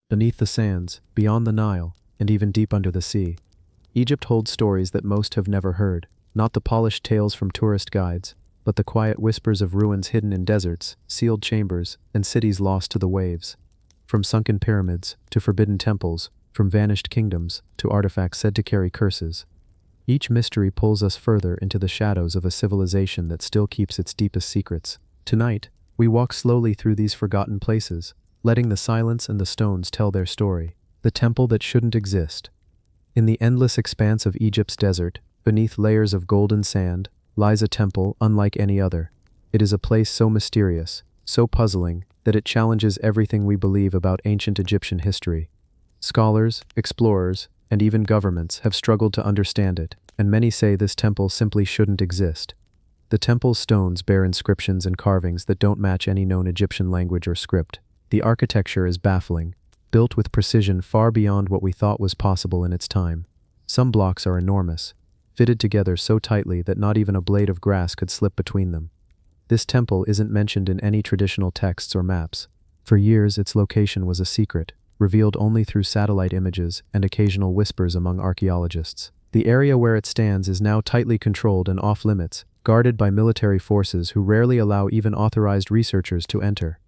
Beneath the sands, beyond the Nile, and even deep under the sea, Egypt holds stories that most have never heard, not the polished tales from tourist guides, but the quiet whispers of ruins hidden in deserts, sealed chambers, and cities lost to the waves. From sunken pyramids, to forbidden temples, from vanished kingdoms, to artifacts said to carry curses. Each mystery pulls us further into the shadows of a civilization that still keeps its deepest secrets. Tonight, we walk slowly through these forgotten places, letting the silence and the stones tell their story. The temple that shouldn't exist. In the endless expanse of Egypt's desert, beneath layers of golden sand, lies a temple unlike any other. It is a place so mysterious, so puzzling, that it challenges everything we believe about ancient Egyptian history. Scholars, explorers, and even governments have struggled to understand it, and many say this temple simply shouldn't exist. The temple's stones bear inscriptions and carvings that don't match any known Egyptian language or script. The architecture is baffling, built with precision far beyond what we thought was possible in its time. Some blocks are enormous, fitted together so tightly that not even a blade of grass could slip between them. This temple isn't mentioned in any traditional texts or maps. For years, its location was a secret, revealed only through satellite images and occasional whispers among archaeologists. The area where it stands is now tightly controlled and off-limits, guarded by military forces who rarely allow even authorized researchers to enter.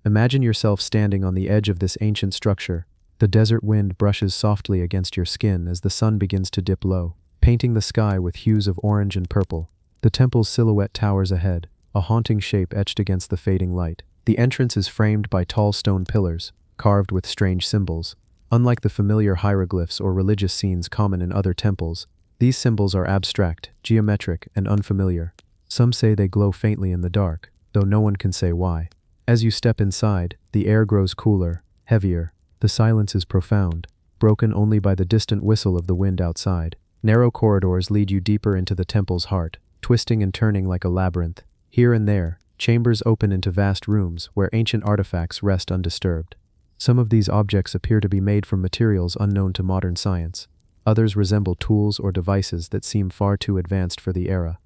Imagine yourself standing on the edge of this ancient structure. The desert wind brushes softly against your skin as the sun begins to dip low, painting the sky with hues of orange and purple. The temple's silhouette towers ahead, a haunting shape etched against the fading light. The entrance is framed by tall stone pillars, carved with strange symbols. Unlike the familiar hieroglyphs or religious scenes common in other temples, these symbols are abstract, geometric, and unfamiliar. Some say they glow faintly in the dark, though no one can say why. As you step inside, the air grows cooler, heavier. The silence is profound, broken only by the distant whistle of the wind outside. Narrow corridors lead you deeper into the temple's heart, twisting and turning like a labyrinth. Here and there, chambers open into vast rooms where ancient artifacts rest undisturbed. Some of these objects appear to be made from materials unknown to modern science. Others resemble tools or devices that seem far too advanced for the era.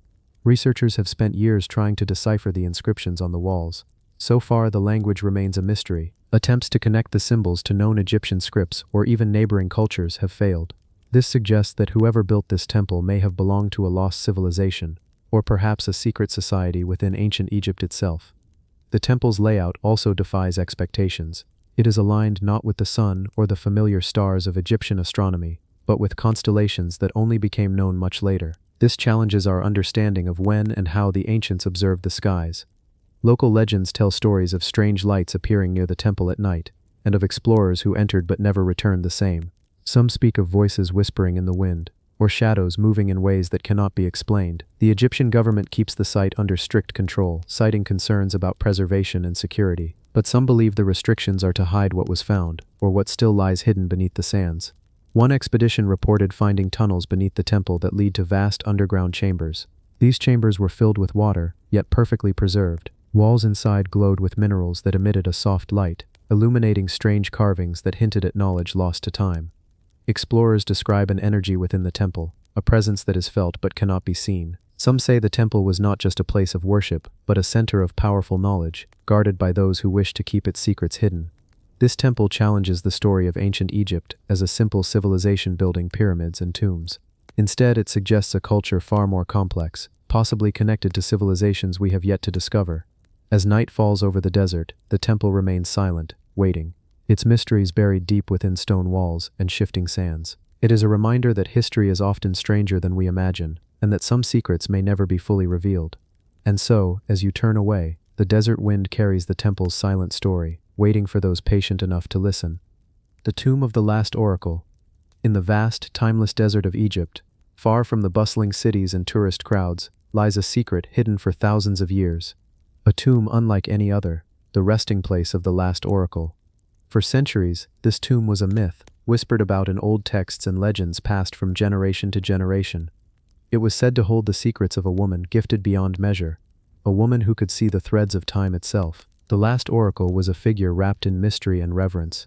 Researchers have spent years trying to decipher the inscriptions on the walls. So far, the language remains a mystery. Attempts to connect the symbols to known Egyptian scripts or even neighboring cultures have failed. This suggests that whoever built this temple may have belonged to a lost civilization, or perhaps a secret society within ancient Egypt itself. The temple's layout also defies expectations. It is aligned not with the sun or the familiar stars of Egyptian astronomy, but with constellations that only became known much later. This challenges our understanding of when and how the ancients observed the skies. Local legends tell stories of strange lights appearing near the temple at night, and of explorers who entered but never returned the same. Some speak of voices whispering in the wind, or shadows moving in ways that cannot be explained. The Egyptian government keeps the site under strict control, citing concerns about preservation and security. But some believe the restrictions are to hide what was found, or what still lies hidden beneath the sands. One expedition reported finding tunnels beneath the temple that lead to vast underground chambers. These chambers were filled with water, yet perfectly preserved. Walls inside glowed with minerals that emitted a soft light, illuminating strange carvings that hinted at knowledge lost to time. Explorers describe an energy within the temple, a presence that is felt but cannot be seen. Some say the temple was not just a place of worship, but a center of powerful knowledge, guarded by those who wish to keep its secrets hidden. This temple challenges the story of ancient Egypt as a simple civilization building pyramids and tombs. Instead, it suggests a culture far more complex, possibly connected to civilizations we have yet to discover. As night falls over the desert, the temple remains silent, waiting, its mysteries buried deep within stone walls and shifting sands. It is a reminder that history is often stranger than we imagine, and that some secrets may never be fully revealed. And so, as you turn away, the desert wind carries the temple's silent story, waiting for those patient enough to listen. The tomb of the last oracle. In the vast, timeless desert of Egypt, far from the bustling cities and tourist crowds, lies a secret hidden for thousands of years. A tomb unlike any other, the resting place of the last oracle. For centuries, this tomb was a myth, whispered about in old texts and legends passed from generation to generation. It was said to hold the secrets of a woman gifted beyond measure, a woman who could see the threads of time itself. The last oracle was a figure wrapped in mystery and reverence.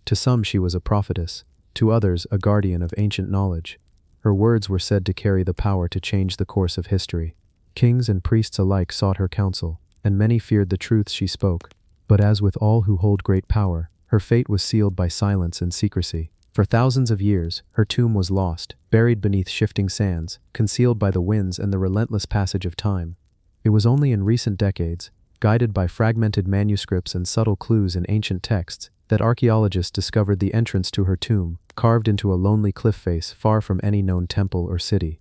To some she was a prophetess, to others a guardian of ancient knowledge. Her words were said to carry the power to change the course of history. Kings and priests alike sought her counsel, and many feared the truths she spoke. But as with all who hold great power, her Her fate was sealed by silence and secrecy. For thousands of years, her tomb was lost, buried beneath shifting sands, concealed by the winds and the relentless passage of time. It was only in recent decades, guided by fragmented manuscripts and subtle clues in ancient texts, that archaeologists discovered the entrance to her tomb, carved into a lonely cliff face far from any known temple or city.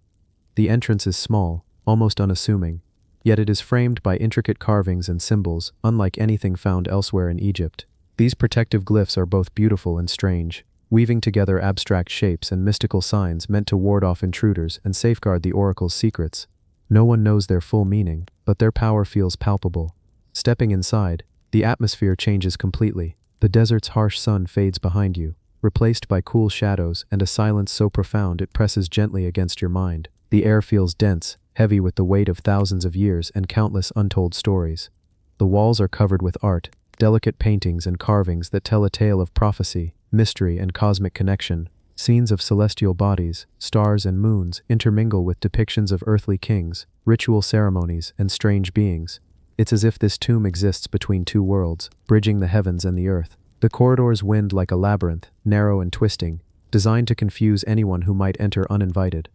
The entrance is small, almost unassuming, yet it is framed by intricate carvings and symbols unlike anything found elsewhere in Egypt. These protective glyphs are both beautiful and strange, weaving together abstract shapes and mystical signs meant to ward off intruders and safeguard the oracle's secrets. No one knows their full meaning, but their power feels palpable. Stepping inside, the atmosphere changes completely. The desert's harsh sun fades behind you, replaced by cool shadows and a silence so profound it presses gently against your mind. The air feels dense, heavy with the weight of thousands of years and countless untold stories. The walls are covered with art, delicate paintings and carvings that tell a tale of prophecy, mystery, and cosmic connection. Scenes of celestial bodies, stars and moons intermingle with depictions of earthly kings, ritual ceremonies, and strange beings. It's as if this tomb exists between two worlds, bridging the heavens and the earth. The corridors wind like a labyrinth, narrow and twisting, designed to confuse anyone who might enter uninvited.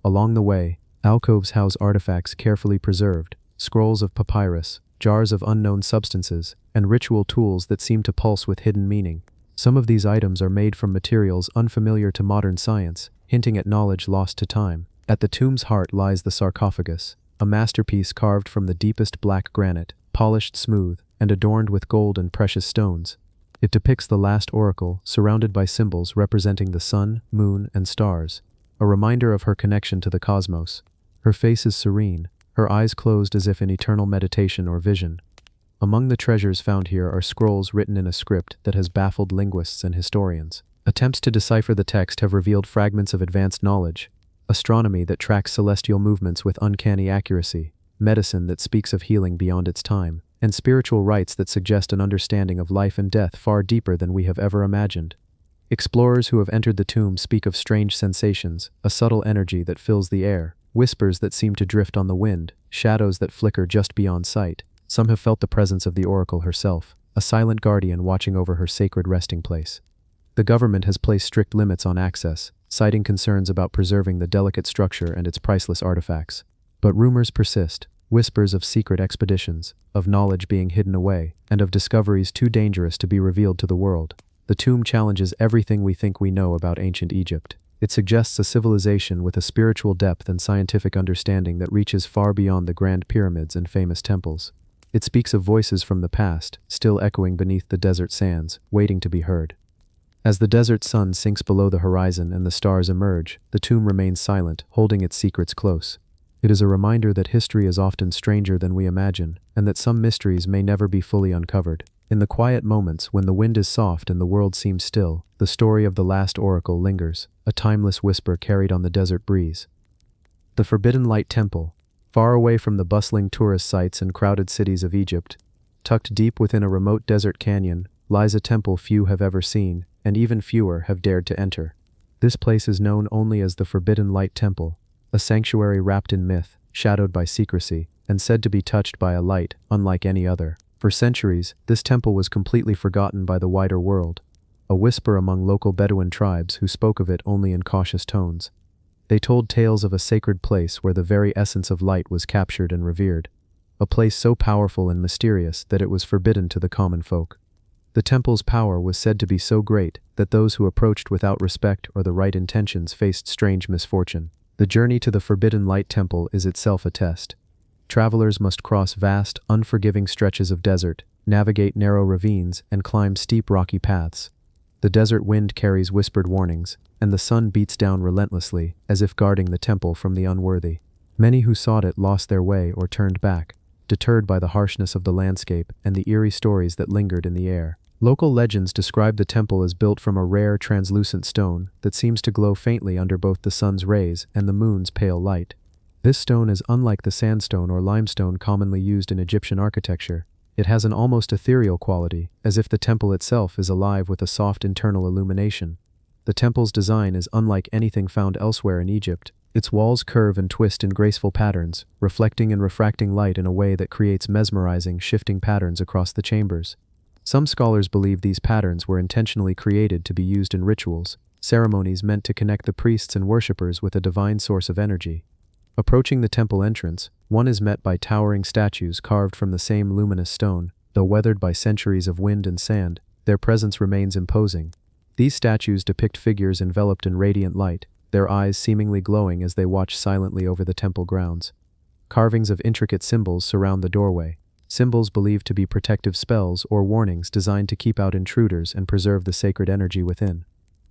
Along the way, alcoves house artifacts carefully preserved, scrolls of papyrus, jars of unknown substances, and ritual tools that seem to pulse with hidden meaning. Some of these items are made from materials unfamiliar to modern science, hinting at knowledge lost to time. At the tomb's heart lies the sarcophagus, a masterpiece carved from the deepest black granite, polished smooth, and adorned with gold and precious stones. It depicts the last oracle, surrounded by symbols representing the sun, moon, and stars, a reminder of her connection to the cosmos. Her face is serene, her eyes closed as if in eternal meditation or vision. Among the treasures found here are scrolls written in a script that has baffled linguists and historians. Attempts to decipher the text have revealed fragments of advanced knowledge: astronomy that tracks celestial movements with uncanny accuracy, medicine that speaks of healing beyond its time, and spiritual rites that suggest an understanding of life and death far deeper than we have ever imagined. Explorers who have entered the tomb speak of strange sensations, a subtle energy that fills the air, whispers that seem to drift on the wind, shadows that flicker just beyond sight. Some have felt the presence of the oracle herself, a silent guardian watching over her sacred resting place. The government has placed strict limits on access, citing concerns about preserving the delicate structure and its priceless artifacts. But rumors persist, whispers of secret expeditions, of knowledge being hidden away, and of discoveries too dangerous to be revealed to the world. The tomb challenges everything we think we know about ancient Egypt. It suggests a civilization with a spiritual depth and scientific understanding that reaches far beyond the grand pyramids and famous temples. It speaks of voices from the past, still echoing beneath the desert sands, waiting to be heard. As the desert sun sinks below the horizon and the stars emerge, the tomb remains silent, holding its secrets close. It is a reminder that history is often stranger than we imagine, and that some mysteries may never be fully uncovered. In the quiet moments when the wind is soft and the world seems still, the story of the last oracle lingers, a timeless whisper carried on the desert breeze. The Forbidden Light Temple. Far away from the bustling tourist sites and crowded cities of Egypt, tucked deep within a remote desert canyon, lies a temple few have ever seen, and even fewer have dared to enter. This place is known only as the Forbidden Light Temple, a sanctuary wrapped in myth, shadowed by secrecy, and said to be touched by a light unlike any other. For centuries, this temple was completely forgotten by the wider world, a whisper among local Bedouin tribes who spoke of it only in cautious tones. They told tales of a sacred place where the very essence of light was captured and revered, a place so powerful and mysterious that it was forbidden to the common folk. The temple's power was said to be so great that those who approached without respect or the right intentions faced strange misfortune. The journey to the Forbidden Light Temple is itself a test. Travelers must cross vast, unforgiving stretches of desert, navigate narrow ravines, and climb steep rocky paths. The desert wind carries whispered warnings, and the sun beats down relentlessly, as if guarding the temple from the unworthy. Many who sought it lost their way or turned back, deterred by the harshness of the landscape and the eerie stories that lingered in the air. Local legends describe the temple as built from a rare, translucent stone that seems to glow faintly under both the sun's rays and the moon's pale light. This stone is unlike the sandstone or limestone commonly used in Egyptian architecture. It has an almost ethereal quality, as if the temple itself is alive with a soft internal illumination. The temple's design is unlike anything found elsewhere in Egypt. Its walls curve and twist in graceful patterns, reflecting and refracting light in a way that creates mesmerizing, shifting patterns across the chambers. Some scholars believe these patterns were intentionally created to be used in rituals, ceremonies meant to connect the priests and worshippers with a divine source of energy. Approaching the temple entrance, one is met by towering statues carved from the same luminous stone. Though weathered by centuries of wind and sand, their presence remains imposing. These statues depict figures enveloped in radiant light, their eyes seemingly glowing as they watch silently over the temple grounds. Carvings of intricate symbols surround the doorway, symbols believed to be protective spells or warnings designed to keep out intruders and preserve the sacred energy within.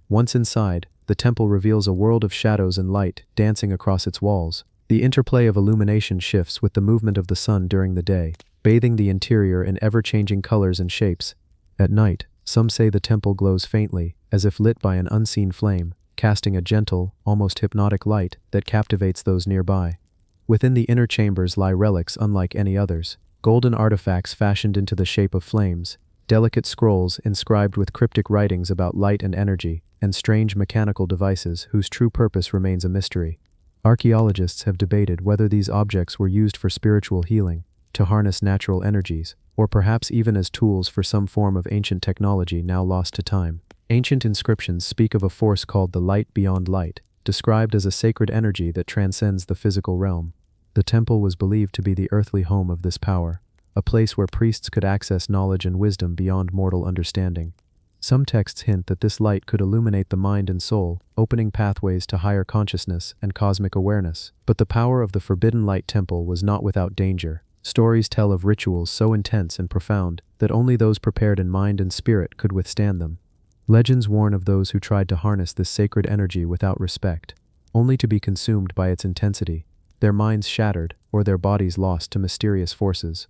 Once inside, the temple reveals a world of shadows and light dancing across its walls. The interplay of illumination shifts with the movement of the sun during the day, bathing the interior in ever-changing colors and shapes. At night, some say the temple glows faintly, as if lit by an unseen flame, casting a gentle, almost hypnotic light that captivates those nearby. Within the inner chambers lie relics unlike any others, golden artifacts fashioned into the shape of flames, delicate scrolls inscribed with cryptic writings about light and energy, and strange mechanical devices whose true purpose remains a mystery. Archaeologists have debated whether these objects were used for spiritual healing, to harness natural energies, or perhaps even as tools for some form of ancient technology now lost to time. Ancient inscriptions speak of a force called the light beyond light, described as a sacred energy that transcends the physical realm. The temple was believed to be the earthly home of this power, a place where priests could access knowledge and wisdom beyond mortal understanding. Some texts hint that this light could illuminate the mind and soul, opening pathways to higher consciousness and cosmic awareness. But the power of the Forbidden Light Temple was not without danger. Stories tell of rituals so intense and profound that only those prepared in mind and spirit could withstand them. Legends warn of those who tried to harness this sacred energy without respect, only to be consumed by its intensity, their minds shattered or their bodies lost to mysterious forces.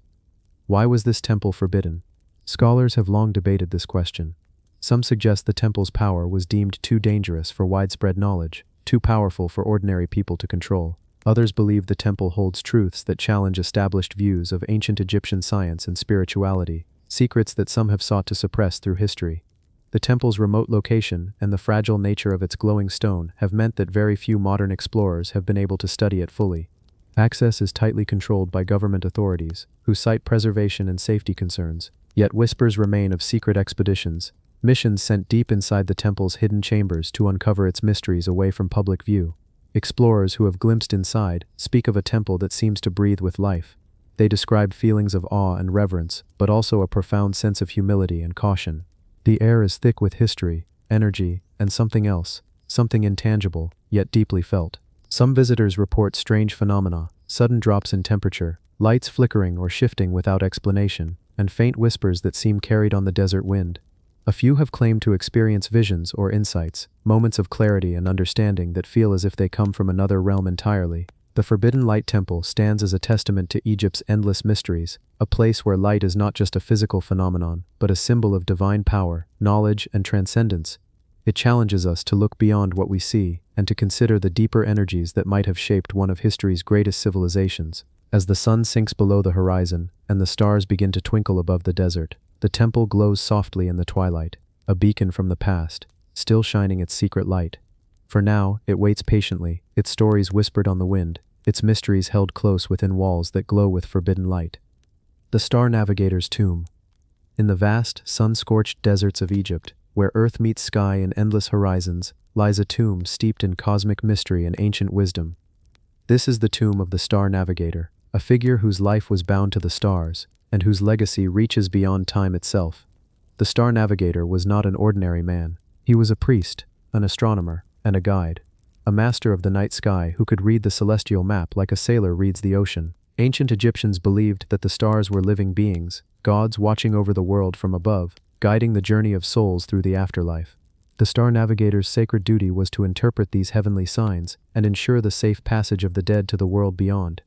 Why was this temple forbidden? Scholars have long debated this question. Some suggest the temple's power was deemed too dangerous for widespread knowledge, too powerful for ordinary people to control. Others believe the temple holds truths that challenge established views of ancient Egyptian science and spirituality, secrets that some have sought to suppress through history. The temple's remote location and the fragile nature of its glowing stone have meant that very few modern explorers have been able to study it fully. Access is tightly controlled by government authorities, who cite preservation and safety concerns, yet whispers remain of secret expeditions, missions sent deep inside the temple's hidden chambers to uncover its mysteries away from public view. Explorers who have glimpsed inside speak of a temple that seems to breathe with life. They describe feelings of awe and reverence, but also a profound sense of humility and caution. The air is thick with history, energy, and something else, something intangible, yet deeply felt. Some visitors report strange phenomena, sudden drops in temperature, lights flickering or shifting without explanation, and faint whispers that seem carried on the desert wind. A few have claimed to experience visions or insights, moments of clarity and understanding that feel as if they come from another realm entirely. The Forbidden Light Temple stands as a testament to Egypt's endless mysteries, a place where light is not just a physical phenomenon, but a symbol of divine power, knowledge, and transcendence. It challenges us to look beyond what we see and to consider the deeper energies that might have shaped one of history's greatest civilizations. As the sun sinks below the horizon and the stars begin to twinkle above the desert, the temple glows softly in the twilight, a beacon from the past, still shining its secret light. For now, it waits patiently, its stories whispered on the wind, its mysteries held close within walls that glow with forbidden light. The Star Navigator's Tomb. In the vast, sun-scorched deserts of Egypt, where earth meets sky in endless horizons, lies a tomb steeped in cosmic mystery and ancient wisdom. This is the tomb of the Star Navigator, a figure whose life was bound to the stars, and whose legacy reaches beyond time itself. The Star Navigator was not an ordinary man. He was a priest, an astronomer, and a guide, a master of the night sky who could read the celestial map like a sailor reads the ocean. Ancient Egyptians believed that the stars were living beings, gods watching over the world from above, guiding the journey of souls through the afterlife. The Star Navigator's sacred duty was to interpret these heavenly signs and ensure the safe passage of the dead to the world beyond.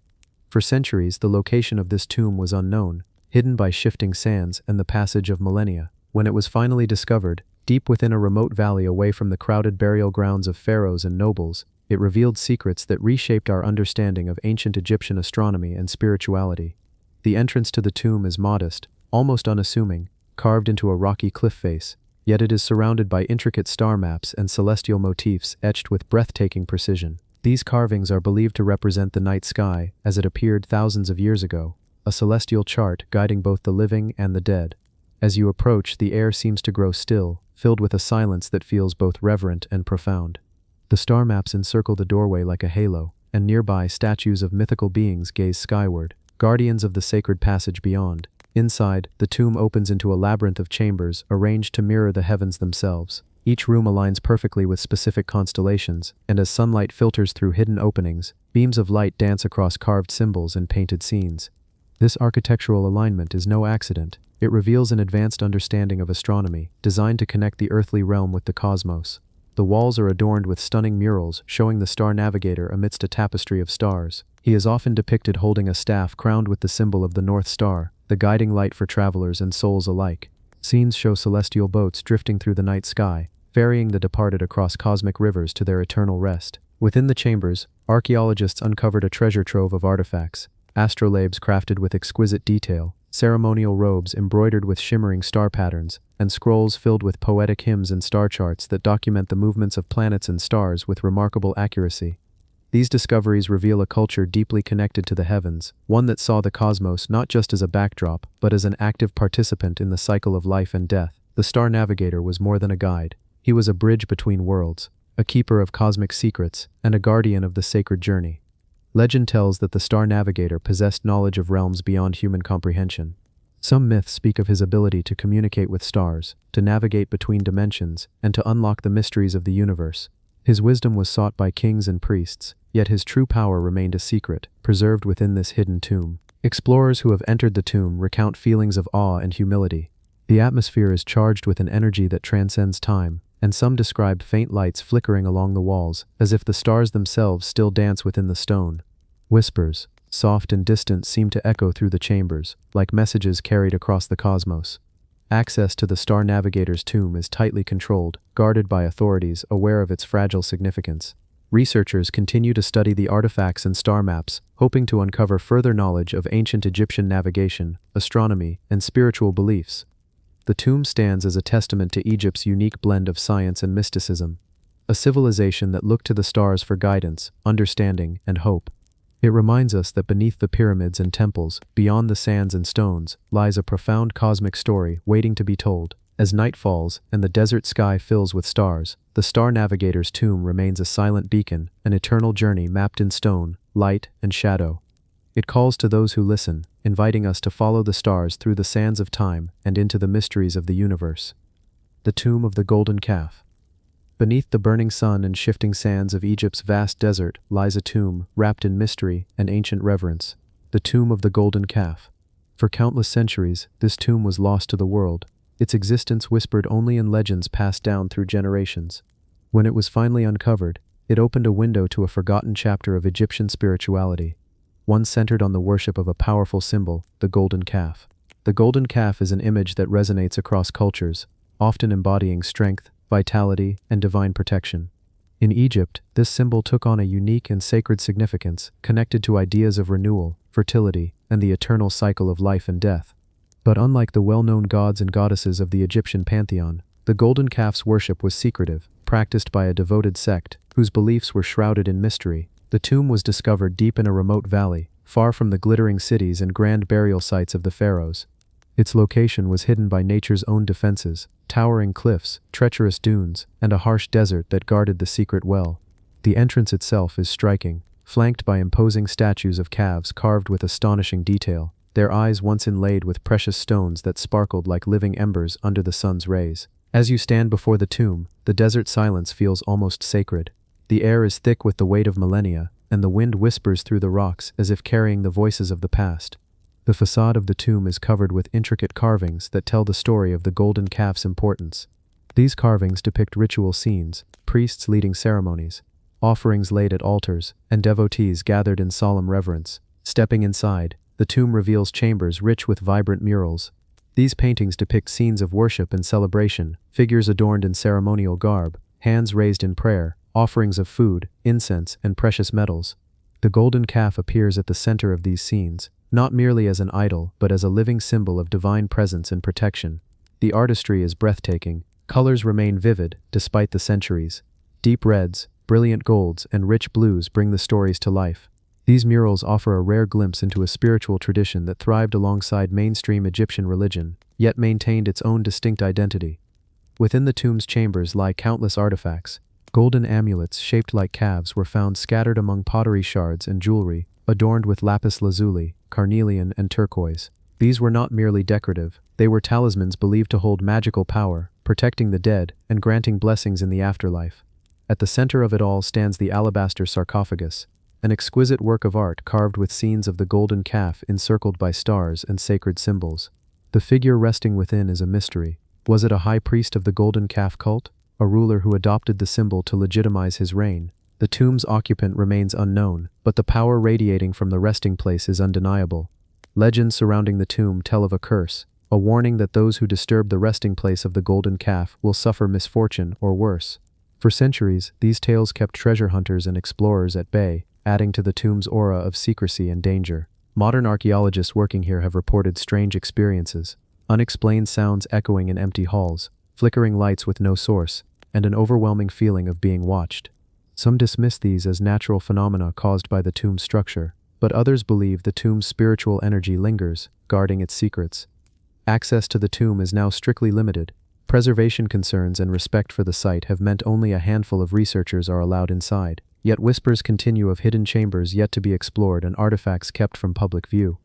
For centuries, the location of this tomb was unknown, hidden by shifting sands and the passage of millennia. When it was finally discovered, deep within a remote valley away from the crowded burial grounds of pharaohs and nobles, it revealed secrets that reshaped our understanding of ancient Egyptian astronomy and spirituality. The entrance to the tomb is modest, almost unassuming, carved into a rocky cliff face, yet it is surrounded by intricate star maps and celestial motifs etched with breathtaking precision. These carvings are believed to represent the night sky as it appeared thousands of years ago, a celestial chart guiding both the living and the dead. As you approach, the air seems to grow still, filled with a silence that feels both reverent and profound. The star maps encircle the doorway like a halo, and nearby statues of mythical beings gaze skyward, guardians of the sacred passage beyond. Inside, the tomb opens into a labyrinth of chambers arranged to mirror the heavens themselves. Each room aligns perfectly with specific constellations, and as sunlight filters through hidden openings, beams of light dance across carved symbols and painted scenes. This architectural alignment is no accident. It reveals an advanced understanding of astronomy, designed to connect the earthly realm with the cosmos. The walls are adorned with stunning murals showing the star navigator amidst a tapestry of stars. He is often depicted holding a staff crowned with the symbol of the North Star, the guiding light for travelers and souls alike. Scenes show celestial boats drifting through the night sky, ferrying the departed across cosmic rivers to their eternal rest. Within the chambers, archaeologists uncovered a treasure trove of artifacts, astrolabes crafted with exquisite detail, ceremonial robes embroidered with shimmering star patterns, and scrolls filled with poetic hymns and star charts that document the movements of planets and stars with remarkable accuracy. These discoveries reveal a culture deeply connected to the heavens, one that saw the cosmos not just as a backdrop, but as an active participant in the cycle of life and death. The star navigator was more than a guide. He was a bridge between worlds, a keeper of cosmic secrets, and a guardian of the sacred journey. Legend tells that the star navigator possessed knowledge of realms beyond human comprehension. Some myths speak of his ability to communicate with stars, to navigate between dimensions, and to unlock the mysteries of the universe. His wisdom was sought by kings and priests, yet his true power remained a secret, preserved within this hidden tomb. Explorers who have entered the tomb recount feelings of awe and humility. The atmosphere is charged with an energy that transcends time, and some describe faint lights flickering along the walls, as if the stars themselves still dance within the stone. Whispers, soft and distant, seem to echo through the chambers, like messages carried across the cosmos. Access to the star navigator's tomb is tightly controlled, guarded by authorities aware of its fragile significance. Researchers continue to study the artifacts and star maps, hoping to uncover further knowledge of ancient Egyptian navigation, astronomy, and spiritual beliefs. The tomb stands as a testament to Egypt's unique blend of science and mysticism, a civilization that looked to the stars for guidance, understanding, and hope. It reminds us that beneath the pyramids and temples, beyond the sands and stones, lies a profound cosmic story waiting to be told. As night falls and the desert sky fills with stars, the star navigator's tomb remains a silent beacon, an eternal journey mapped in stone, light, and shadow. It calls to those who listen, inviting us to follow the stars through the sands of time and into the mysteries of the universe. The Tomb of the Golden Calf. Beneath the burning sun and shifting sands of Egypt's vast desert lies a tomb wrapped in mystery and ancient reverence. The Tomb of the Golden Calf. For countless centuries, this tomb was lost to the world, its existence whispered only in legends passed down through generations. When it was finally uncovered, it opened a window to a forgotten chapter of Egyptian spirituality, one centered on the worship of a powerful symbol, the golden calf. The golden calf is an image that resonates across cultures, often embodying strength, vitality, and divine protection. In Egypt, this symbol took on a unique and sacred significance, connected to ideas of renewal, fertility, and the eternal cycle of life and death. But unlike the well-known gods and goddesses of the Egyptian pantheon, the golden calf's worship was secretive, practiced by a devoted sect, whose beliefs were shrouded in mystery. The tomb was discovered deep in a remote valley, far from the glittering cities and grand burial sites of the pharaohs. Its location was hidden by nature's own defenses, towering cliffs, treacherous dunes, and a harsh desert that guarded the secret well. The entrance itself is striking, flanked by imposing statues of calves carved with astonishing detail, their eyes once inlaid with precious stones that sparkled like living embers under the sun's rays. As you stand before the tomb, the desert silence feels almost sacred. The air is thick with the weight of millennia, and the wind whispers through the rocks as if carrying the voices of the past. The facade of the tomb is covered with intricate carvings that tell the story of the golden calf's importance. These carvings depict ritual scenes, priests leading ceremonies, offerings laid at altars, and devotees gathered in solemn reverence. Stepping inside, the tomb reveals chambers rich with vibrant murals. These paintings depict scenes of worship and celebration, figures adorned in ceremonial garb, hands raised in prayer, offerings of food, incense, and precious metals. The golden calf appears at the center of these scenes, not merely as an idol but as a living symbol of divine presence and protection. The artistry is breathtaking. Colors remain vivid despite the centuries. Deep reds, brilliant golds, and rich blues bring the stories to life. These murals offer a rare glimpse into a spiritual tradition that thrived alongside mainstream Egyptian religion. yet maintained its own distinct identity. Within the tomb's chambers lie countless artifacts. Golden amulets shaped like calves were found scattered among pottery shards and jewelry, adorned with lapis lazuli, carnelian, and turquoise. These were not merely decorative, they were talismans believed to hold magical power, protecting the dead and granting blessings in the afterlife. At the center of it all stands the alabaster sarcophagus, an exquisite work of art carved with scenes of the golden calf encircled by stars and sacred symbols. The figure resting within is a mystery. Was it a high priest of the golden calf cult, a ruler who adopted the symbol to legitimize his reign? The tomb's occupant remains unknown, but the power radiating from the resting place is undeniable. Legends surrounding the tomb tell of a curse, a warning that those who disturb the resting place of the golden calf will suffer misfortune or worse. For centuries, these tales kept treasure hunters and explorers at bay, adding to the tomb's aura of secrecy and danger. Modern archaeologists working here have reported strange experiences, unexplained sounds echoing in empty halls, flickering lights with no source, and an overwhelming feeling of being watched. Some dismiss these as natural phenomena caused by the tomb's structure, but others believe the tomb's spiritual energy lingers, guarding its secrets. Access to the tomb is now strictly limited. Preservation concerns and respect for the site have meant only a handful of researchers are allowed inside, yet whispers continue of hidden chambers yet to be explored and artifacts kept from public view.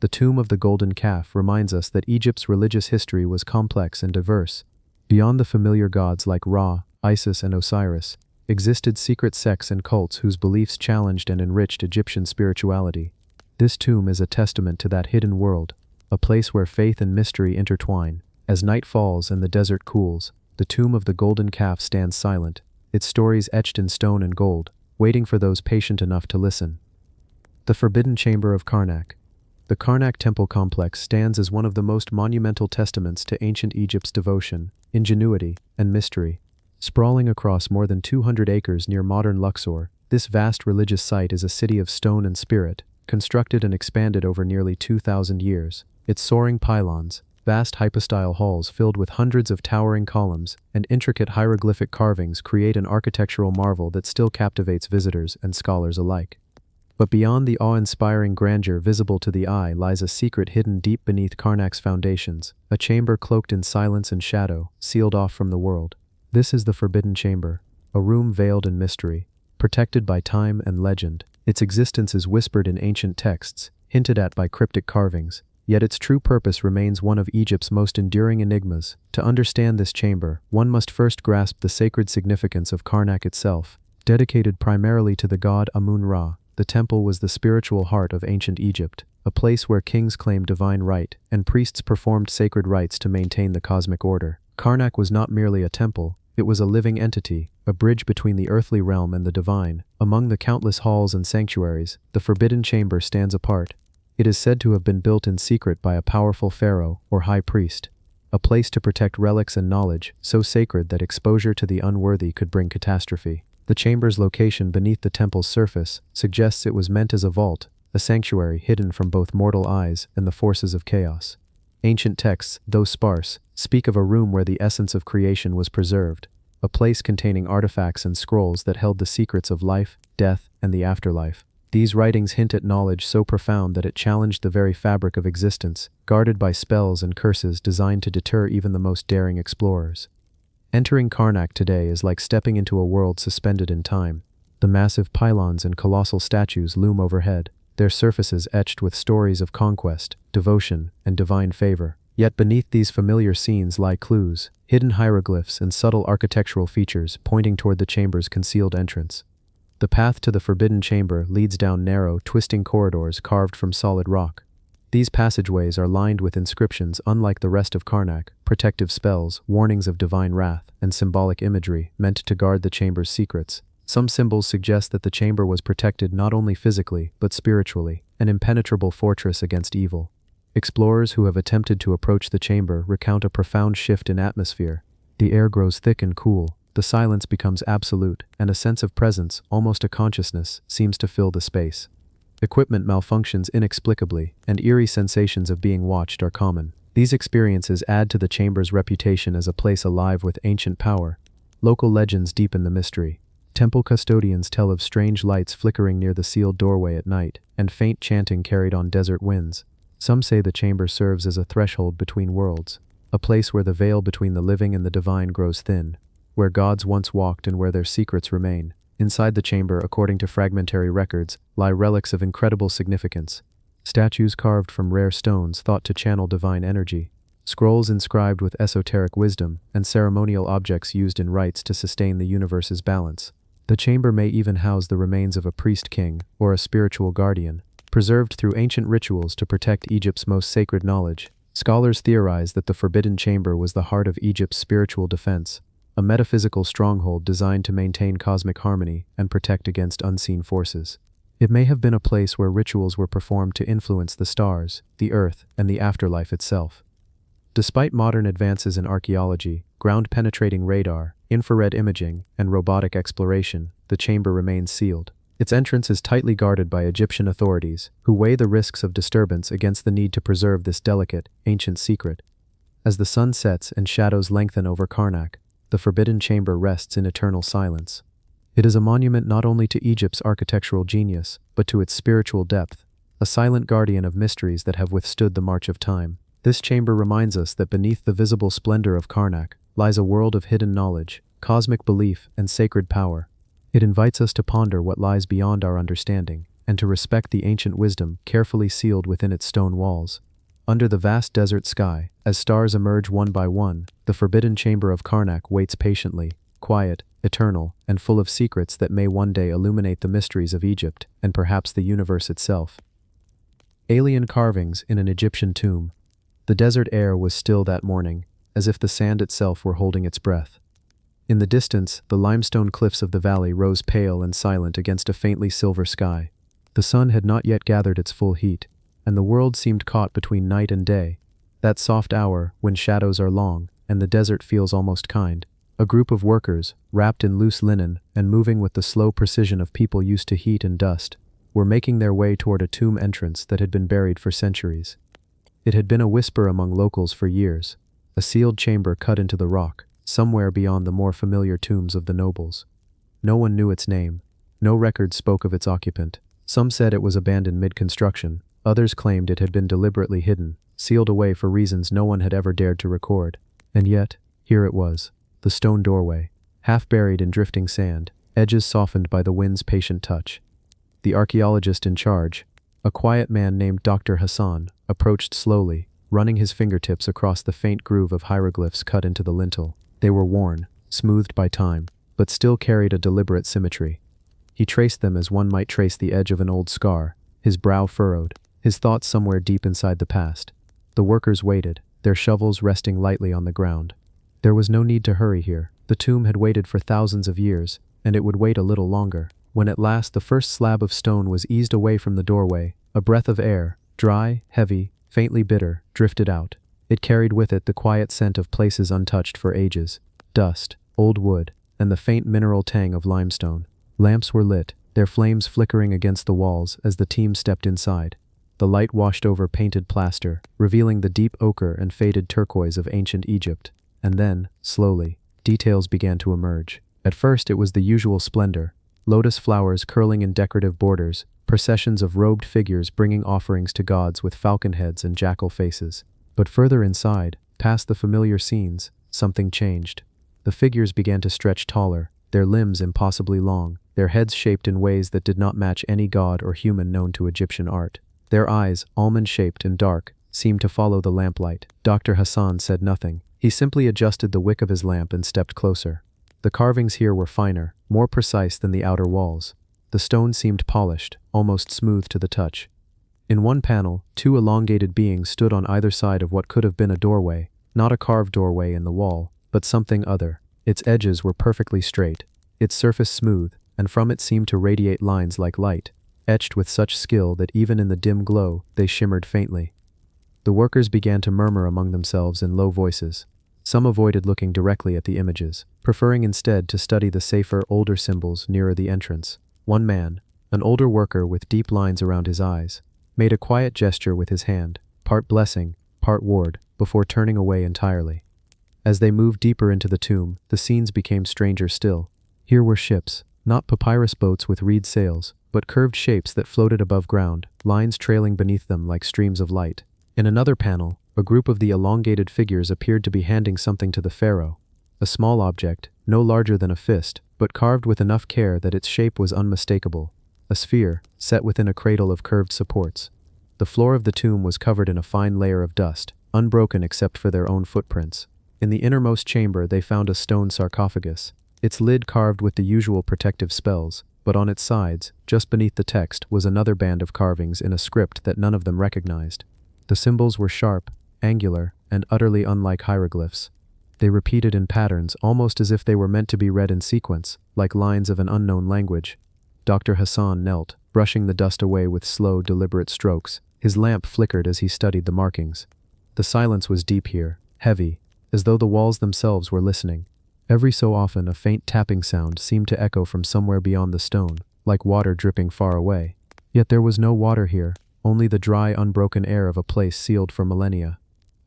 The tomb of the golden calf reminds us that Egypt's religious history was complex and diverse. Beyond the familiar gods like Ra, Isis, and Osiris, existed secret sects and cults whose beliefs challenged and enriched Egyptian spirituality. This tomb is a testament to that hidden world, a place where faith and mystery intertwine. As night falls and the desert cools, the tomb of the golden calf stands silent, its stories etched in stone and gold, waiting for those patient enough to listen. The Forbidden Chamber of Karnak. The Karnak temple complex stands as one of the most monumental testaments to ancient Egypt's devotion, ingenuity, and mystery. Sprawling across more than 200 acres near modern Luxor, this vast religious site is a city of stone and spirit, constructed and expanded over nearly 2,000 years. Its soaring pylons, vast hypostyle halls filled with hundreds of towering columns, and intricate hieroglyphic carvings create an architectural marvel that still captivates visitors and scholars alike. But beyond the awe-inspiring grandeur visible to the eye lies a secret hidden deep beneath Karnak's foundations, a chamber cloaked in silence and shadow, sealed off from the world. This is the Forbidden Chamber, a room veiled in mystery, protected by time and legend. Its existence is whispered in ancient texts, hinted at by cryptic carvings, yet its true purpose remains one of Egypt's most enduring enigmas. To understand this chamber, one must first grasp the sacred significance of Karnak itself. Dedicated primarily to the god Amun-Ra, the temple was the spiritual heart of ancient Egypt, a place where kings claimed divine right and priests performed sacred rites to maintain the cosmic order. Karnak was not merely a temple, it was a living entity, a bridge between the earthly realm and the divine. Among the countless halls and sanctuaries, the Forbidden Chamber stands apart. It is said to have been built in secret by a powerful pharaoh or high priest, a place to protect relics and knowledge so sacred that exposure to the unworthy could bring catastrophe. The chamber's location beneath the temple's surface suggests it was meant as a vault, a sanctuary hidden from both mortal eyes and the forces of chaos. Ancient texts, though sparse, speak of a room where the essence of creation was preserved, a place containing artifacts and scrolls that held the secrets of life, death, and the afterlife. These writings hint at knowledge so profound that it challenged the very fabric of existence, guarded by spells and curses designed to deter even the most daring explorers. Entering Karnak today is like stepping into a world suspended in time. The massive pylons and colossal statues loom overhead, their surfaces etched with stories of conquest, devotion, and divine favor. Yet beneath these familiar scenes lie clues, hidden hieroglyphs and subtle architectural features pointing toward the chamber's concealed entrance. The path to the Forbidden Chamber leads down narrow, twisting corridors carved from solid rock. These passageways are lined with inscriptions unlike the rest of Karnak, protective spells, warnings of divine wrath, and symbolic imagery meant to guard the chamber's secrets. Some symbols suggest that the chamber was protected not only physically, but spiritually, an impenetrable fortress against evil. Explorers who have attempted to approach the chamber recount a profound shift in atmosphere. The air grows thick and cool, the silence becomes absolute, and a sense of presence, almost a consciousness, seems to fill the space. Equipment malfunctions inexplicably, and eerie sensations of being watched are common. These experiences add to the chamber's reputation as a place alive with ancient power. Local legends deepen the mystery. Temple custodians tell of strange lights flickering near the sealed doorway at night, and faint chanting carried on desert winds. Some say the chamber serves as a threshold between worlds, a place where the veil between the living and the divine grows thin, where gods once walked and where their secrets remain. Inside the chamber, according to fragmentary records, lie relics of incredible significance. Statues carved from rare stones thought to channel divine energy, scrolls inscribed with esoteric wisdom, and ceremonial objects used in rites to sustain the universe's balance. The chamber may even house the remains of a priest-king or a spiritual guardian, preserved through ancient rituals to protect Egypt's most sacred knowledge. Scholars theorize that the Forbidden Chamber was the heart of Egypt's spiritual defense, a metaphysical stronghold designed to maintain cosmic harmony and protect against unseen forces. It may have been a place where rituals were performed to influence the stars, the earth, and the afterlife itself. Despite modern advances in archaeology, ground-penetrating radar, infrared imaging, and robotic exploration, the chamber remains sealed. Its entrance is tightly guarded by Egyptian authorities, who weigh the risks of disturbance against the need to preserve this delicate, ancient secret. As the sun sets and shadows lengthen over Karnak, the Forbidden Chamber rests in eternal silence. It is a monument not only to Egypt's architectural genius, but to its spiritual depth, a silent guardian of mysteries that have withstood the march of time. This chamber reminds us that beneath the visible splendor of Karnak lies a world of hidden knowledge, cosmic belief, and sacred power. It invites us to ponder what lies beyond our understanding, and to respect the ancient wisdom carefully sealed within its stone walls. Under the vast desert sky, as stars emerge one by one, the Forbidden Chamber of Karnak waits patiently, quiet, eternal, and full of secrets that may one day illuminate the mysteries of Egypt and perhaps the universe itself. Alien carvings in an Egyptian tomb. The desert air was still that morning, as if the sand itself were holding its breath. In the distance, the limestone cliffs of the valley rose pale and silent against a faintly silver sky. The sun had not yet gathered its full heat, and the world seemed caught between night and day, that soft hour when shadows are long and the desert feels almost kind. A group of workers, wrapped in loose linen and moving with the slow precision of people used to heat and dust, were making their way toward a tomb entrance that had been buried for centuries. It had been a whisper among locals for years, a sealed chamber cut into the rock, somewhere beyond the more familiar tombs of the nobles. No one knew its name. No record spoke of its occupant. Some said it was abandoned mid-construction. Others claimed it had been deliberately hidden, sealed away for reasons no one had ever dared to record. And yet, here it was, the stone doorway, half buried in drifting sand, edges softened by the wind's patient touch. The archaeologist in charge, a quiet man named Dr. Hassan, approached slowly, running his fingertips across the faint groove of hieroglyphs cut into the lintel. They were worn, smoothed by time, but still carried a deliberate symmetry. He traced them as one might trace the edge of an old scar, his brow furrowed, his thoughts somewhere deep inside the past. The workers waited, their shovels resting lightly on the ground. There was no need to hurry here. The tomb had waited for thousands of years, and it would wait a little longer. When at last the first slab of stone was eased away from the doorway, a breath of air, dry, heavy, faintly bitter, drifted out. It carried with it the quiet scent of places untouched for ages, dust, old wood, and the faint mineral tang of limestone. Lamps were lit, their flames flickering against the walls as the team stepped inside. The light washed over painted plaster, revealing the deep ochre and faded turquoise of ancient Egypt. And then, slowly, details began to emerge. At first it was the usual splendor, lotus flowers curling in decorative borders, processions of robed figures bringing offerings to gods with falcon heads and jackal faces. But further inside, past the familiar scenes, something changed. The figures began to stretch taller, their limbs impossibly long, their heads shaped in ways that did not match any god or human known to Egyptian art. Their eyes, almond-shaped and dark, seemed to follow the lamplight. Dr. Hassan said nothing. He simply adjusted the wick of his lamp and stepped closer. The carvings here were finer, more precise than the outer walls. The stone seemed polished, almost smooth to the touch. In one panel, two elongated beings stood on either side of what could have been a doorway, not a carved doorway in the wall, but something other. Its edges were perfectly straight, its surface smooth, and from it seemed to radiate lines like light, etched with such skill that even in the dim glow, they shimmered faintly. The workers began to murmur among themselves in low voices. Some avoided looking directly at the images, preferring instead to study the safer, older symbols nearer the entrance. One man, an older worker with deep lines around his eyes, made a quiet gesture with his hand, part blessing, part ward, before turning away entirely. As they moved deeper into the tomb, the scenes became stranger still. Here were ships, not papyrus boats with reed sails, but curved shapes that floated above ground, lines trailing beneath them like streams of light. In another panel, a group of the elongated figures appeared to be handing something to the pharaoh. A small object, no larger than a fist, but carved with enough care that its shape was unmistakable. A sphere, set within a cradle of curved supports. The floor of the tomb was covered in a fine layer of dust, unbroken except for their own footprints. In the innermost chamber they found a stone sarcophagus, its lid carved with the usual protective spells, but on its sides, just beneath the text, was another band of carvings in a script that none of them recognized. The symbols were sharp, angular, and utterly unlike hieroglyphs. They repeated in patterns almost as if they were meant to be read in sequence, like lines of an unknown language. Dr. Hassan knelt, brushing the dust away with slow, deliberate strokes. His lamp flickered as he studied the markings. The silence was deep here, heavy, as though the walls themselves were listening. Every so often a faint tapping sound seemed to echo from somewhere beyond the stone, like water dripping far away. Yet there was no water here, only the dry, unbroken air of a place sealed for millennia.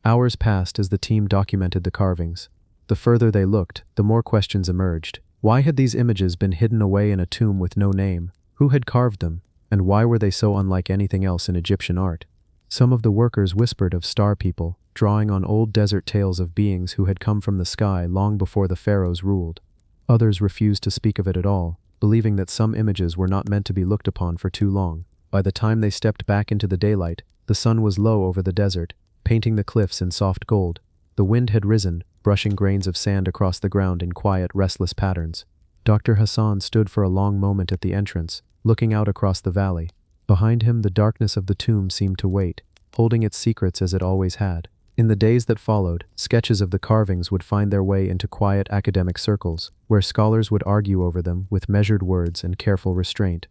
Hours passed as the team documented the carvings. The further they looked, the more questions emerged. Why had these images been hidden away in a tomb with no name? Who had carved them? And why were they so unlike anything else in Egyptian art? Some of the workers whispered of star people, drawing on old desert tales of beings who had come from the sky long before the pharaohs ruled. Others refused to speak of it at all, believing that some images were not meant to be looked upon for too long. By the time they stepped back into the daylight, the sun was low over the desert, painting the cliffs in soft gold. The wind had risen, brushing grains of sand across the ground in quiet, restless patterns. Dr. Hassan stood for a long moment at the entrance, looking out across the valley. Behind him, the darkness of the tomb seemed to wait, holding its secrets as it always had. In the days that followed, sketches of the carvings would find their way into quiet academic circles, where scholars would argue over them with measured words and careful restraint.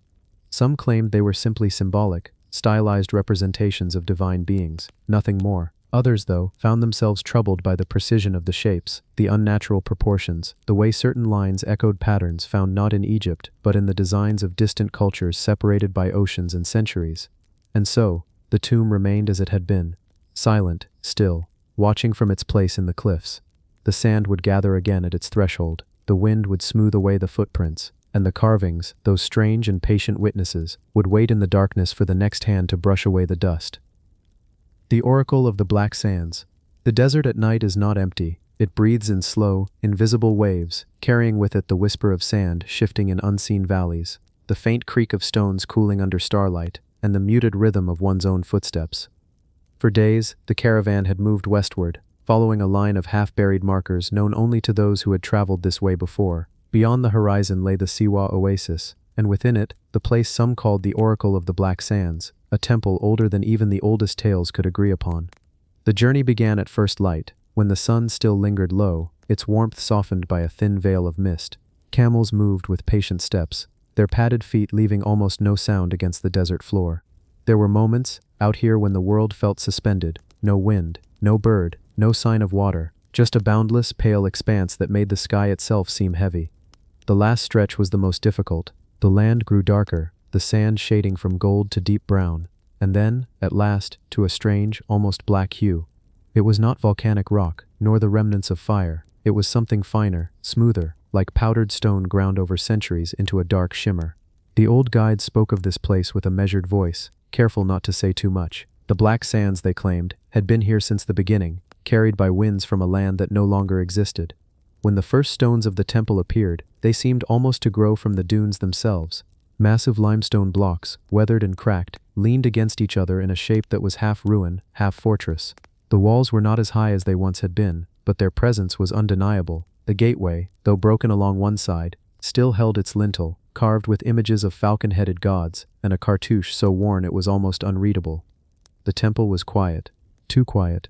Some claimed they were simply symbolic, stylized representations of divine beings, nothing more. Others, though, found themselves troubled by the precision of the shapes, the unnatural proportions, the way certain lines echoed patterns found not in Egypt but in the designs of distant cultures separated by oceans and centuries. And so, the tomb remained as it had been, silent, still, watching from its place in the cliffs. The sand would gather again at its threshold, the wind would smooth away the footprints, and the carvings, those strange and patient witnesses, would wait in the darkness for the next hand to brush away the dust. The Oracle of the Black Sands. The desert at night is not empty. It breathes in slow, invisible waves, carrying with it the whisper of sand shifting in unseen valleys, the faint creak of stones cooling under starlight, and the muted rhythm of one's own footsteps. For days, the caravan had moved westward, following a line of half-buried markers known only to those who had traveled this way before. Beyond the horizon lay the Siwa oasis, and within it, the place some called the Oracle of the Black Sands, a temple older than even the oldest tales could agree upon. The journey began at first light, when the sun still lingered low, its warmth softened by a thin veil of mist. Camels moved with patient steps, their padded feet leaving almost no sound against the desert floor. There were moments, out here, when the world felt suspended, no wind, no bird, no sign of water, just a boundless, pale expanse that made the sky itself seem heavy. The last stretch was the most difficult. The land grew darker, the sand shading from gold to deep brown, and then, at last, to a strange, almost black hue. It was not volcanic rock, nor the remnants of fire. It was something finer, smoother, like powdered stone ground over centuries into a dark shimmer. The old guide spoke of this place with a measured voice, careful not to say too much. The Black Sands, they claimed, had been here since the beginning, carried by winds from a land that no longer existed. When the first stones of the temple appeared, they seemed almost to grow from the dunes themselves. Massive limestone blocks, weathered and cracked, leaned against each other in a shape that was half ruin, half fortress. The walls were not as high as they once had been, but their presence was undeniable. The gateway, though broken along one side, still held its lintel, carved with images of falcon-headed gods, and a cartouche so worn it was almost unreadable. The temple was quiet, too quiet.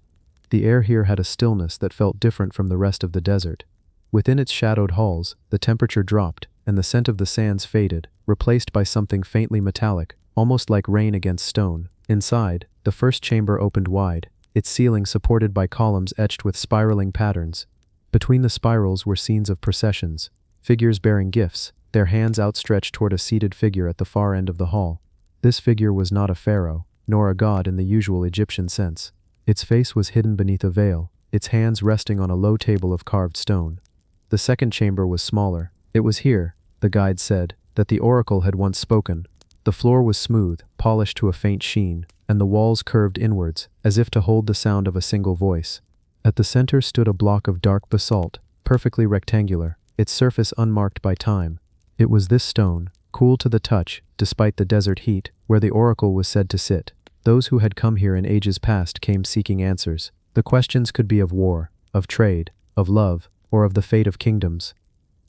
The air here had a stillness that felt different from the rest of the desert. Within its shadowed halls, the temperature dropped, and the scent of the sands faded, replaced by something faintly metallic, almost like rain against stone. Inside, the first chamber opened wide, its ceiling supported by columns etched with spiraling patterns. Between the spirals were scenes of processions, figures bearing gifts, their hands outstretched toward a seated figure at the far end of the hall. This figure was not a pharaoh, nor a god in the usual Egyptian sense. Its face was hidden beneath a veil, its hands resting on a low table of carved stone. The second chamber was smaller. It was here, the guide said, that the oracle had once spoken. The floor was smooth, polished to a faint sheen, and the walls curved inwards, as if to hold the sound of a single voice. At the center stood a block of dark basalt, perfectly rectangular, its surface unmarked by time. It was this stone, cool to the touch, despite the desert heat, where the oracle was said to sit. Those who had come here in ages past came seeking answers. The questions could be of war, of trade, of love, or of the fate of kingdoms.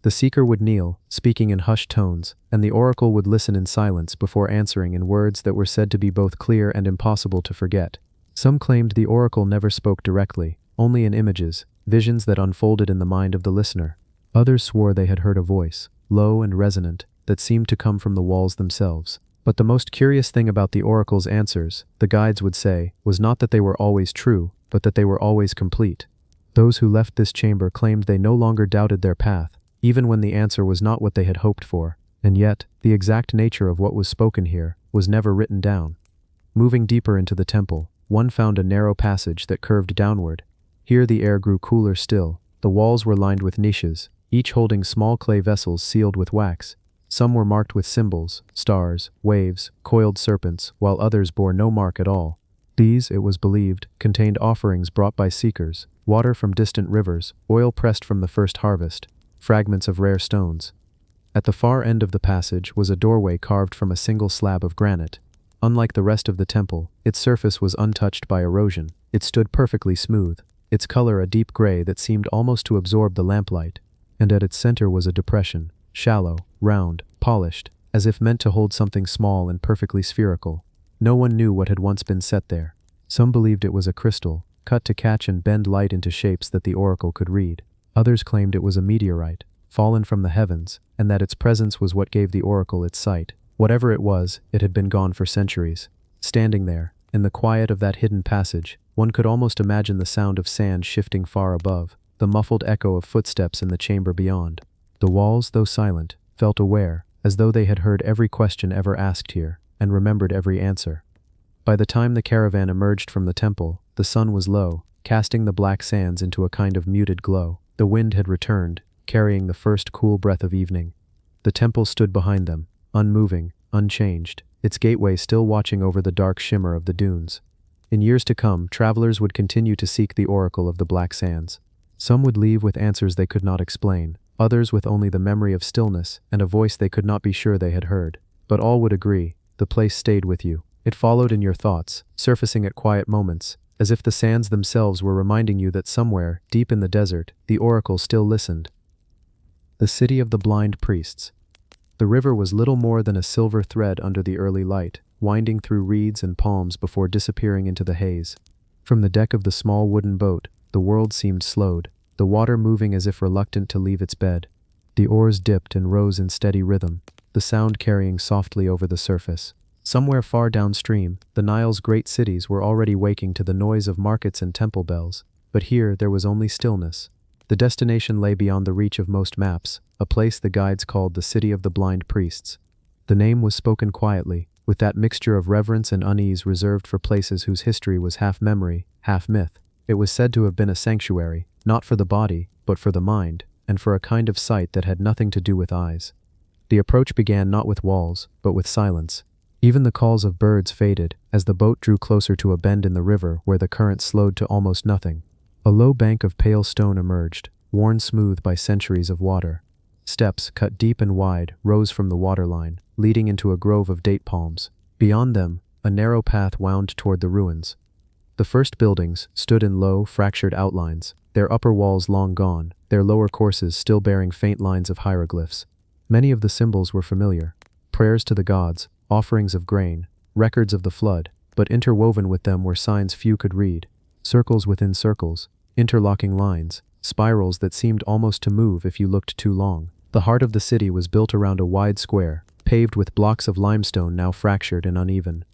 The seeker would kneel, speaking in hushed tones, and the oracle would listen in silence before answering in words that were said to be both clear and impossible to forget. Some claimed the oracle never spoke directly, only in images, visions that unfolded in the mind of the listener. Others swore they had heard a voice, low and resonant, that seemed to come from the walls themselves. But the most curious thing about the oracle's answers, the guides would say, was not that they were always true, but that they were always complete. Those who left this chamber claimed they no longer doubted their path, even when the answer was not what they had hoped for, and yet, the exact nature of what was spoken here was never written down. Moving deeper into the temple, one found a narrow passage that curved downward. Here the air grew cooler still. The walls were lined with niches, each holding small clay vessels sealed with wax. Some were marked with symbols, stars, waves, coiled serpents, while others bore no mark at all. These, it was believed, contained offerings brought by seekers, water from distant rivers, oil pressed from the first harvest, fragments of rare stones. At the far end of the passage was a doorway carved from a single slab of granite. Unlike the rest of the temple, its surface was untouched by erosion. It stood perfectly smooth, its color a deep gray that seemed almost to absorb the lamplight, and at its center was a depression, shallow, round, polished, as if meant to hold something small and perfectly spherical. No one knew what had once been set there. Some believed it was a crystal, cut to catch and bend light into shapes that the oracle could read. Others claimed it was a meteorite, fallen from the heavens, and that its presence was what gave the oracle its sight. Whatever it was, it had been gone for centuries. Standing there, in the quiet of that hidden passage, one could almost imagine the sound of sand shifting far above, the muffled echo of footsteps in the chamber beyond. The walls, though silent, felt aware, as though they had heard every question ever asked here, and remembered every answer. By the time the caravan emerged from the temple, the sun was low, casting the black sands into a kind of muted glow. The wind had returned, carrying the first cool breath of evening. The temple stood behind them, unmoving, unchanged, its gateway still watching over the dark shimmer of the dunes. In years to come, travelers would continue to seek the oracle of the Black Sands. Some would leave with answers they could not explain, others with only the memory of stillness and a voice they could not be sure they had heard. But all would agree, the place stayed with you. It followed in your thoughts, surfacing at quiet moments, as if the sands themselves were reminding you that somewhere, deep in the desert, the oracle still listened. The city of the blind priests. The river was little more than a silver thread under the early light, winding through reeds and palms before disappearing into the haze. From the deck of the small wooden boat, the world seemed slowed, the water moving as if reluctant to leave its bed. The oars dipped and rose in steady rhythm, the sound carrying softly over the surface. Somewhere far downstream, the Nile's great cities were already waking to the noise of markets and temple bells, but here there was only stillness. The destination lay beyond the reach of most maps, a place the guides called the City of the Blind Priests. The name was spoken quietly, with that mixture of reverence and unease reserved for places whose history was half memory, half myth. It was said to have been a sanctuary, not for the body, but for the mind, and for a kind of sight that had nothing to do with eyes. The approach began not with walls, but with silence. Even the calls of birds faded, as the boat drew closer to a bend in the river where the current slowed to almost nothing. A low bank of pale stone emerged, worn smooth by centuries of water. Steps, cut deep and wide, rose from the waterline, leading into a grove of date palms. Beyond them, a narrow path wound toward the ruins. The first buildings stood in low, fractured outlines, their upper walls long gone, their lower courses still bearing faint lines of hieroglyphs. Many of the symbols were familiar. Prayers to the gods, offerings of grain, records of the flood, but interwoven with them were signs few could read. Circles within circles, interlocking lines, spirals that seemed almost to move if you looked too long. The heart of the city was built around a wide square, paved with blocks of limestone now fractured and uneven.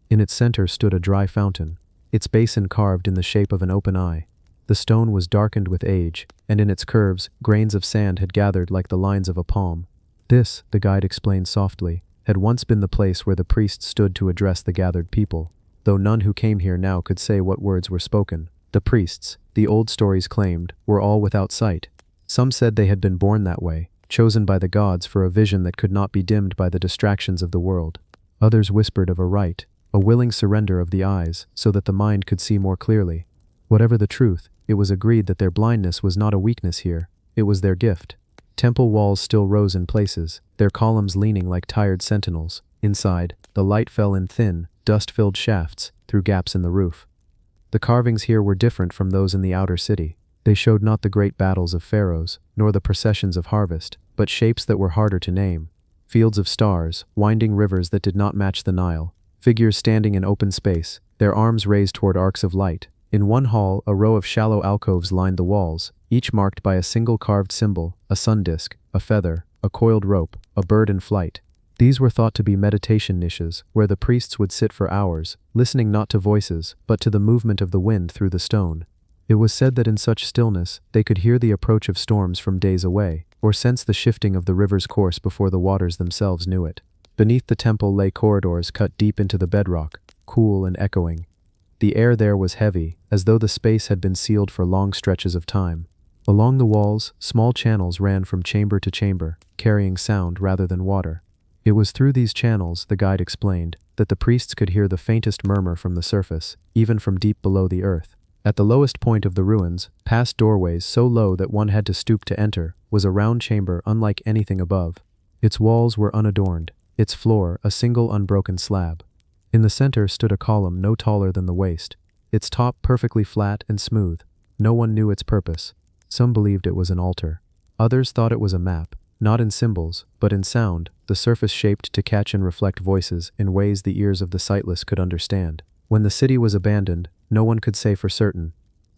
In its center stood a dry fountain, its basin carved in the shape of an open eye. The stone was darkened with age, and in its curves, grains of sand had gathered like the lines of a palm. This, the guide explained softly, had once been the place where the priests stood to address the gathered people, though none who came here now could say what words were spoken. The priests, the old stories claimed, were all without sight. Some said they had been born that way, chosen by the gods for a vision that could not be dimmed by the distractions of the world. Others whispered of a right, a willing surrender of the eyes so that the mind could see more clearly. Whatever the truth, it was agreed that their blindness was not a weakness here, it was their gift. Temple walls still rose in places, their columns leaning like tired sentinels. Inside, the light fell in thin, dust-filled shafts through gaps in the roof. The carvings here were different from those in the outer city. They showed not the great battles of pharaohs, nor the processions of harvest, but shapes that were harder to name. Fields of stars, winding rivers that did not match the Nile, figures standing in open space, their arms raised toward arcs of light. In one hall, a row of shallow alcoves lined the walls, each marked by a single carved symbol, a sun disk, a feather, a coiled rope, a bird in flight. These were thought to be meditation niches, where the priests would sit for hours, listening not to voices, but to the movement of the wind through the stone. It was said that in such stillness, they could hear the approach of storms from days away, or sense the shifting of the river's course before the waters themselves knew it. Beneath the temple lay corridors cut deep into the bedrock, cool and echoing. The air there was heavy, as though the space had been sealed for long stretches of time. Along the walls, small channels ran from chamber to chamber, carrying sound rather than water. It was through these channels, the guide explained, that the priests could hear the faintest murmur from the surface, even from deep below the earth. At the lowest point of the ruins, past doorways so low that one had to stoop to enter, was a round chamber unlike anything above. Its walls were unadorned, its floor a single unbroken slab. In the center stood a column no taller than the waist, its top perfectly flat and smooth. No one knew its purpose. Some believed it was an altar. Others thought it was a map, not in symbols, but in sound, the surface shaped to catch and reflect voices in ways the ears of the sightless could understand. When the city was abandoned, no one could say for certain.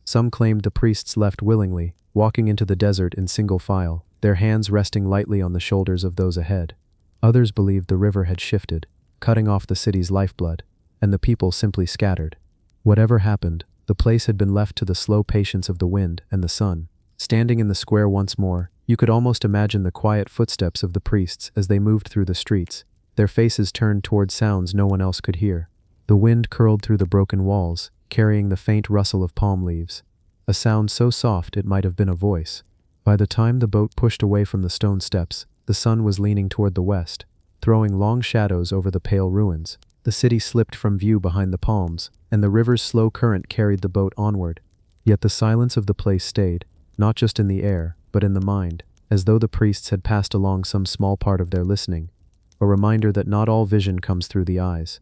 Some claimed the priests left willingly, walking into the desert in single file, their hands resting lightly on the shoulders of those ahead. Others believed the river had shifted, cutting off the city's lifeblood, and the people simply scattered. Whatever happened, the place had been left to the slow patience of the wind and the sun. Standing in the square once more, you could almost imagine the quiet footsteps of the priests as they moved through the streets, their faces turned toward sounds no one else could hear. The wind curled through the broken walls, carrying the faint rustle of palm leaves, a sound so soft it might have been a voice. By the time the boat pushed away from the stone steps, the sun was leaning toward the west, throwing long shadows over the pale ruins. The city slipped from view behind the palms, and the river's slow current carried the boat onward. Yet the silence of the place stayed, not just in the air, but in the mind, as though the priests had passed along some small part of their listening, a reminder that not all vision comes through the eyes.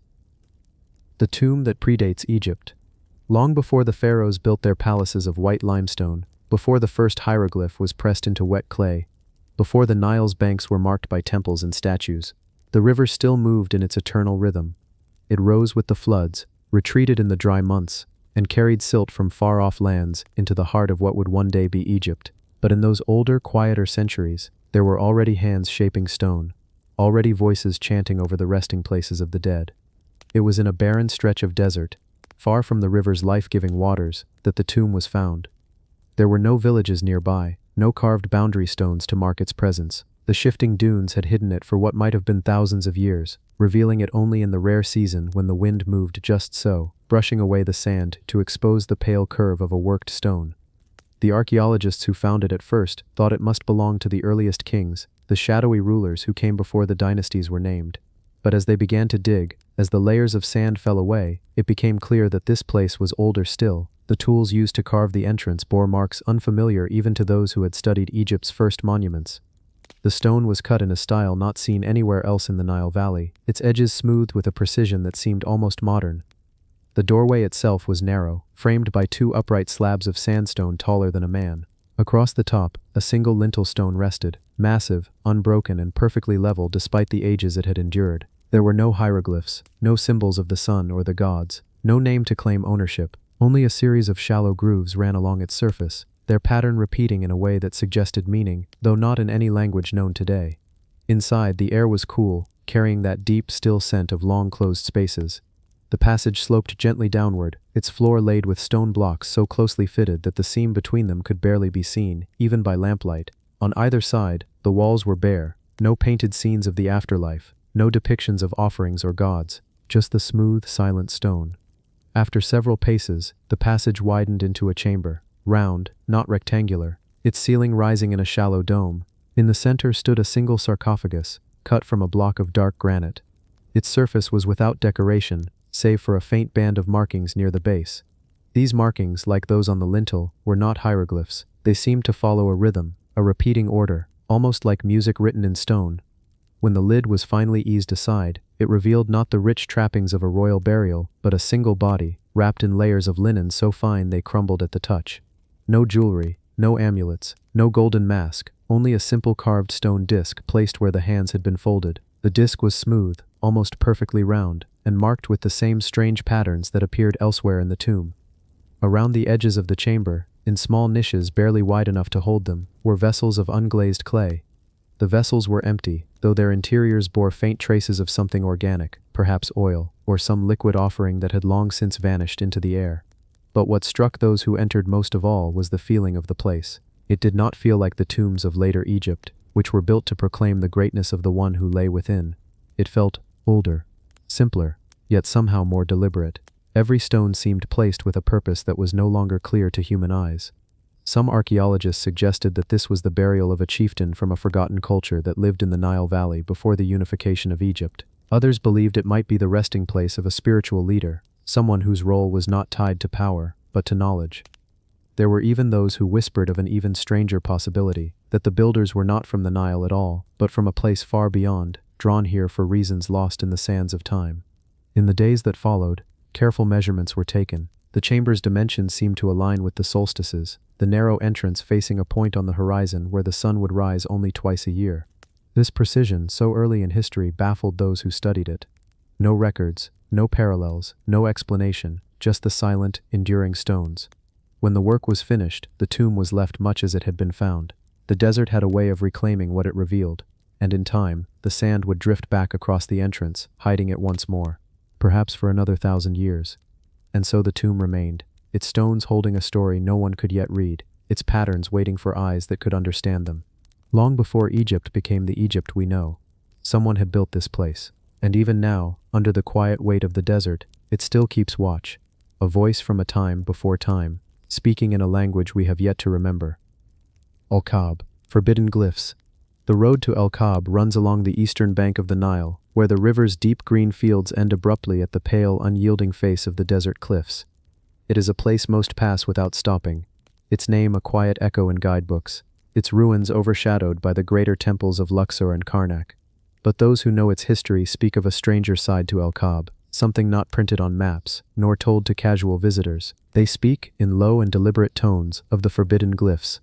The tomb that predates Egypt. Long before the pharaohs built their palaces of white limestone, before the first hieroglyph was pressed into wet clay, before the Nile's banks were marked by temples and statues, the river still moved in its eternal rhythm. It rose with the floods, retreated in the dry months, and carried silt from far-off lands into the heart of what would one day be Egypt. But in those older, quieter centuries, there were already hands shaping stone, already voices chanting over the resting places of the dead. It was in a barren stretch of desert, far from the river's life-giving waters, that the tomb was found. There were no villages nearby, no carved boundary stones to mark its presence. The shifting dunes had hidden it for what might have been thousands of years, revealing it only in the rare season when the wind moved just so, brushing away the sand to expose the pale curve of a worked stone. The archaeologists who found it at first thought it must belong to the earliest kings, the shadowy rulers who came before the dynasties were named. But as they began to dig, as the layers of sand fell away, it became clear that this place was older still. The tools used to carve the entrance bore marks unfamiliar even to those who had studied Egypt's first monuments. The stone was cut in a style not seen anywhere else in the Nile Valley, its edges smoothed with a precision that seemed almost modern. The doorway itself was narrow, framed by two upright slabs of sandstone taller than a man. Across the top, a single lintel stone rested, massive, unbroken, and perfectly level despite the ages it had endured. There were no hieroglyphs, no symbols of the sun or the gods, no name to claim ownership. Only a series of shallow grooves ran along its surface, their pattern repeating in a way that suggested meaning, though not in any language known today. Inside, the air was cool, carrying that deep, still scent of long-closed spaces. The passage sloped gently downward, its floor laid with stone blocks so closely fitted that the seam between them could barely be seen, even by lamplight. On either side, the walls were bare, no painted scenes of the afterlife, no depictions of offerings or gods, just the smooth, silent stone. After several paces, the passage widened into a chamber, round, not rectangular, its ceiling rising in a shallow dome. In the center stood a single sarcophagus, cut from a block of dark granite. Its surface was without decoration, save for a faint band of markings near the base. These markings, like those on the lintel, were not hieroglyphs. They seemed to follow a rhythm, a repeating order, almost like music written in stone. When the lid was finally eased aside, it revealed not the rich trappings of a royal burial, but a single body, wrapped in layers of linen so fine they crumbled at the touch. No jewelry, no amulets, no golden mask, only a simple carved stone disc placed where the hands had been folded. The disc was smooth, almost perfectly round, and marked with the same strange patterns that appeared elsewhere in the tomb. Around the edges of the chamber, in small niches barely wide enough to hold them, were vessels of unglazed clay. The vessels were empty, though their interiors bore faint traces of something organic, perhaps oil, or some liquid offering that had long since vanished into the air. But what struck those who entered most of all was the feeling of the place. It did not feel like the tombs of later Egypt, which were built to proclaim the greatness of the one who lay within. It felt older, simpler, yet somehow more deliberate. Every stone seemed placed with a purpose that was no longer clear to human eyes. Some archaeologists suggested that this was the burial of a chieftain from a forgotten culture that lived in the Nile Valley before the unification of Egypt. Others believed it might be the resting place of a spiritual leader, someone whose role was not tied to power, but to knowledge. There were even those who whispered of an even stranger possibility, that the builders were not from the Nile at all, but from a place far beyond, drawn here for reasons lost in the sands of time. In the days that followed, careful measurements were taken. The chamber's dimensions seemed to align with the solstices, the narrow entrance facing a point on the horizon where the sun would rise only twice a year. This precision, so early in history, baffled those who studied it. No records, no parallels, no explanation, just the silent, enduring stones. When the work was finished, the tomb was left much as it had been found. The desert had a way of reclaiming what it revealed, and in time, the sand would drift back across the entrance, hiding it once more, perhaps for another 1,000 years. And so the tomb remained, its stones holding a story no one could yet read, its patterns waiting for eyes that could understand them. Long before Egypt became the Egypt we know, someone had built this place. And even now, under the quiet weight of the desert, it still keeps watch, a voice from a time before time, speaking in a language we have yet to remember. Al-Kab, forbidden glyphs. The road to El-Kab runs along the eastern bank of the Nile, where the river's deep green fields end abruptly at the pale, unyielding face of the desert cliffs. It is a place most pass without stopping, its name a quiet echo in guidebooks, its ruins overshadowed by the greater temples of Luxor and Karnak. But those who know its history speak of a stranger side to El-Kab, something not printed on maps, nor told to casual visitors. They speak, in low and deliberate tones, of the forbidden glyphs.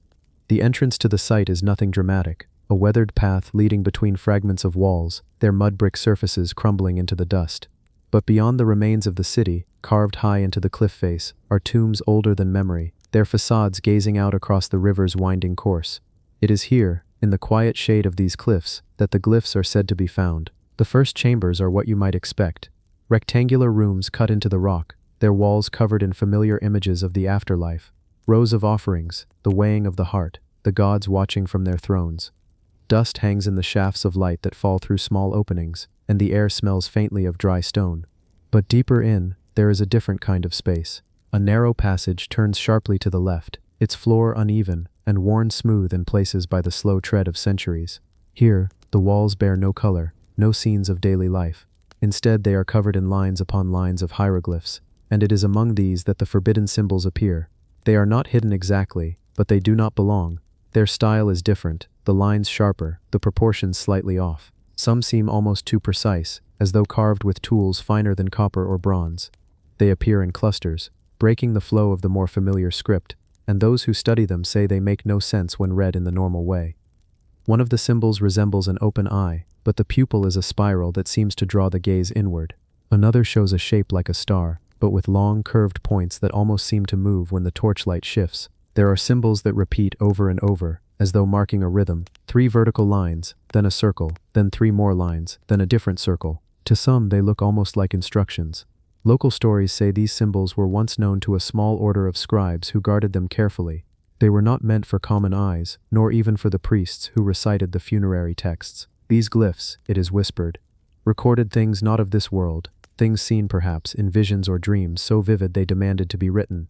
The entrance to the site is nothing dramatic, a weathered path leading between fragments of walls, their mud brick surfaces crumbling into the dust. But beyond the remains of the city, carved high into the cliff face, are tombs older than memory, their facades gazing out across the river's winding course. It is here, in the quiet shade of these cliffs, that the glyphs are said to be found. The first chambers are what you might expect. Rectangular rooms cut into the rock, their walls covered in familiar images of the afterlife. Rows of offerings, the weighing of the heart, the gods watching from their thrones. Dust hangs in the shafts of light that fall through small openings, and the air smells faintly of dry stone. But deeper in, there is a different kind of space. A narrow passage turns sharply to the left, its floor uneven and worn smooth in places by the slow tread of centuries. Here, the walls bear no color, no scenes of daily life. Instead, they are covered in lines upon lines of hieroglyphs, and it is among these that the forbidden symbols appear. They are not hidden exactly, but they do not belong. Their style is different, the lines sharper, the proportions slightly off. Some seem almost too precise, as though carved with tools finer than copper or bronze. They appear in clusters, breaking the flow of the more familiar script, and those who study them say they make no sense when read in the normal way. One of the symbols resembles an open eye, but the pupil is a spiral that seems to draw the gaze inward. Another shows a shape like a star, but with long, curved points that almost seem to move when the torchlight shifts. There are symbols that repeat over and over, as though marking a rhythm. 3 vertical lines, then a circle, then 3 more lines, then a different circle. To some, they look almost like instructions. Local stories say these symbols were once known to a small order of scribes who guarded them carefully. They were not meant for common eyes, nor even for the priests who recited the funerary texts. These glyphs, it is whispered, recorded things not of this world, things seen perhaps in visions or dreams so vivid they demanded to be written.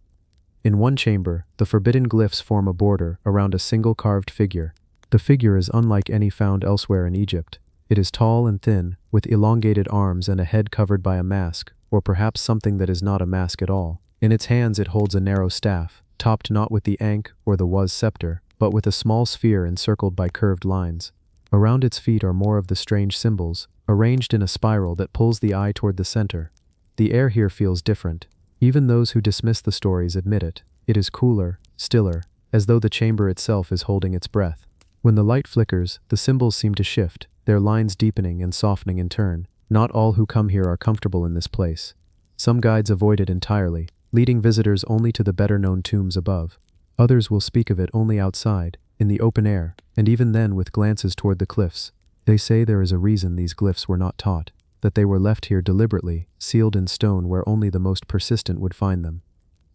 In one chamber, the forbidden glyphs form a border around a single carved figure. The figure is unlike any found elsewhere in Egypt. It is tall and thin, with elongated arms and a head covered by a mask, or perhaps something that is not a mask at all. In its hands it holds a narrow staff, topped not with the ankh or the was scepter, but with a small sphere encircled by curved lines. Around its feet are more of the strange symbols, arranged in a spiral that pulls the eye toward the center. The air here feels different. Even those who dismiss the stories admit it. It is cooler, stiller, as though the chamber itself is holding its breath. When the light flickers, the symbols seem to shift, their lines deepening and softening in turn. Not all who come here are comfortable in this place. Some guides avoid it entirely, leading visitors only to the better-known tombs above. Others will speak of it only outside, in the open air, and even then with glances toward the cliffs. They say there is a reason these glyphs were not taught, that they were left here deliberately, sealed in stone where only the most persistent would find them.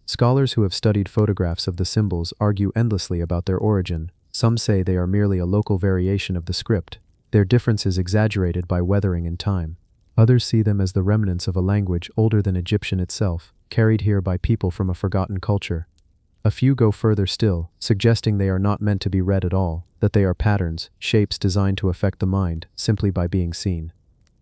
Scholars who have studied photographs of the symbols argue endlessly about their origin. Some say they are merely a local variation of the script, their difference is exaggerated by weathering in time. Others see them as the remnants of a language older than Egyptian itself, carried here by people from a forgotten culture. A few go further still, suggesting they are not meant to be read at all, that they are patterns, shapes designed to affect the mind, simply by being seen.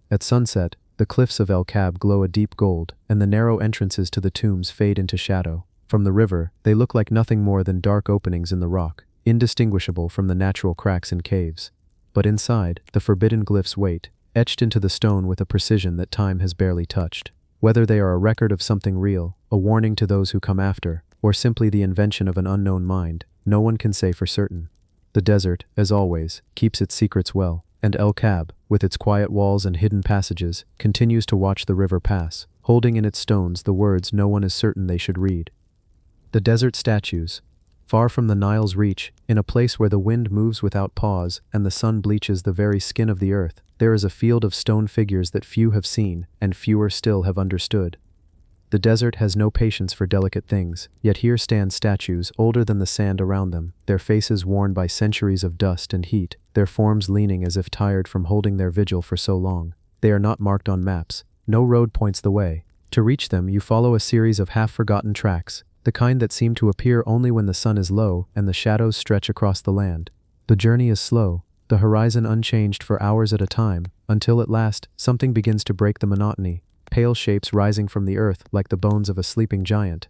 At sunset, the cliffs of El Kab glow a deep gold, and the narrow entrances to the tombs fade into shadow. From the river, they look like nothing more than dark openings in the rock, indistinguishable from the natural cracks in caves. But inside, the forbidden glyphs wait, etched into the stone with a precision that time has barely touched. Whether they are a record of something real, a warning to those who come after, or simply the invention of an unknown mind, no one can say for certain. The desert, as always, keeps its secrets well, and El Kab, with its quiet walls and hidden passages, continues to watch the river pass, holding in its stones the words no one is certain they should read. The desert statues. Far from the Nile's reach, in a place where the wind moves without pause and the sun bleaches the very skin of the earth, there is a field of stone figures that few have seen, and fewer still have understood. The desert has no patience for delicate things, yet here stand statues older than the sand around them, their faces worn by centuries of dust and heat, their forms leaning as if tired from holding their vigil for so long. They are not marked on maps. No road points the way. To reach them, you follow a series of half-forgotten tracks, the kind that seem to appear only when the sun is low and the shadows stretch across the land. The journey is slow, the horizon unchanged for hours at a time, until at last, something begins to break the monotony. Pale shapes rising from the earth like the bones of a sleeping giant.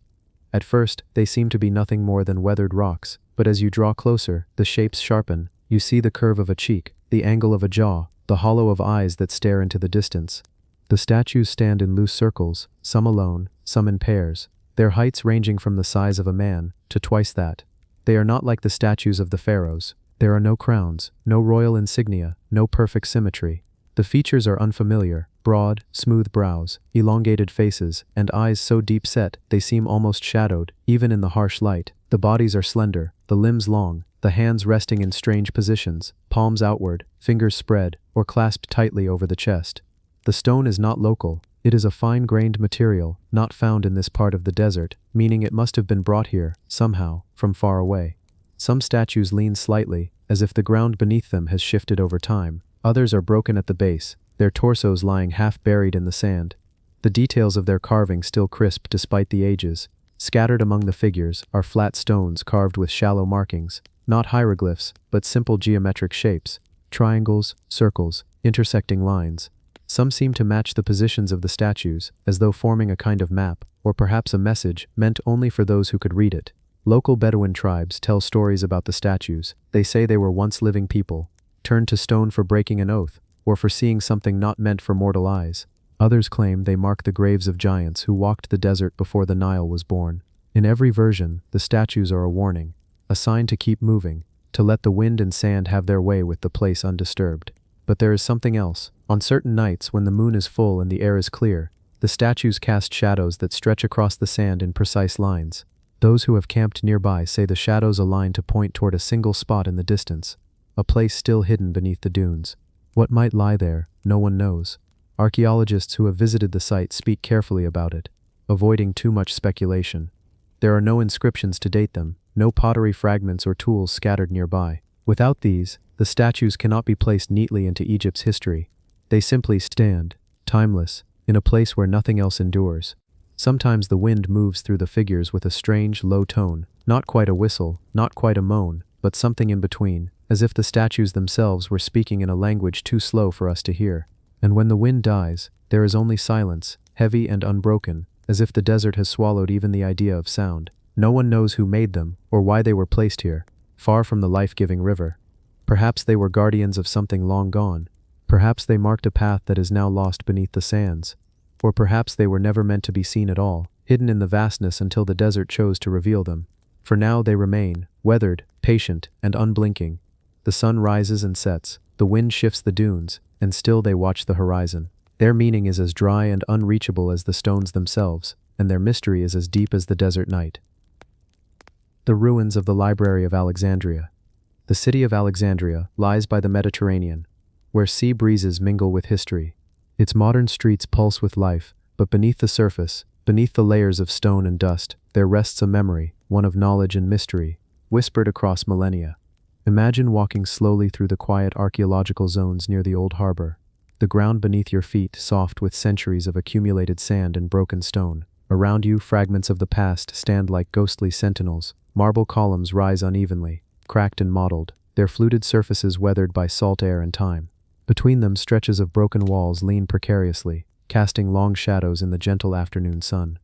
At first, they seem to be nothing more than weathered rocks, but as you draw closer, the shapes sharpen. You see the curve of a cheek, the angle of a jaw, the hollow of eyes that stare into the distance. The statues stand in loose circles, some alone, some in pairs, their heights ranging from the size of a man to twice that. They are not like the statues of the pharaohs. There are no crowns, no royal insignia, no perfect symmetry. The features are unfamiliar, broad, smooth brows, elongated faces, and eyes so deep-set they seem almost shadowed, even in the harsh light. The bodies are slender, the limbs long, the hands resting in strange positions, palms outward, fingers spread, or clasped tightly over the chest. The stone is not local. It is a fine-grained material, not found in this part of the desert, meaning it must have been brought here, somehow, from far away. Some statues lean slightly, as if the ground beneath them has shifted over time. Others are broken at the base, their torsos lying half buried in the sand. The details of their carving still crisp despite the ages. Scattered among the figures are flat stones carved with shallow markings, not hieroglyphs, but simple geometric shapes, triangles, circles, intersecting lines. Some seem to match the positions of the statues, as though forming a kind of map, or perhaps a message meant only for those who could read it. Local Bedouin tribes tell stories about the statues. They say they were once living people, turned to stone for breaking an oath, or for seeing something not meant for mortal eyes. Others claim they mark the graves of giants who walked the desert before the Nile was born. In every version, the statues are a warning, a sign to keep moving, to let the wind and sand have their way with the place undisturbed. But there is something else. On certain nights when the moon is full and the air is clear, the statues cast shadows that stretch across the sand in precise lines. Those who have camped nearby say the shadows align to point toward a single spot in the distance, a place still hidden beneath the dunes. What might lie there, no one knows. Archaeologists who have visited the site speak carefully about it, avoiding too much speculation. There are no inscriptions to date them, no pottery fragments or tools scattered nearby. Without these, the statues cannot be placed neatly into Egypt's history. They simply stand, timeless, in a place where nothing else endures. Sometimes the wind moves through the figures with a strange, low tone, not quite a whistle, not quite a moan, but something in between, as if the statues themselves were speaking in a language too slow for us to hear. And when the wind dies, there is only silence, heavy and unbroken, as if the desert has swallowed even the idea of sound. No one knows who made them, or why they were placed here, far from the life-giving river. Perhaps they were guardians of something long gone. Perhaps they marked a path that is now lost beneath the sands. Or perhaps they were never meant to be seen at all, hidden in the vastness until the desert chose to reveal them. For now they remain, weathered, patient, and unblinking. The sun rises and sets, the wind shifts the dunes, and still they watch the horizon. Their meaning is as dry and unreachable as the stones themselves, and their mystery is as deep as the desert night. The ruins of the Library of Alexandria. The city of Alexandria lies by the Mediterranean, where sea breezes mingle with history. Its modern streets pulse with life, but beneath the surface, beneath the layers of stone and dust, there rests a memory, one of knowledge and mystery, whispered across millennia. Imagine walking slowly through the quiet archaeological zones near the old harbor. The ground beneath your feet soft with centuries of accumulated sand and broken stone. Around you, fragments of the past stand like ghostly sentinels. Marble columns rise unevenly, cracked and mottled, their fluted surfaces weathered by salt air and time. Between them, stretches of broken walls lean precariously, casting long shadows in the gentle afternoon sun.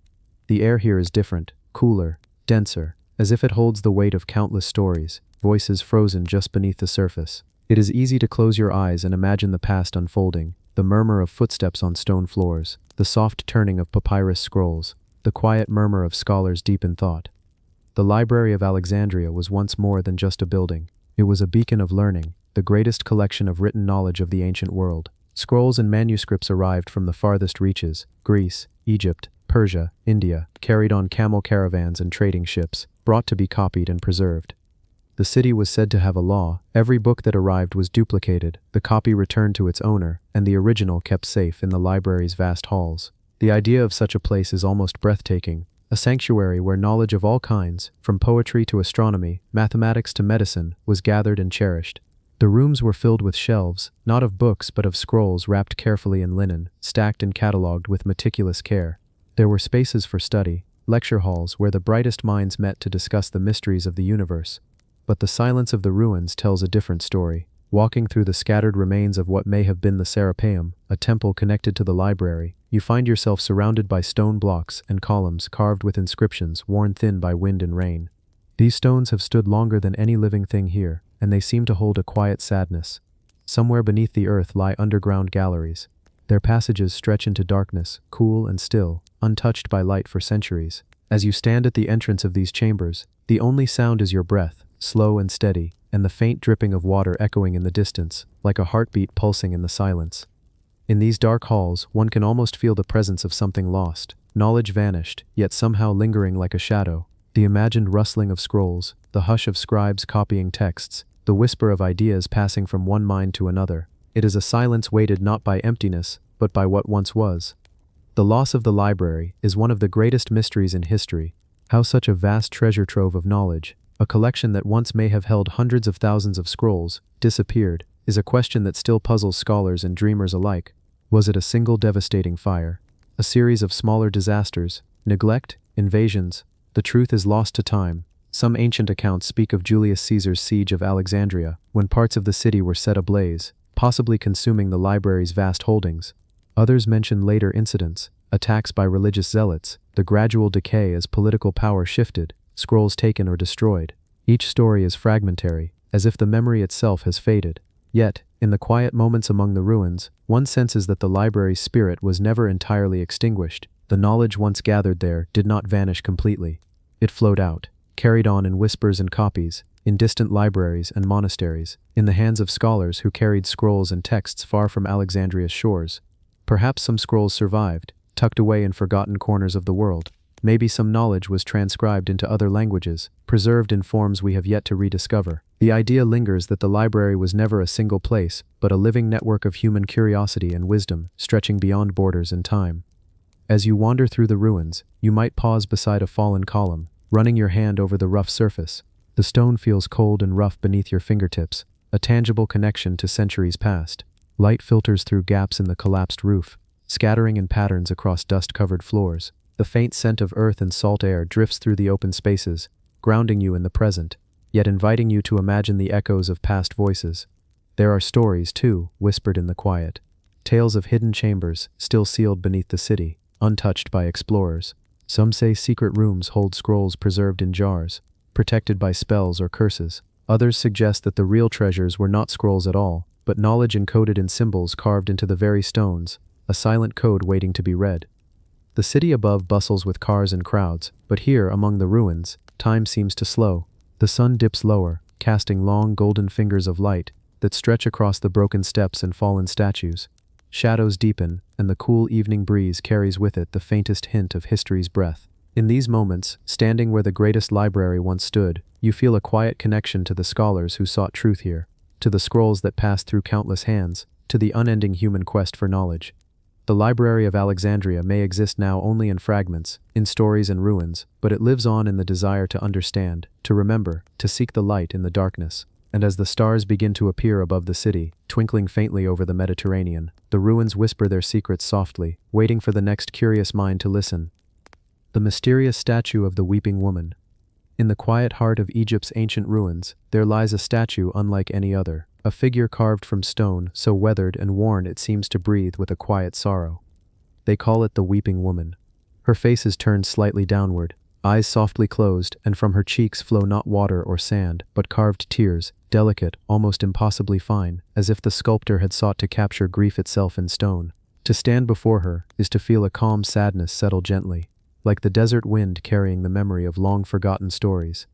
The air here is different, cooler, denser, as if it holds the weight of countless stories, voices frozen just beneath the surface. It is easy to close your eyes and imagine the past unfolding, the murmur of footsteps on stone floors, the soft turning of papyrus scrolls, the quiet murmur of scholars deep in thought. The Library of Alexandria was once more than just a building. It was a beacon of learning, the greatest collection of written knowledge of the ancient world. Scrolls and manuscripts arrived from the farthest reaches, Greece, Egypt, Persia, India, carried on camel caravans and trading ships, brought to be copied and preserved. The city was said to have a law. Every book that arrived was duplicated, the copy returned to its owner, and the original kept safe in the library's vast halls. The idea of such a place is almost breathtaking, a sanctuary where knowledge of all kinds, from poetry to astronomy, mathematics to medicine, was gathered and cherished. The rooms were filled with shelves, not of books but of scrolls wrapped carefully in linen, stacked and catalogued with meticulous care. There were spaces for study, lecture halls where the brightest minds met to discuss the mysteries of the universe. But the silence of the ruins tells a different story. Walking through the scattered remains of what may have been the Serapeum, a temple connected to the library, you find yourself surrounded by stone blocks and columns carved with inscriptions worn thin by wind and rain. These stones have stood longer than any living thing here, and they seem to hold a quiet sadness. Somewhere beneath the earth lie underground galleries. Their passages stretch into darkness, cool and still, untouched by light for centuries. As you stand at the entrance of these chambers, the only sound is your breath, slow and steady, and the faint dripping of water echoing in the distance, like a heartbeat pulsing in the silence. In these dark halls, one can almost feel the presence of something lost, knowledge vanished, yet somehow lingering like a shadow. The imagined rustling of scrolls, the hush of scribes copying texts, the whisper of ideas passing from one mind to another. It is a silence weighted not by emptiness, but by what once was. The loss of the library is one of the greatest mysteries in history. How such a vast treasure trove of knowledge, a collection that once may have held hundreds of thousands of scrolls, disappeared, is a question that still puzzles scholars and dreamers alike. Was it a single devastating fire? A series of smaller disasters? Neglect? Invasions? The truth is lost to time. Some ancient accounts speak of Julius Caesar's siege of Alexandria, when parts of the city were set ablaze, possibly consuming the library's vast holdings. Others mention later incidents, attacks by religious zealots, the gradual decay as political power shifted, scrolls taken or destroyed. Each story is fragmentary, as if the memory itself has faded. Yet, in the quiet moments among the ruins, one senses that the library's spirit was never entirely extinguished. The knowledge once gathered there did not vanish completely. It flowed out, carried on in whispers and copies, in distant libraries and monasteries, in the hands of scholars who carried scrolls and texts far from Alexandria's shores. Perhaps some scrolls survived, tucked away in forgotten corners of the world. Maybe some knowledge was transcribed into other languages, preserved in forms we have yet to rediscover. The idea lingers that the library was never a single place, but a living network of human curiosity and wisdom, stretching beyond borders and time. As you wander through the ruins, you might pause beside a fallen column, running your hand over the rough surface. The stone feels cold and rough beneath your fingertips, a tangible connection to centuries past. Light filters through gaps in the collapsed roof, scattering in patterns across dust-covered floors. The faint scent of earth and salt air drifts through the open spaces, grounding you in the present. yet inviting you to imagine the echoes of past voices. There are stories, too, whispered in the quiet. Tales of hidden chambers, still sealed beneath the city, untouched by explorers. Some say secret rooms hold scrolls preserved in jars, protected by spells or curses. Others suggest that the real treasures were not scrolls at all, but knowledge encoded in symbols carved into the very stones, a silent code waiting to be read. The city above bustles with cars and crowds, but here, among the ruins, time seems to slow. The sun dips lower, casting long golden fingers of light that stretch across the broken steps and fallen statues. Shadows deepen, and the cool evening breeze carries with it the faintest hint of history's breath. In these moments, standing where the greatest library once stood, you feel a quiet connection to the scholars who sought truth here, to the scrolls that passed through countless hands, to the unending human quest for knowledge. The Library of Alexandria may exist now only in fragments, in stories and ruins, but it lives on in the desire to understand, to remember, to seek the light in the darkness. And as the stars begin to appear above the city, twinkling faintly over the Mediterranean, the ruins whisper their secrets softly, waiting for the next curious mind to listen. The mysterious statue of the Weeping Woman. In the quiet heart of Egypt's ancient ruins, there lies a statue unlike any other, a figure carved from stone, so weathered and worn it seems to breathe with a quiet sorrow. They call it the Weeping Woman. Her face is turned slightly downward, eyes softly closed, and from her cheeks flow not water or sand, but carved tears, delicate, almost impossibly fine, as if the sculptor had sought to capture grief itself in stone. To stand before her is to feel a calm sadness settle gently, like the desert wind carrying the memory of long-forgotten stories.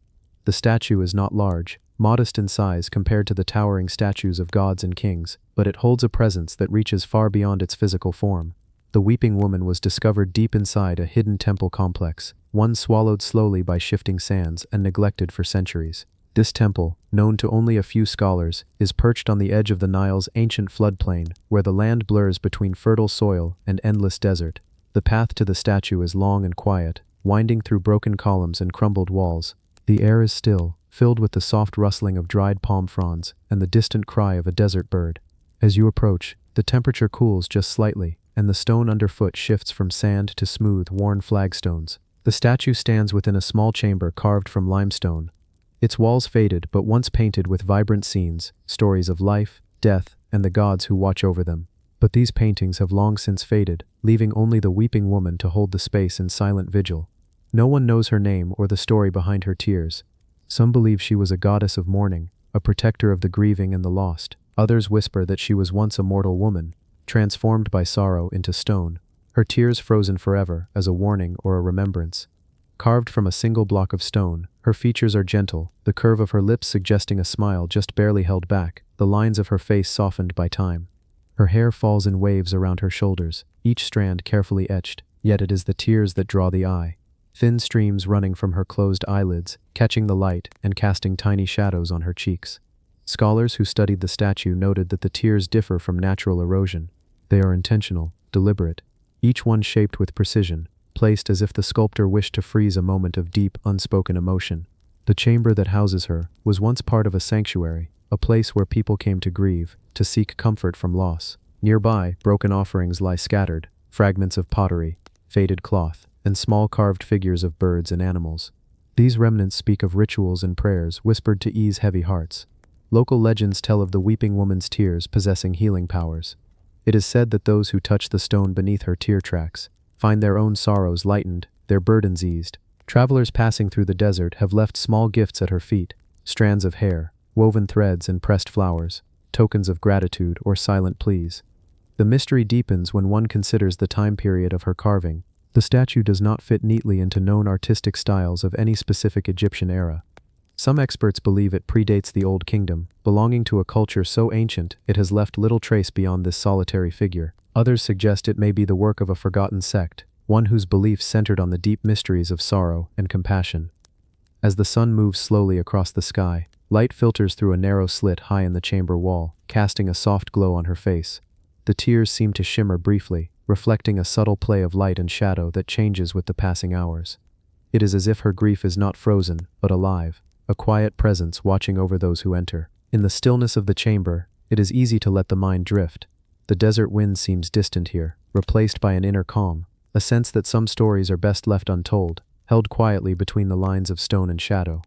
The statue is not large, modest in size compared to the towering statues of gods and kings, but it holds a presence that reaches far beyond its physical form. The Weeping Woman was discovered deep inside a hidden temple complex, one swallowed slowly by shifting sands and neglected for centuries. This temple, known to only a few scholars, is perched on the edge of the Nile's ancient floodplain, where the land blurs between fertile soil and endless desert. The path to the statue is long and quiet, winding through broken columns and crumbled walls. The air is still, filled with the soft rustling of dried palm fronds and the distant cry of a desert bird. As you approach, the temperature cools just slightly, and the stone underfoot shifts from sand to smooth, worn flagstones. The statue stands within a small chamber carved from limestone. Its walls faded but once painted with vibrant scenes, stories of life, death, and the gods who watch over them. But these paintings have long since faded, leaving only the Weeping Woman to hold the space in silent vigil. No one knows her name or the story behind her tears. Some believe she was a goddess of mourning, a protector of the grieving and the lost. Others whisper that she was once a mortal woman, transformed by sorrow into stone, her tears frozen forever as a warning or a remembrance. Carved from a single block of stone, her features are gentle, the curve of her lips suggesting a smile just barely held back, the lines of her face softened by time. Her hair falls in waves around her shoulders, each strand carefully etched, yet it is the tears that draw the eye. Thin streams running from her closed eyelids, catching the light and casting tiny shadows on her cheeks. Scholars who studied the statue noted that the tears differ from natural erosion. They are intentional, deliberate, each one shaped with precision, placed as if the sculptor wished to freeze a moment of deep, unspoken emotion. The chamber that houses her was once part of a sanctuary, a place where people came to grieve, to seek comfort from loss. Nearby, broken offerings lie scattered, fragments of pottery, faded cloth, and small carved figures of birds and animals. These remnants speak of rituals and prayers whispered to ease heavy hearts. Local legends tell of the Weeping Woman's tears possessing healing powers. It is said that those who touch the stone beneath her tear tracks find their own sorrows lightened, their burdens eased. Travelers passing through the desert have left small gifts at her feet, strands of hair, woven threads and pressed flowers, tokens of gratitude or silent pleas. The mystery deepens when one considers the time period of her carving. The statue does not fit neatly into known artistic styles of any specific Egyptian era. Some experts believe it predates the Old Kingdom, belonging to a culture so ancient it has left little trace beyond this solitary figure. Others suggest it may be the work of a forgotten sect, one whose beliefs centered on the deep mysteries of sorrow and compassion. As the sun moves slowly across the sky, light filters through a narrow slit high in the chamber wall, casting a soft glow on her face. The tears seem to shimmer briefly, reflecting a subtle play of light and shadow that changes with the passing hours. It is as if her grief is not frozen, but alive, a quiet presence watching over those who enter. In the stillness of the chamber, it is easy to let the mind drift. The desert wind seems distant here, replaced by an inner calm, a sense that some stories are best left untold, held quietly between the lines of stone and shadow.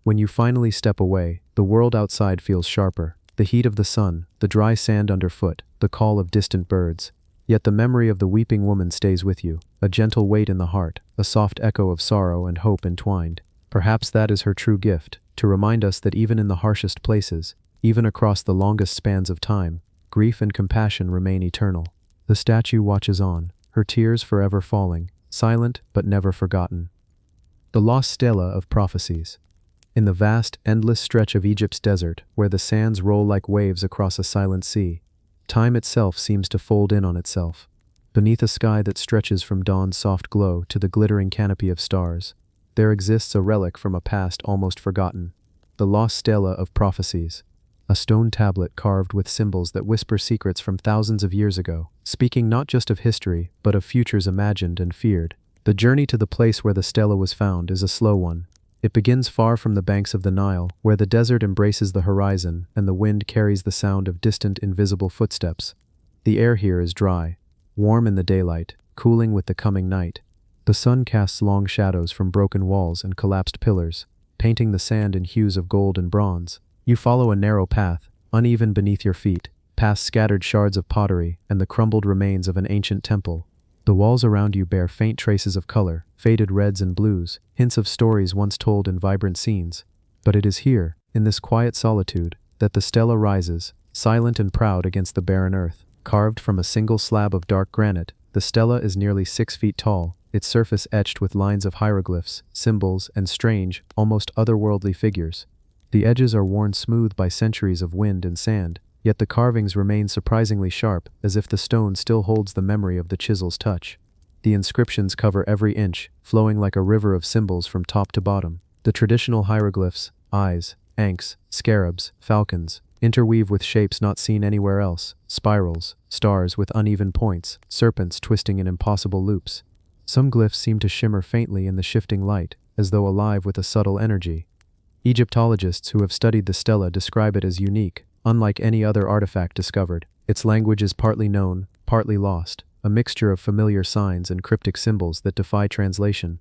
When you finally step away, the world outside feels sharper. The heat of the sun, the dry sand underfoot, the call of distant birds. Yet the memory of the weeping woman stays with you, a gentle weight in the heart, a soft echo of sorrow and hope entwined. Perhaps that is her true gift, to remind us that even in the harshest places, even across the longest spans of time, grief and compassion remain eternal. The statue watches on, her tears forever falling, silent but never forgotten. The lost stela of prophecies. In the vast, endless stretch of Egypt's desert, where the sands roll like waves across a silent sea, time itself seems to fold in on itself. Beneath a sky that stretches from dawn's soft glow to the glittering canopy of stars, there exists a relic from a past almost forgotten, the lost stela of prophecies. A stone tablet carved with symbols that whisper secrets from thousands of years ago, speaking not just of history, but of futures imagined and feared. The journey to the place where the stela was found is a slow one. It begins far from the banks of the Nile, where the desert embraces the horizon and the wind carries the sound of distant, invisible footsteps. The air here is dry, warm in the daylight, cooling with the coming night. The sun casts long shadows from broken walls and collapsed pillars, painting the sand in hues of gold and bronze. You follow a narrow path, uneven beneath your feet, past scattered shards of pottery and the crumbled remains of an ancient temple. The walls around you bear faint traces of color, faded reds and blues, hints of stories once told in vibrant scenes. But it is here, in this quiet solitude, that the stela rises, silent and proud against the barren earth. Carved from a single slab of dark granite, the stela is nearly 6 feet tall, its surface etched with lines of hieroglyphs, symbols, and strange, almost otherworldly figures. The edges are worn smooth by centuries of wind and sand, yet the carvings remain surprisingly sharp, as if the stone still holds the memory of the chisel's touch. The inscriptions cover every inch, flowing like a river of symbols from top to bottom. The traditional hieroglyphs, eyes, ankhs, scarabs, falcons, interweave with shapes not seen anywhere else, spirals, stars with uneven points, serpents twisting in impossible loops. Some glyphs seem to shimmer faintly in the shifting light, as though alive with a subtle energy. Egyptologists who have studied the stela describe it as unique, unlike any other artifact discovered. Its language is partly known, partly lost, a mixture of familiar signs and cryptic symbols that defy translation.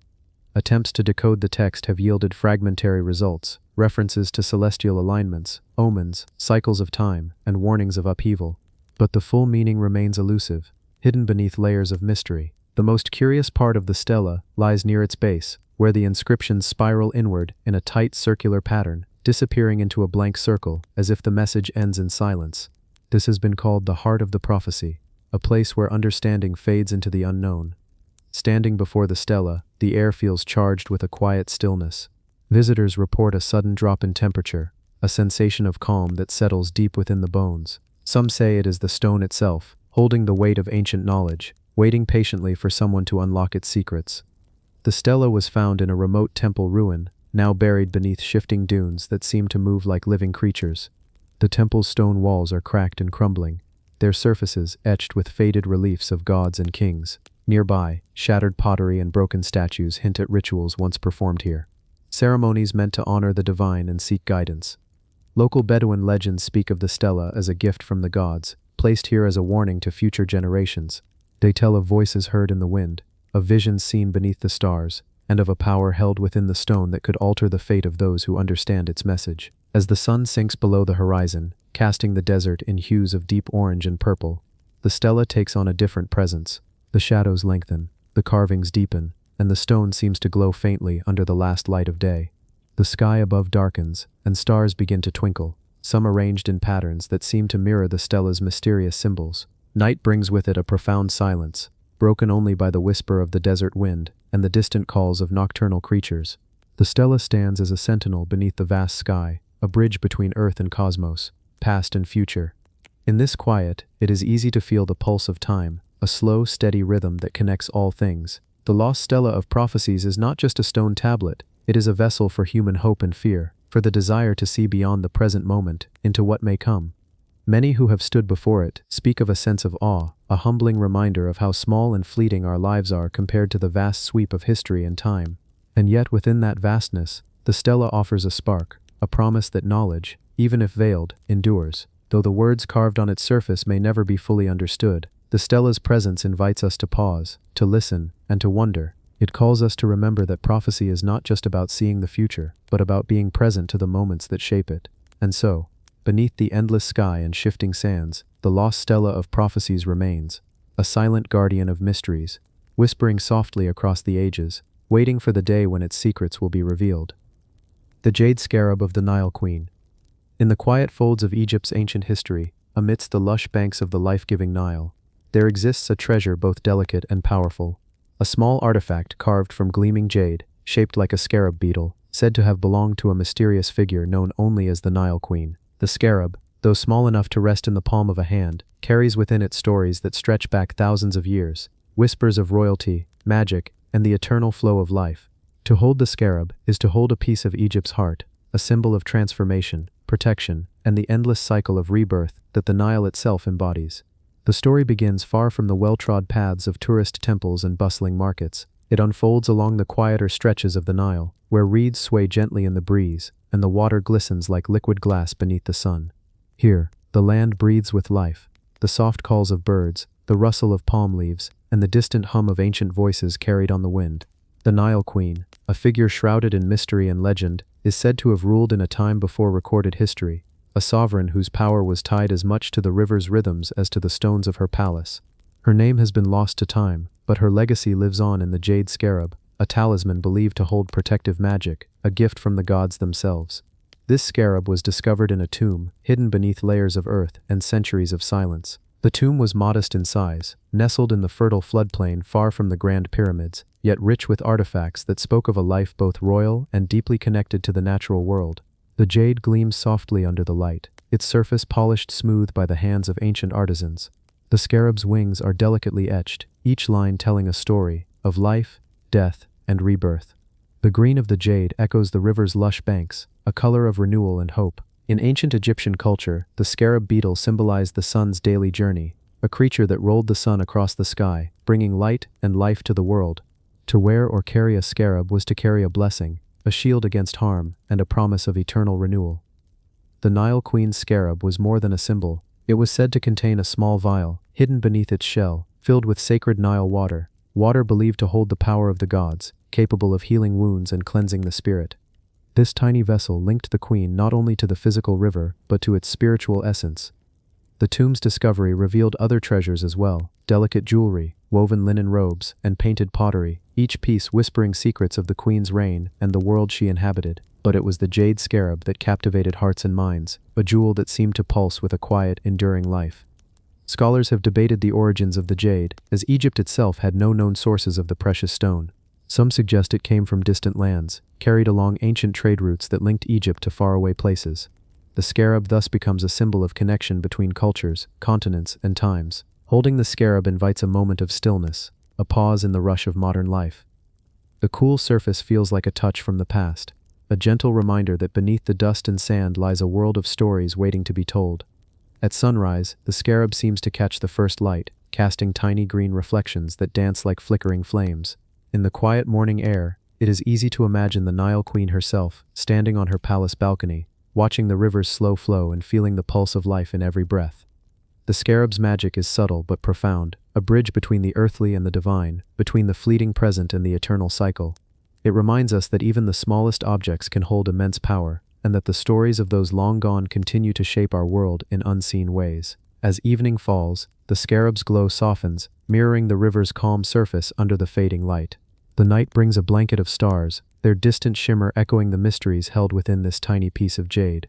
Attempts to decode the text have yielded fragmentary results, references to celestial alignments, omens, cycles of time, and warnings of upheaval. But the full meaning remains elusive, hidden beneath layers of mystery. The most curious part of the stela lies near its base, where the inscriptions spiral inward in a tight circular pattern, disappearing into a blank circle, as if the message ends in silence. This has been called the heart of the prophecy, a place where understanding fades into the unknown. Standing before the stela, the air feels charged with a quiet stillness. Visitors report a sudden drop in temperature, a sensation of calm that settles deep within the bones. Some say it is the stone itself, holding the weight of ancient knowledge, waiting patiently for someone to unlock its secrets. The stela was found in a remote temple ruin, now buried beneath shifting dunes that seem to move like living creatures. The temple's stone walls are cracked and crumbling, their surfaces etched with faded reliefs of gods and kings. Nearby, shattered pottery and broken statues hint at rituals once performed here, ceremonies meant to honor the divine and seek guidance. Local Bedouin legends speak of the stela as a gift from the gods, placed here as a warning to future generations. They tell of voices heard in the wind, of visions seen beneath the stars, and of a power held within the stone that could alter the fate of those who understand its message. As the sun sinks below the horizon, casting the desert in hues of deep orange and purple, the stela takes on a different presence. The shadows lengthen, the carvings deepen, and the stone seems to glow faintly under the last light of day. The sky above darkens, and stars begin to twinkle, some arranged in patterns that seem to mirror the stela's mysterious symbols. Night brings with it a profound silence, broken only by the whisper of the desert wind and the distant calls of nocturnal creatures. The stela stands as a sentinel beneath the vast sky, a bridge between earth and cosmos, past and future. In this quiet, it is easy to feel the pulse of time, a slow, steady rhythm that connects all things. The lost stela of prophecies is not just a stone tablet, it is a vessel for human hope and fear, for the desire to see beyond the present moment into what may come. Many who have stood before it speak of a sense of awe, a humbling reminder of how small and fleeting our lives are compared to the vast sweep of history and time. And yet within that vastness, the stela offers a spark, a promise that knowledge, even if veiled, endures. Though the words carved on its surface may never be fully understood, the stela's presence invites us to pause, to listen, and to wonder. It calls us to remember that prophecy is not just about seeing the future, but about being present to the moments that shape it. And so, beneath the endless sky and shifting sands, the lost stela of prophecies remains, a silent guardian of mysteries, whispering softly across the ages, waiting for the day when its secrets will be revealed. The jade scarab of the Nile Queen. In the quiet folds of Egypt's ancient history, amidst the lush banks of the life-giving Nile, there exists a treasure both delicate and powerful, a small artifact carved from gleaming jade, shaped like a scarab beetle, said to have belonged to a mysterious figure known only as the Nile Queen. The scarab, though small enough to rest in the palm of a hand, carries within it stories that stretch back thousands of years, whispers of royalty, magic, and the eternal flow of life. To hold the scarab is to hold a piece of Egypt's heart, a symbol of transformation, protection, and the endless cycle of rebirth that the Nile itself embodies. The story begins far from the well-trod paths of tourist temples and bustling markets. It unfolds along the quieter stretches of the Nile, where reeds sway gently in the breeze, and the water glistens like liquid glass beneath the sun. Here, the land breathes with life. The soft calls of birds, the rustle of palm leaves, and the distant hum of ancient voices carried on the wind. The Nile Queen, a figure shrouded in mystery and legend, is said to have ruled in a time before recorded history, a sovereign whose power was tied as much to the river's rhythms as to the stones of her palace. Her name has been lost to time, but her legacy lives on in the jade scarab, a talisman believed to hold protective magic, a gift from the gods themselves. This scarab was discovered in a tomb, hidden beneath layers of earth and centuries of silence. The tomb was modest in size, nestled in the fertile floodplain far from the grand pyramids, yet rich with artifacts that spoke of a life both royal and deeply connected to the natural world. The jade gleams softly under the light, its surface polished smooth by the hands of ancient artisans. The scarab's wings are delicately etched, each line telling a story of life, death, and rebirth. The green of the jade echoes the river's lush banks, a color of renewal and hope. In ancient Egyptian culture, the scarab beetle symbolized the sun's daily journey, a creature that rolled the sun across the sky, bringing light and life to the world. To wear or carry a scarab was to carry a blessing, a shield against harm, and a promise of eternal renewal. The Nile Queen's scarab was more than a symbol. It was said to contain a small vial, hidden beneath its shell, filled with sacred Nile water, water believed to hold the power of the gods, capable of healing wounds and cleansing the spirit. This tiny vessel linked the queen not only to the physical river, but to its spiritual essence. The tomb's discovery revealed other treasures as well, delicate jewelry, woven linen robes, and painted pottery, each piece whispering secrets of the queen's reign and the world she inhabited. But it was the jade scarab that captivated hearts and minds, a jewel that seemed to pulse with a quiet, enduring life. Scholars have debated the origins of the jade, as Egypt itself had no known sources of the precious stone. Some suggest it came from distant lands, carried along ancient trade routes that linked Egypt to faraway places. The scarab thus becomes a symbol of connection between cultures, continents, and times. Holding the scarab invites a moment of stillness, a pause in the rush of modern life. The cool surface feels like a touch from the past, a gentle reminder that beneath the dust and sand lies a world of stories waiting to be told. At sunrise, the scarab seems to catch the first light, casting tiny green reflections that dance like flickering flames. In the quiet morning air, it is easy to imagine the Nile Queen herself, standing on her palace balcony, watching the river's slow flow and feeling the pulse of life in every breath. The scarab's magic is subtle but profound, a bridge between the earthly and the divine, between the fleeting present and the eternal cycle. It reminds us that even the smallest objects can hold immense power, and that the stories of those long gone continue to shape our world in unseen ways. As evening falls, the scarab's glow softens, mirroring the river's calm surface under the fading light. The night brings a blanket of stars, their distant shimmer echoing the mysteries held within this tiny piece of jade.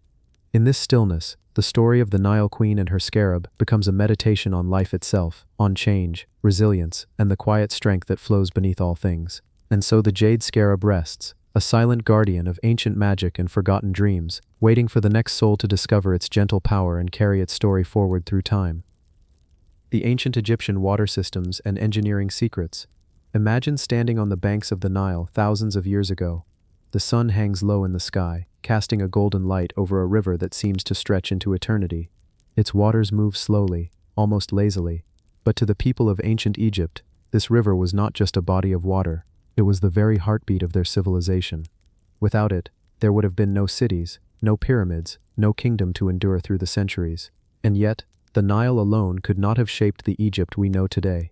In this stillness, the story of the Nile Queen and her scarab becomes a meditation on life itself, on change, resilience, and the quiet strength that flows beneath all things. And so the jade scarab rests, a silent guardian of ancient magic and forgotten dreams, waiting for the next soul to discover its gentle power and carry its story forward through time. The ancient Egyptian water systems and engineering secrets. Imagine standing on the banks of the Nile thousands of years ago. The sun hangs low in the sky, casting a golden light over a river that seems to stretch into eternity. Its waters move slowly, almost lazily. But to the people of ancient Egypt, this river was not just a body of water. It was the very heartbeat of their civilization. Without it, there would have been no cities, no pyramids, no kingdom to endure through the centuries. And yet, the Nile alone could not have shaped the Egypt we know today.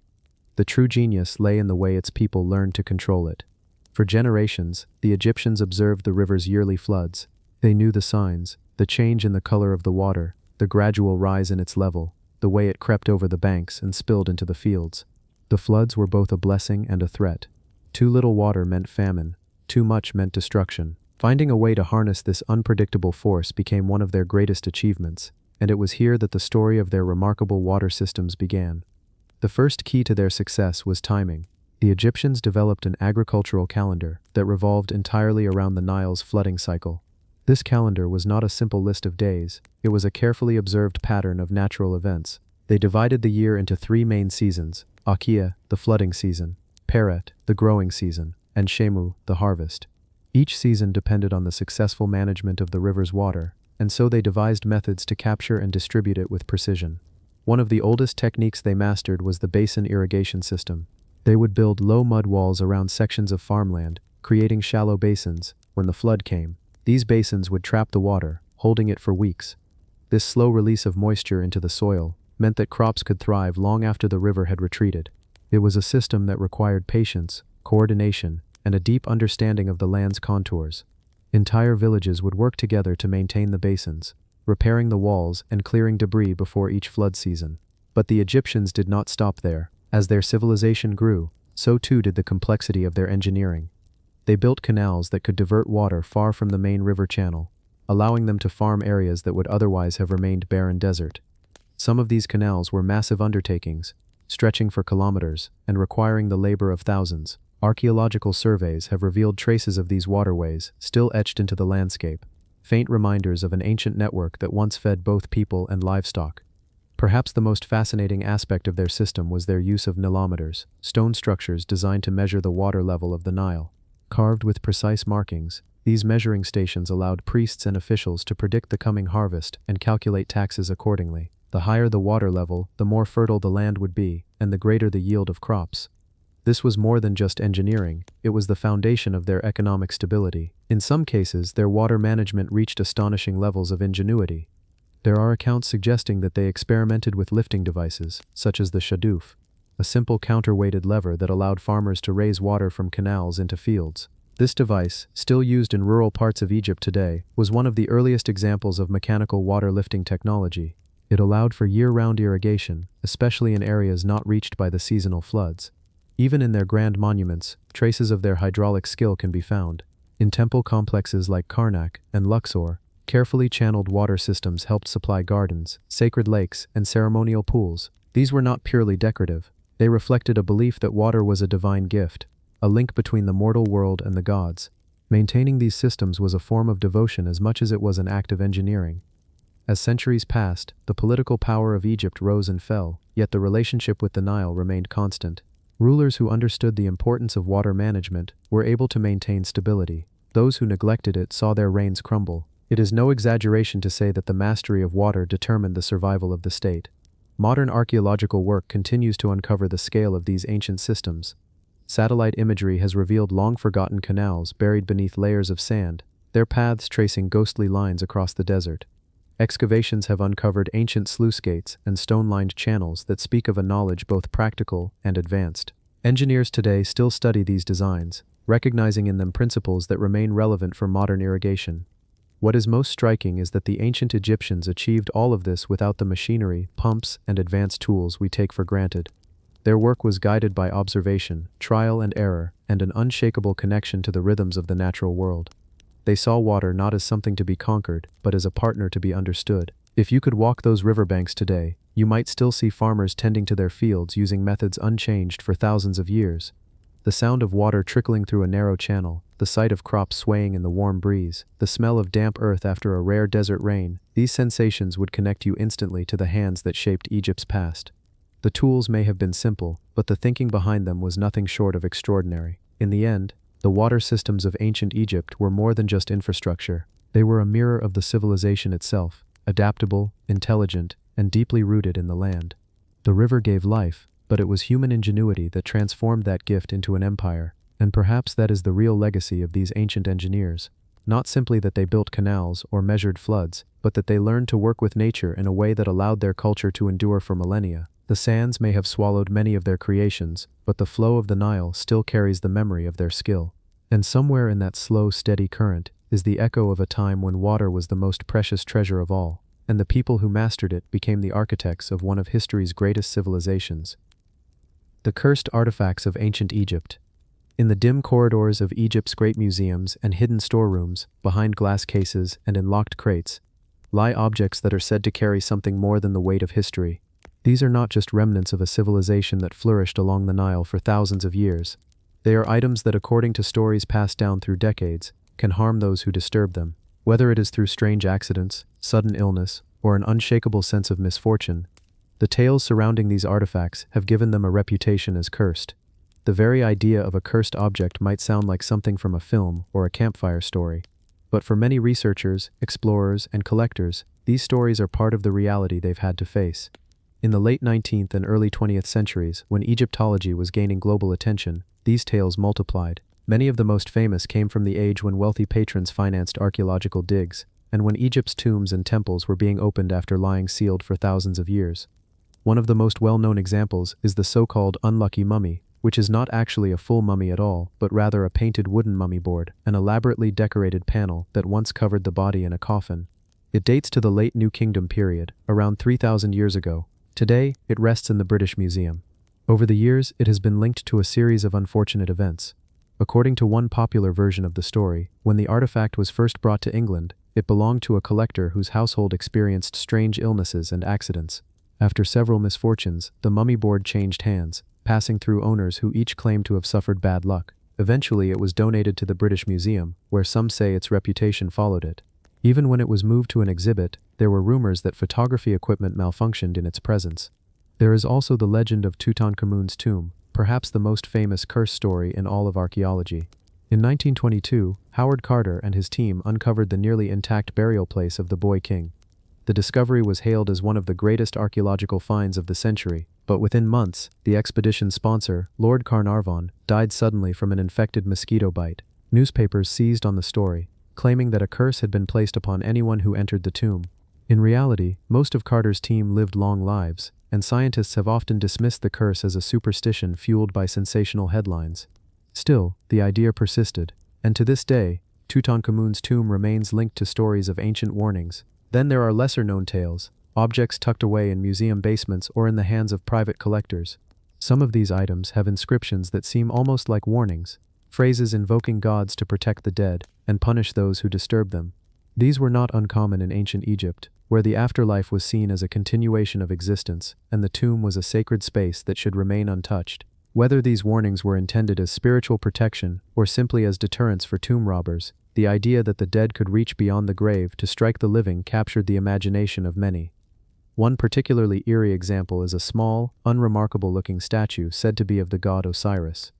The true genius lay in the way its people learned to control it. For generations, the Egyptians observed the river's yearly floods. They knew the signs, the change in the color of the water, the gradual rise in its level, the way it crept over the banks and spilled into the fields. The floods were both a blessing and a threat. Too little water meant famine, too much meant destruction. Finding a way to harness this unpredictable force became one of their greatest achievements, and it was here that the story of their remarkable water systems began. The first key to their success was timing. The Egyptians developed an agricultural calendar that revolved entirely around the Nile's flooding cycle. This calendar was not a simple list of days, it was a carefully observed pattern of natural events. They divided the year into 3 main seasons: Akia, the flooding season; Peret, the growing season; and Shemu, the harvest. Each season depended on the successful management of the river's water, and so they devised methods to capture and distribute it with precision. One of the oldest techniques they mastered was the basin irrigation system. They would build low mud walls around sections of farmland, creating shallow basins. When the flood came, these basins would trap the water, holding it for weeks. This slow release of moisture into the soil meant that crops could thrive long after the river had retreated. It was a system that required patience, coordination, and a deep understanding of the land's contours. Entire villages would work together to maintain the basins, repairing the walls and clearing debris before each flood season. But the Egyptians did not stop there. As their civilization grew, so too did the complexity of their engineering. They built canals that could divert water far from the main river channel, allowing them to farm areas that would otherwise have remained barren desert. Some of these canals were massive undertakings, stretching for kilometers and requiring the labor of thousands. Archaeological surveys have revealed traces of these waterways still etched into the landscape, faint reminders of an ancient network that once fed both people and livestock. Perhaps the most fascinating aspect of their system was their use of nilometers, stone structures designed to measure the water level of the Nile. Carved with precise markings, these measuring stations allowed priests and officials to predict the coming harvest and calculate taxes accordingly. The higher the water level, the more fertile the land would be, and the greater the yield of crops. This was more than just engineering, it was the foundation of their economic stability. In some cases, their water management reached astonishing levels of ingenuity. There are accounts suggesting that they experimented with lifting devices, such as the shadoof, a simple counterweighted lever that allowed farmers to raise water from canals into fields. This device, still used in rural parts of Egypt today, was one of the earliest examples of mechanical water lifting technology. It allowed for year-round irrigation, especially in areas not reached by the seasonal floods. Even in their grand monuments, traces of their hydraulic skill can be found. In temple complexes like Karnak and Luxor, carefully channeled water systems helped supply gardens, sacred lakes, and ceremonial pools. These were not purely decorative. They reflected a belief that water was a divine gift, a link between the mortal world and the gods. Maintaining these systems was a form of devotion as much as it was an act of engineering. As centuries passed, the political power of Egypt rose and fell, yet the relationship with the Nile remained constant. Rulers who understood the importance of water management were able to maintain stability. Those who neglected it saw their reigns crumble. It is no exaggeration to say that the mastery of water determined the survival of the state. Modern archaeological work continues to uncover the scale of these ancient systems. Satellite imagery has revealed long-forgotten canals buried beneath layers of sand, their paths tracing ghostly lines across the desert. Excavations have uncovered ancient sluice gates and stone-lined channels that speak of a knowledge both practical and advanced. Engineers today still study these designs, recognizing in them principles that remain relevant for modern irrigation. What is most striking is that the ancient Egyptians achieved all of this without the machinery, pumps, and advanced tools we take for granted. Their work was guided by observation, trial and error, and an unshakable connection to the rhythms of the natural world. They saw water not as something to be conquered, but as a partner to be understood. If you could walk those riverbanks today, you might still see farmers tending to their fields using methods unchanged for thousands of years. The sound of water trickling through a narrow channel, the sight of crops swaying in the warm breeze, the smell of damp earth after a rare desert rain, these sensations would connect you instantly to the hands that shaped Egypt's past. The tools may have been simple, but the thinking behind them was nothing short of extraordinary. In the end, the water systems of ancient Egypt were more than just infrastructure. They were a mirror of the civilization itself, adaptable, intelligent, and deeply rooted in the land. The river gave life, but it was human ingenuity that transformed that gift into an empire, and perhaps that is the real legacy of these ancient engineers. Not simply that they built canals or measured floods, but that they learned to work with nature in a way that allowed their culture to endure for millennia. The sands may have swallowed many of their creations, but the flow of the Nile still carries the memory of their skill. And somewhere in that slow, steady current is the echo of a time when water was the most precious treasure of all, and the people who mastered it became the architects of one of history's greatest civilizations. The cursed artifacts of ancient Egypt. In the dim corridors of Egypt's great museums and hidden storerooms, behind glass cases and in locked crates, lie objects that are said to carry something more than the weight of history. These are not just remnants of a civilization that flourished along the Nile for thousands of years. They are items that, according to stories passed down through decades, can harm those who disturb them. Whether it is through strange accidents, sudden illness, or an unshakable sense of misfortune, the tales surrounding these artifacts have given them a reputation as cursed. The very idea of a cursed object might sound like something from a film or a campfire story. But for many researchers, explorers, and collectors, these stories are part of the reality they've had to face. In the late 19th and early 20th centuries, when Egyptology was gaining global attention, these tales multiplied. Many of the most famous came from the age when wealthy patrons financed archaeological digs, and when Egypt's tombs and temples were being opened after lying sealed for thousands of years. One of the most well-known examples is the so-called unlucky mummy, which is not actually a full mummy at all, but rather a painted wooden mummy board, an elaborately decorated panel that once covered the body in a coffin. It dates to the late New Kingdom period, around 3,000 years ago. Today, it rests in the British Museum. Over the years, it has been linked to a series of unfortunate events. According to one popular version of the story, when the artifact was first brought to England, it belonged to a collector whose household experienced strange illnesses and accidents. After several misfortunes, the mummy board changed hands, passing through owners who each claimed to have suffered bad luck. Eventually, it was donated to the British Museum, where some say its reputation followed it. Even when it was moved to an exhibit, there were rumors that photography equipment malfunctioned in its presence. There is also the legend of Tutankhamun's tomb, perhaps the most famous curse story in all of archaeology. In 1922, Howard Carter and his team uncovered the nearly intact burial place of the Boy King. The discovery was hailed as one of the greatest archaeological finds of the century, but within months, the expedition's sponsor, Lord Carnarvon, died suddenly from an infected mosquito bite. Newspapers seized on the story, claiming that a curse had been placed upon anyone who entered the tomb. In reality, most of Carter's team lived long lives, and scientists have often dismissed the curse as a superstition fueled by sensational headlines. Still, the idea persisted, and to this day, Tutankhamun's tomb remains linked to stories of ancient warnings. Then there are lesser-known tales, objects tucked away in museum basements or in the hands of private collectors. Some of these items have inscriptions that seem almost like warnings, phrases invoking gods to protect the dead and punish those who disturb them. These were not uncommon in ancient Egypt, where the afterlife was seen as a continuation of existence, and the tomb was a sacred space that should remain untouched. Whether these warnings were intended as spiritual protection or simply as deterrence for tomb robbers, the idea that the dead could reach beyond the grave to strike the living captured the imagination of many. One particularly eerie example is a small, unremarkable-looking statue said to be of the god Osiris.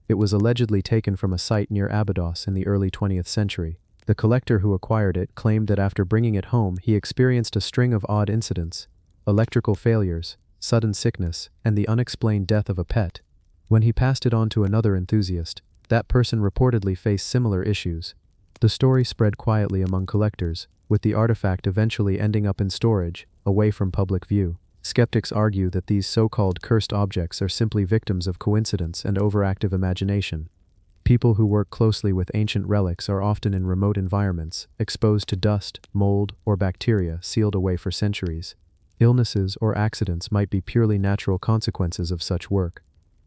It was allegedly taken from a site near Abydos in the early 20th century. The collector who acquired it claimed that after bringing it home he experienced a string of odd incidents: electrical failures, sudden sickness, and the unexplained death of a pet. When he passed it on to another enthusiast, that person reportedly faced similar issues. The story spread quietly among collectors, with the artifact eventually ending up in storage, away from public view. Skeptics argue that these so-called cursed objects are simply victims of coincidence and overactive imagination. People who work closely with ancient relics are often in remote environments, exposed to dust, mold, or bacteria sealed away for centuries. Illnesses or accidents might be purely natural consequences of such work.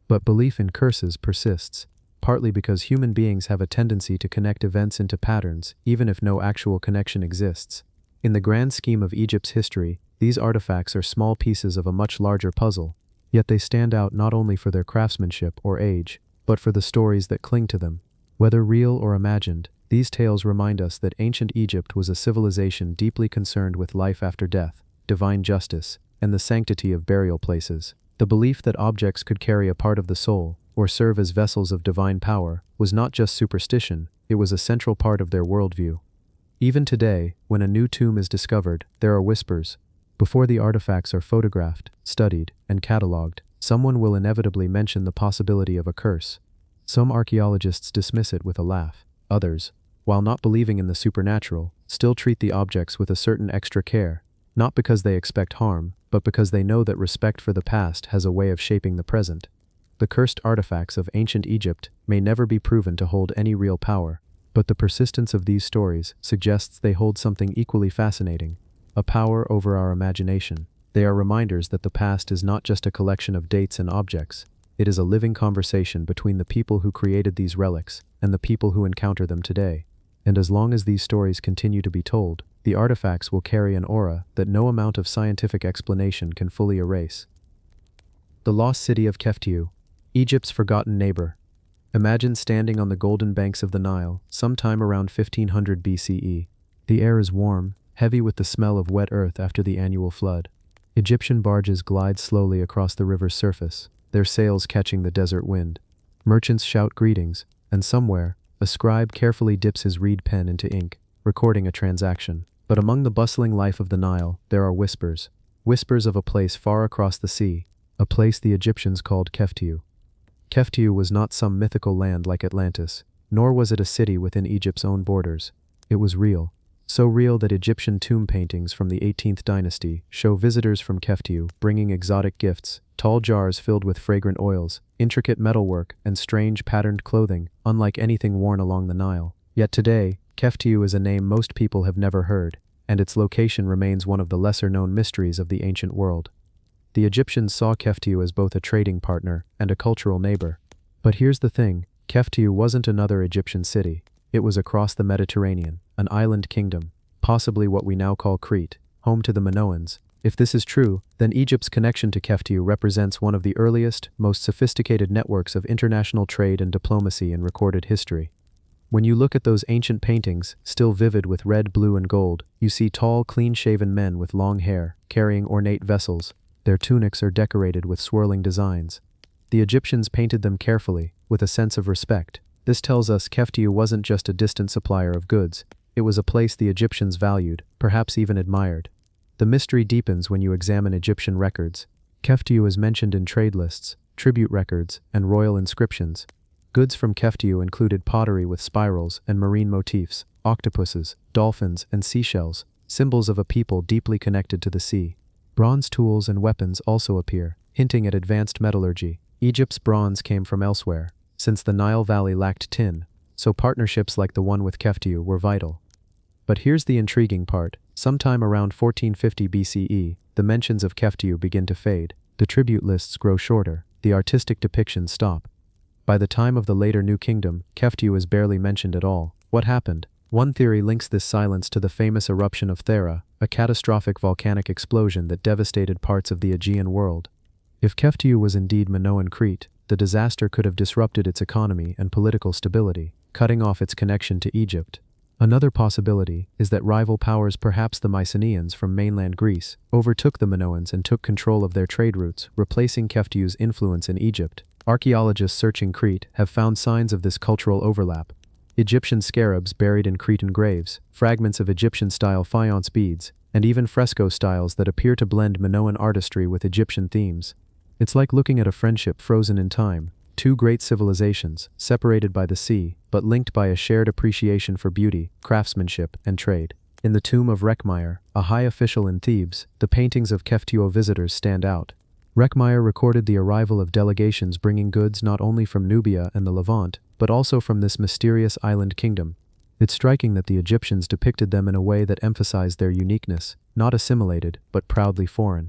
But belief in curses persists, partly because human beings have a tendency to connect events into patterns, even if no actual connection exists. In the grand scheme of Egypt's history, these artifacts are small pieces of a much larger puzzle, yet they stand out not only for their craftsmanship or age, but for the stories that cling to them. Whether real or imagined, these tales remind us that ancient Egypt was a civilization deeply concerned with life after death, divine justice, and the sanctity of burial places. The belief that objects could carry a part of the soul, or serve as vessels of divine power, was not just superstition, it was a central part of their worldview. Even today, when a new tomb is discovered, there are whispers. Before the artifacts are photographed, studied, and catalogued, someone will inevitably mention the possibility of a curse. Some archaeologists dismiss it with a laugh. Others, while not believing in the supernatural, still treat the objects with a certain extra care, not because they expect harm, but because they know that respect for the past has a way of shaping the present. The cursed artifacts of ancient Egypt may never be proven to hold any real power, but the persistence of these stories suggests they hold something equally fascinating, a power over our imagination. They are reminders that the past is not just a collection of dates and objects. It is a living conversation between the people who created these relics and the people who encounter them today. And as long as these stories continue to be told, the artifacts will carry an aura that no amount of scientific explanation can fully erase. The Lost City of Keftiu, Egypt's forgotten neighbor. Imagine standing on the golden banks of the Nile, sometime around 1500 BCE. The air is warm, heavy with the smell of wet earth after the annual flood. Egyptian barges glide slowly across the river's surface, their sails catching the desert wind. Merchants shout greetings, and somewhere, a scribe carefully dips his reed pen into ink, recording a transaction. But among the bustling life of the Nile, there are whispers. Whispers of a place far across the sea, a place the Egyptians called Keftiu. Keftiu was not some mythical land like Atlantis, nor was it a city within Egypt's own borders. It was real. So real that Egyptian tomb paintings from the 18th dynasty show visitors from Keftiu bringing exotic gifts, tall jars filled with fragrant oils, intricate metalwork, and strange patterned clothing, unlike anything worn along the Nile. Yet today, Keftiu is a name most people have never heard, and its location remains one of the lesser-known mysteries of the ancient world. The Egyptians saw Keftiu as both a trading partner and a cultural neighbor. But here's the thing, Keftiu wasn't another Egyptian city. It was across the Mediterranean, an island kingdom, possibly what we now call Crete, home to the Minoans. If this is true, then Egypt's connection to Keftiu represents one of the earliest, most sophisticated networks of international trade and diplomacy in recorded history. When you look at those ancient paintings, still vivid with red, blue, and gold, you see tall, clean-shaven men with long hair, carrying ornate vessels. Their tunics are decorated with swirling designs. The Egyptians painted them carefully, with a sense of respect. This tells us Keftiu wasn't just a distant supplier of goods, it was a place the Egyptians valued, perhaps even admired. The mystery deepens when you examine Egyptian records. Keftiu is mentioned in trade lists, tribute records, and royal inscriptions. Goods from Keftiu included pottery with spirals and marine motifs, octopuses, dolphins, and seashells, symbols of a people deeply connected to the sea. Bronze tools and weapons also appear, hinting at advanced metallurgy. Egypt's bronze came from elsewhere, since the Nile Valley lacked tin, so partnerships like the one with Keftiu were vital. But here's the intriguing part. Sometime around 1450 BCE, the mentions of Keftiu begin to fade. The tribute lists grow shorter, the artistic depictions stop. By the time of the later New Kingdom, Keftiu is barely mentioned at all. What happened? One theory links this silence to the famous eruption of Thera, a catastrophic volcanic explosion that devastated parts of the Aegean world. If Keftiu was indeed Minoan Crete, the disaster could have disrupted its economy and political stability, cutting off its connection to Egypt. Another possibility is that rival powers, perhaps the Mycenaeans from mainland Greece, overtook the Minoans and took control of their trade routes, replacing Keftiu's influence in Egypt. Archaeologists searching Crete have found signs of this cultural overlap. Egyptian scarabs buried in Cretan graves, fragments of Egyptian-style faience beads, and even fresco styles that appear to blend Minoan artistry with Egyptian themes. It's like looking at a friendship frozen in time, two great civilizations, separated by the sea, but linked by a shared appreciation for beauty, craftsmanship, and trade. In the tomb of Rekhmire, a high official in Thebes, the paintings of Keftiu visitors stand out. Rekhmire recorded the arrival of delegations bringing goods not only from Nubia and the Levant, but also from this mysterious island kingdom. It's striking that the Egyptians depicted them in a way that emphasized their uniqueness, not assimilated, but proudly foreign.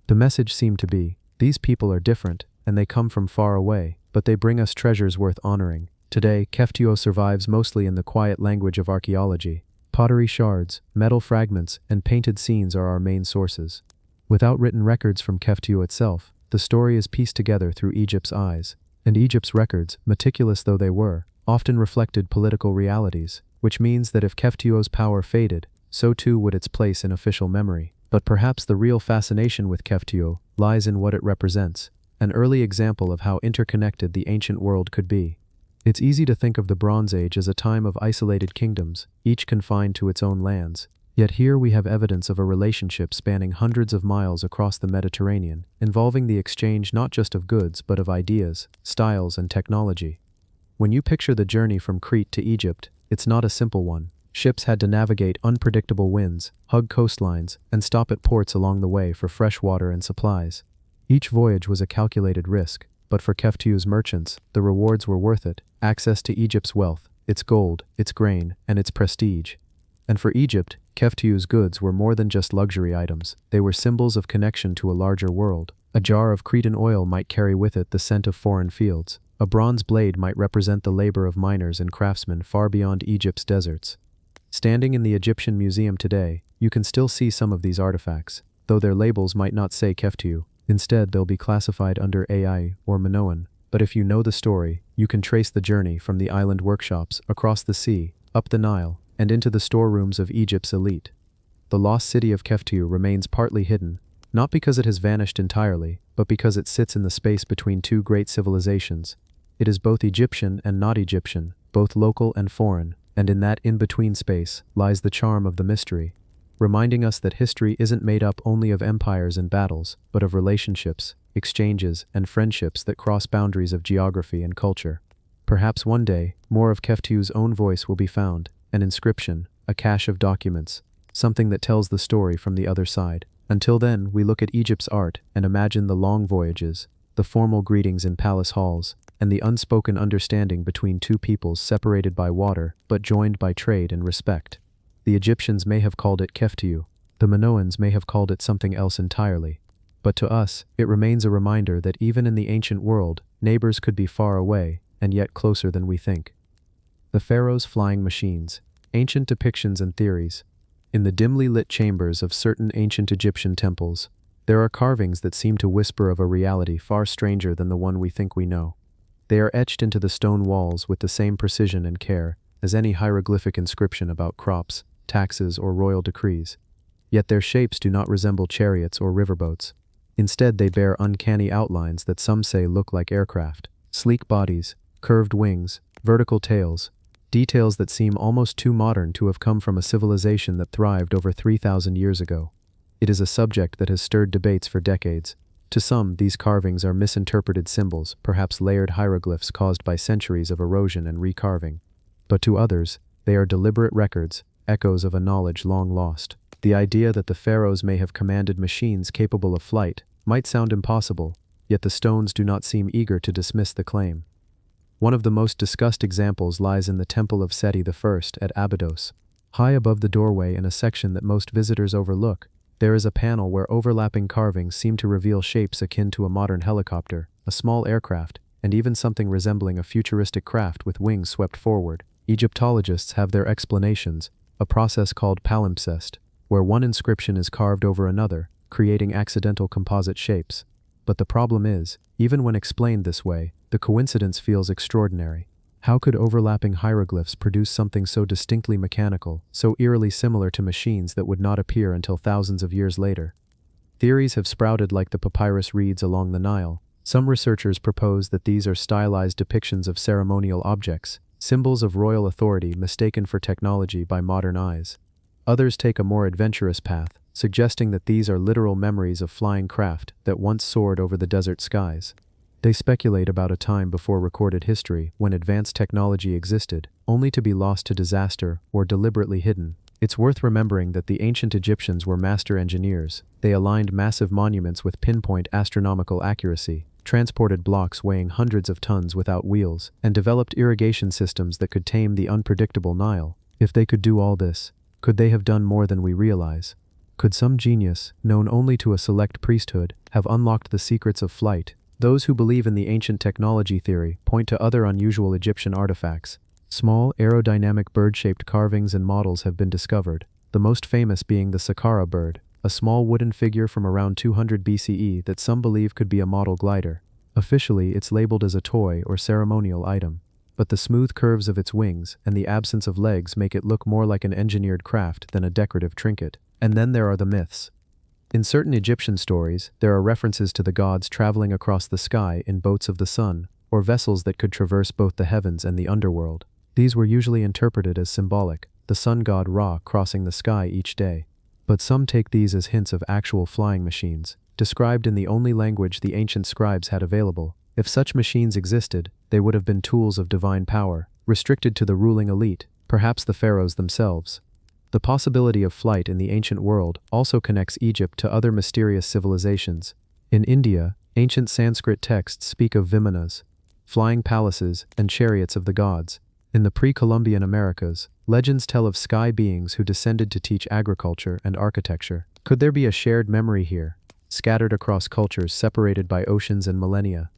The message seemed to be, these people are different, and they come from far away, but they bring us treasures worth honoring. Today, Keftiu survives mostly in the quiet language of archaeology. Pottery shards, metal fragments, and painted scenes are our main sources. Without written records from Keftiu itself, the story is pieced together through Egypt's eyes. And Egypt's records, meticulous though they were, often reflected political realities, which means that if Keftiu's power faded, so too would its place in official memory. But perhaps the real fascination with Keftiu lies in what it represents, an early example of how interconnected the ancient world could be. It's easy to think of the Bronze Age as a time of isolated kingdoms, each confined to its own lands. Yet here we have evidence of a relationship spanning hundreds of miles across the Mediterranean, involving the exchange not just of goods but of ideas, styles, and technology. When you picture the journey from Crete to Egypt, it's not a simple one. Ships had to navigate unpredictable winds, hug coastlines, and stop at ports along the way for fresh water and supplies. Each voyage was a calculated risk, but for Keftiu's merchants, the rewards were worth it: access to Egypt's wealth, its gold, its grain, and its prestige. And for Egypt, Keftiu's goods were more than just luxury items. They were symbols of connection to a larger world. A jar of Cretan oil might carry with it the scent of foreign fields. A bronze blade might represent the labor of miners and craftsmen far beyond Egypt's deserts. Standing in the Egyptian Museum today, you can still see some of these artifacts, though their labels might not say Keftiu. Instead, they'll be classified under AI or Minoan. But if you know the story, you can trace the journey from the island workshops, across the sea, up the Nile, and into the storerooms of Egypt's elite. The lost city of Keftiu remains partly hidden, not because it has vanished entirely, but because it sits in the space between two great civilizations. It is both Egyptian and not Egyptian, both local and foreign, and in that in-between space lies the charm of the mystery, reminding us that history isn't made up only of empires and battles, but of relationships, exchanges, and friendships that cross boundaries of geography and culture. Perhaps one day, more of Keftiu's own voice will be found, an inscription, a cache of documents, something that tells the story from the other side. Until then, we look at Egypt's art and imagine the long voyages, the formal greetings in palace halls, and the unspoken understanding between two peoples separated by water but joined by trade and respect. The Egyptians may have called it Keftiu, the Minoans may have called it something else entirely. But to us, it remains a reminder that even in the ancient world, neighbors could be far away, and yet closer than we think. The pharaoh's flying machines, ancient depictions and theories. In the dimly lit chambers of certain ancient Egyptian temples, there are carvings that seem to whisper of a reality far stranger than the one we think we know. They are etched into the stone walls with the same precision and care as any hieroglyphic inscription about crops, taxes, or royal decrees. Yet their shapes do not resemble chariots or riverboats. Instead, they bear uncanny outlines that some say look like aircraft. Sleek bodies, curved wings, vertical tails, details that seem almost too modern to have come from a civilization that thrived over 3,000 years ago. It is a subject that has stirred debates for decades. To some, these carvings are misinterpreted symbols, perhaps layered hieroglyphs caused by centuries of erosion and recarving. But to others, they are deliberate records, echoes of a knowledge long lost. The idea that the pharaohs may have commanded machines capable of flight might sound impossible, yet the stones do not seem eager to dismiss the claim. One of the most discussed examples lies in the Temple of Seti I at Abydos. High above the doorway in a section that most visitors overlook, there is a panel where overlapping carvings seem to reveal shapes akin to a modern helicopter, a small aircraft, and even something resembling a futuristic craft with wings swept forward. Egyptologists have their explanations, a process called palimpsest, where one inscription is carved over another, creating accidental composite shapes. But the problem is, even when explained this way, the coincidence feels extraordinary. How could overlapping hieroglyphs produce something so distinctly mechanical, so eerily similar to machines that would not appear until thousands of years later? Theories have sprouted like the papyrus reeds along the Nile. Some researchers propose that these are stylized depictions of ceremonial objects, symbols of royal authority mistaken for technology by modern eyes. Others take a more adventurous path, suggesting that these are literal memories of flying craft that once soared over the desert skies. They speculate about a time before recorded history when advanced technology existed, only to be lost to disaster or deliberately hidden. It's worth remembering that the ancient Egyptians were master engineers. They aligned massive monuments with pinpoint astronomical accuracy, transported blocks weighing hundreds of tons without wheels, and developed irrigation systems that could tame the unpredictable Nile. If they could do all this, could they have done more than we realize? Could some genius, known only to a select priesthood, have unlocked the secrets of flight? Those who believe in the ancient technology theory point to other unusual Egyptian artifacts. Small, aerodynamic bird-shaped carvings and models have been discovered, the most famous being the Saqqara bird, a small wooden figure from around 200 BCE that some believe could be a model glider. Officially, it's labeled as a toy or ceremonial item, but the smooth curves of its wings and the absence of legs make it look more like an engineered craft than a decorative trinket. And then there are the myths. In certain Egyptian stories, there are references to the gods traveling across the sky in boats of the sun, or vessels that could traverse both the heavens and the underworld. These were usually interpreted as symbolic, the sun god Ra crossing the sky each day. But some take these as hints of actual flying machines, described in the only language the ancient scribes had available. If such machines existed, they would have been tools of divine power, restricted to the ruling elite, perhaps the pharaohs themselves. The possibility of flight in the ancient world also connects Egypt to other mysterious civilizations. In India, ancient Sanskrit texts speak of vimanas, flying palaces, and chariots of the gods. In the pre-Columbian Americas, legends tell of sky beings who descended to teach agriculture and architecture. Could there be a shared memory here, scattered across cultures separated by oceans and millennia?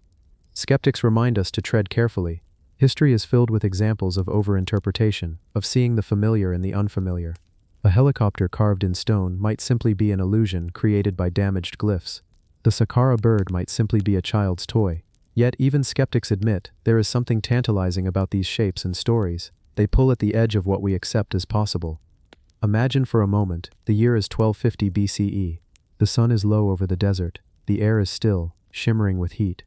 Skeptics remind us to tread carefully. History is filled with examples of overinterpretation, of seeing the familiar in the unfamiliar. A helicopter carved in stone might simply be an illusion created by damaged glyphs. The Saqqara bird might simply be a child's toy. Yet even skeptics admit there is something tantalizing about these shapes and stories. They pull at the edge of what we accept as possible. Imagine for a moment, the year is 1250 BCE. The sun is low over the desert. The air is still, shimmering with heat.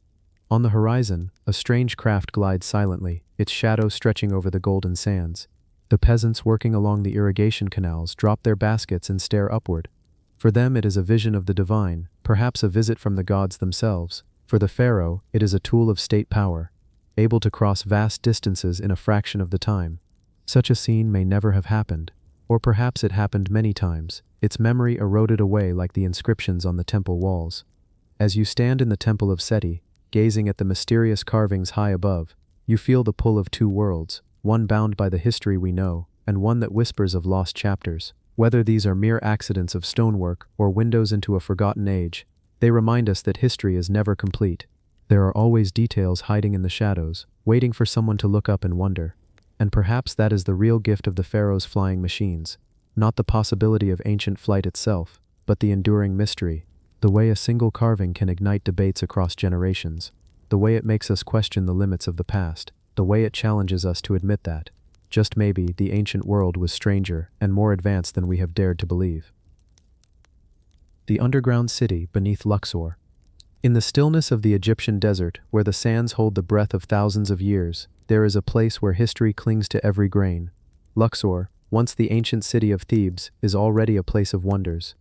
On the horizon, a strange craft glides silently, its shadow stretching over the golden sands. The peasants working along the irrigation canals drop their baskets and stare upward. For them it is a vision of the divine, perhaps a visit from the gods themselves. For the pharaoh, it is a tool of state power, able to cross vast distances in a fraction of the time. Such a scene may never have happened, or perhaps it happened many times, its memory eroded away like the inscriptions on the temple walls. As you stand in the temple of Seti, gazing at the mysterious carvings high above, you feel the pull of two worlds, one bound by the history we know, and one that whispers of lost chapters. Whether these are mere accidents of stonework or windows into a forgotten age, they remind us that history is never complete. There are always details hiding in the shadows, waiting for someone to look up and wonder. And perhaps that is the real gift of the pharaoh's flying machines, not the possibility of ancient flight itself, but the enduring mystery, the way a single carving can ignite debates across generations, the way it makes us question the limits of the past, the way it challenges us to admit that, just maybe, the ancient world was stranger and more advanced than we have dared to believe. The underground city beneath Luxor. In the stillness of the Egyptian desert, where the sands hold the breath of thousands of years, there is a place where history clings to every grain. Luxor, once the ancient city of Thebes, is already a place of wonders.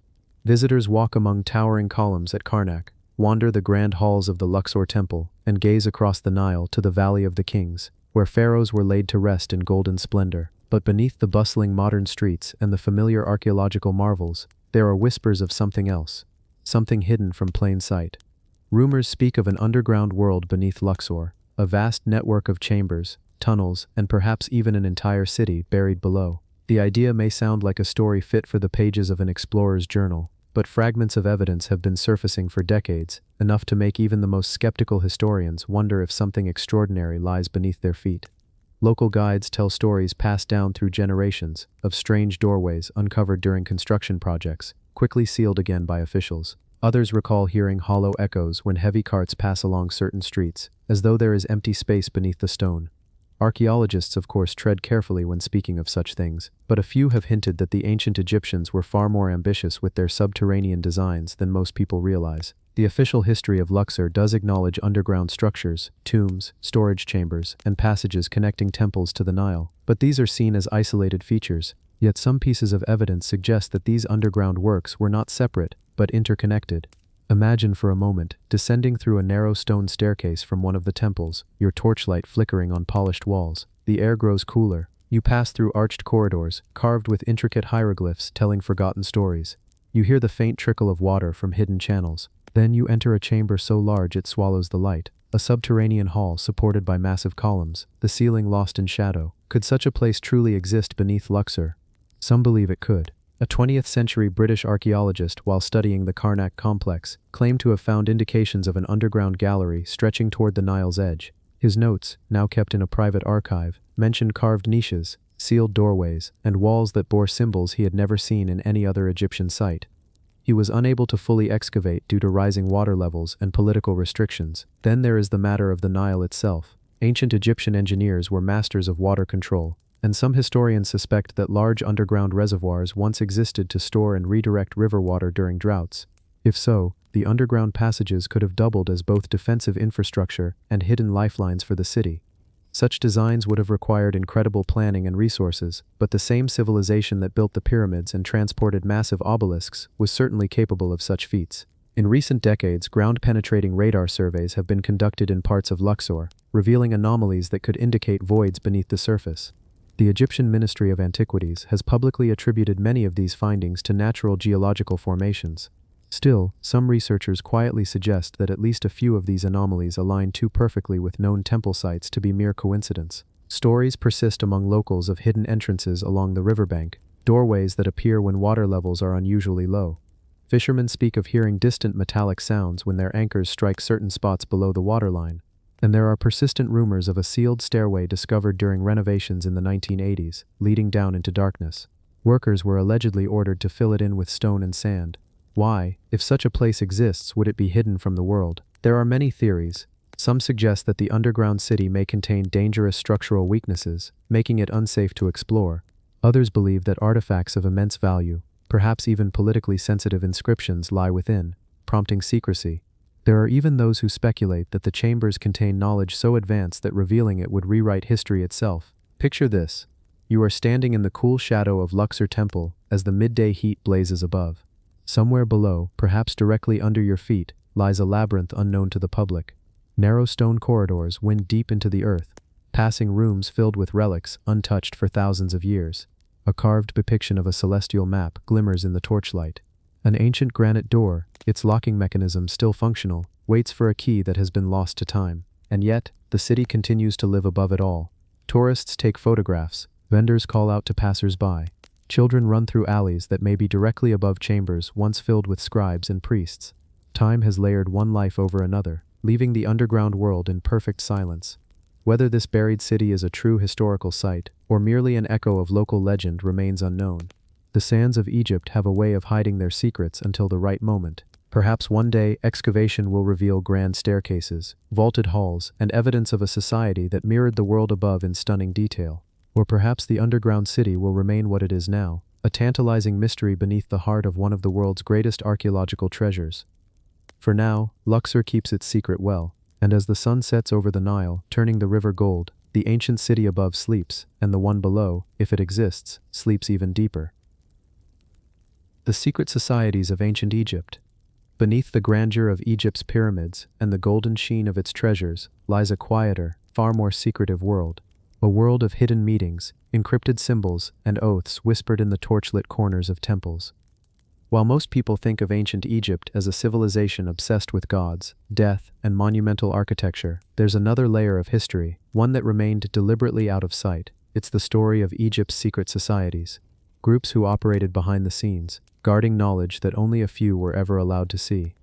Visitors walk among towering columns at Karnak, wander the grand halls of the Luxor temple, and gaze across the Nile to the Valley of the Kings, where pharaohs were laid to rest in golden splendor. But beneath the bustling modern streets and the familiar archaeological marvels, there are whispers of something else, something hidden from plain sight. Rumors speak of an underground world beneath Luxor, a vast network of chambers, tunnels, and perhaps even an entire city buried below. The idea may sound like a story fit for the pages of an explorer's journal, but fragments of evidence have been surfacing for decades, enough to make even the most skeptical historians wonder if something extraordinary lies beneath their feet. Local guides tell stories passed down through generations of strange doorways uncovered during construction projects, quickly sealed again by officials. Others recall hearing hollow echoes when heavy carts pass along certain streets, as though there is empty space beneath the stone. Archaeologists, of course, tread carefully when speaking of such things, but a few have hinted that the ancient Egyptians were far more ambitious with their subterranean designs than most people realize. The official history of Luxor does acknowledge underground structures, tombs, storage chambers, and passages connecting temples to the Nile, but these are seen as isolated features. Yet some pieces of evidence suggest that these underground works were not separate, but interconnected. Imagine for a moment descending through a narrow stone staircase from one of the temples, your torchlight flickering on polished walls. The air grows cooler. You pass through arched corridors, carved with intricate hieroglyphs telling forgotten stories. You hear the faint trickle of water from hidden channels. Then you enter a chamber so large it swallows the light. A subterranean hall supported by massive columns, the ceiling lost in shadow. Could such a place truly exist beneath Luxor? Some believe it could. A 20th-century British archaeologist, while studying the Karnak complex, claimed to have found indications of an underground gallery stretching toward the Nile's edge. His notes, now kept in a private archive, mentioned carved niches, sealed doorways, and walls that bore symbols he had never seen in any other Egyptian site. He was unable to fully excavate due to rising water levels and political restrictions. Then there is the matter of the Nile itself. Ancient Egyptian engineers were masters of water control, and some historians suspect that large underground reservoirs once existed to store and redirect river water during droughts. If so, the underground passages could have doubled as both defensive infrastructure and hidden lifelines for the city. Such designs would have required incredible planning and resources, but the same civilization that built the pyramids and transported massive obelisks was certainly capable of such feats. In recent decades, ground-penetrating radar surveys have been conducted in parts of Luxor, revealing anomalies that could indicate voids beneath the surface. The Egyptian Ministry of Antiquities has publicly attributed many of these findings to natural geological formations. Still, some researchers quietly suggest that at least a few of these anomalies align too perfectly with known temple sites to be mere coincidence. Stories persist among locals of hidden entrances along the riverbank, doorways that appear when water levels are unusually low. Fishermen speak of hearing distant metallic sounds when their anchors strike certain spots below the waterline, and there are persistent rumors of a sealed stairway discovered during renovations in the 1980s, leading down into darkness. Workers were allegedly ordered to fill it in with stone and sand. Why, if such a place exists, would it be hidden from the world? There are many theories. Some suggest that the underground city may contain dangerous structural weaknesses, making it unsafe to explore. Others believe that artifacts of immense value, perhaps even politically sensitive inscriptions, lie within, prompting secrecy. There are even those who speculate that the chambers contain knowledge so advanced that revealing it would rewrite history itself. Picture this. You are standing in the cool shadow of Luxor Temple as the midday heat blazes above. Somewhere below, perhaps directly under your feet, lies a labyrinth unknown to the public. Narrow stone corridors wind deep into the earth, passing rooms filled with relics untouched for thousands of years. A carved depiction of a celestial map glimmers in the torchlight. An ancient granite door, its locking mechanism still functional, waits for a key that has been lost to time. And yet, the city continues to live above it all. Tourists take photographs, vendors call out to passers-by. Children run through alleys that may be directly above chambers once filled with scribes and priests. Time has layered one life over another, leaving the underground world in perfect silence. Whether this buried city is a true historical site, or merely an echo of local legend, remains unknown. The sands of Egypt have a way of hiding their secrets until the right moment. Perhaps one day excavation will reveal grand staircases, vaulted halls, and evidence of a society that mirrored the world above in stunning detail. Or perhaps the underground city will remain what it is now, a tantalizing mystery beneath the heart of one of the world's greatest archaeological treasures. For now, Luxor keeps its secret well, and as the sun sets over the Nile, turning the river gold, the ancient city above sleeps, and the one below, if it exists, sleeps even deeper. The secret societies of ancient Egypt. Beneath the grandeur of Egypt's pyramids and the golden sheen of its treasures lies a quieter, far more secretive world. A world of hidden meetings, encrypted symbols, and oaths whispered in the torchlit corners of temples. While most people think of ancient Egypt as a civilization obsessed with gods, death, and monumental architecture, there's another layer of history, one that remained deliberately out of sight. It's the story of Egypt's secret societies. Groups who operated behind the scenes, guarding knowledge that only a few were ever allowed to see.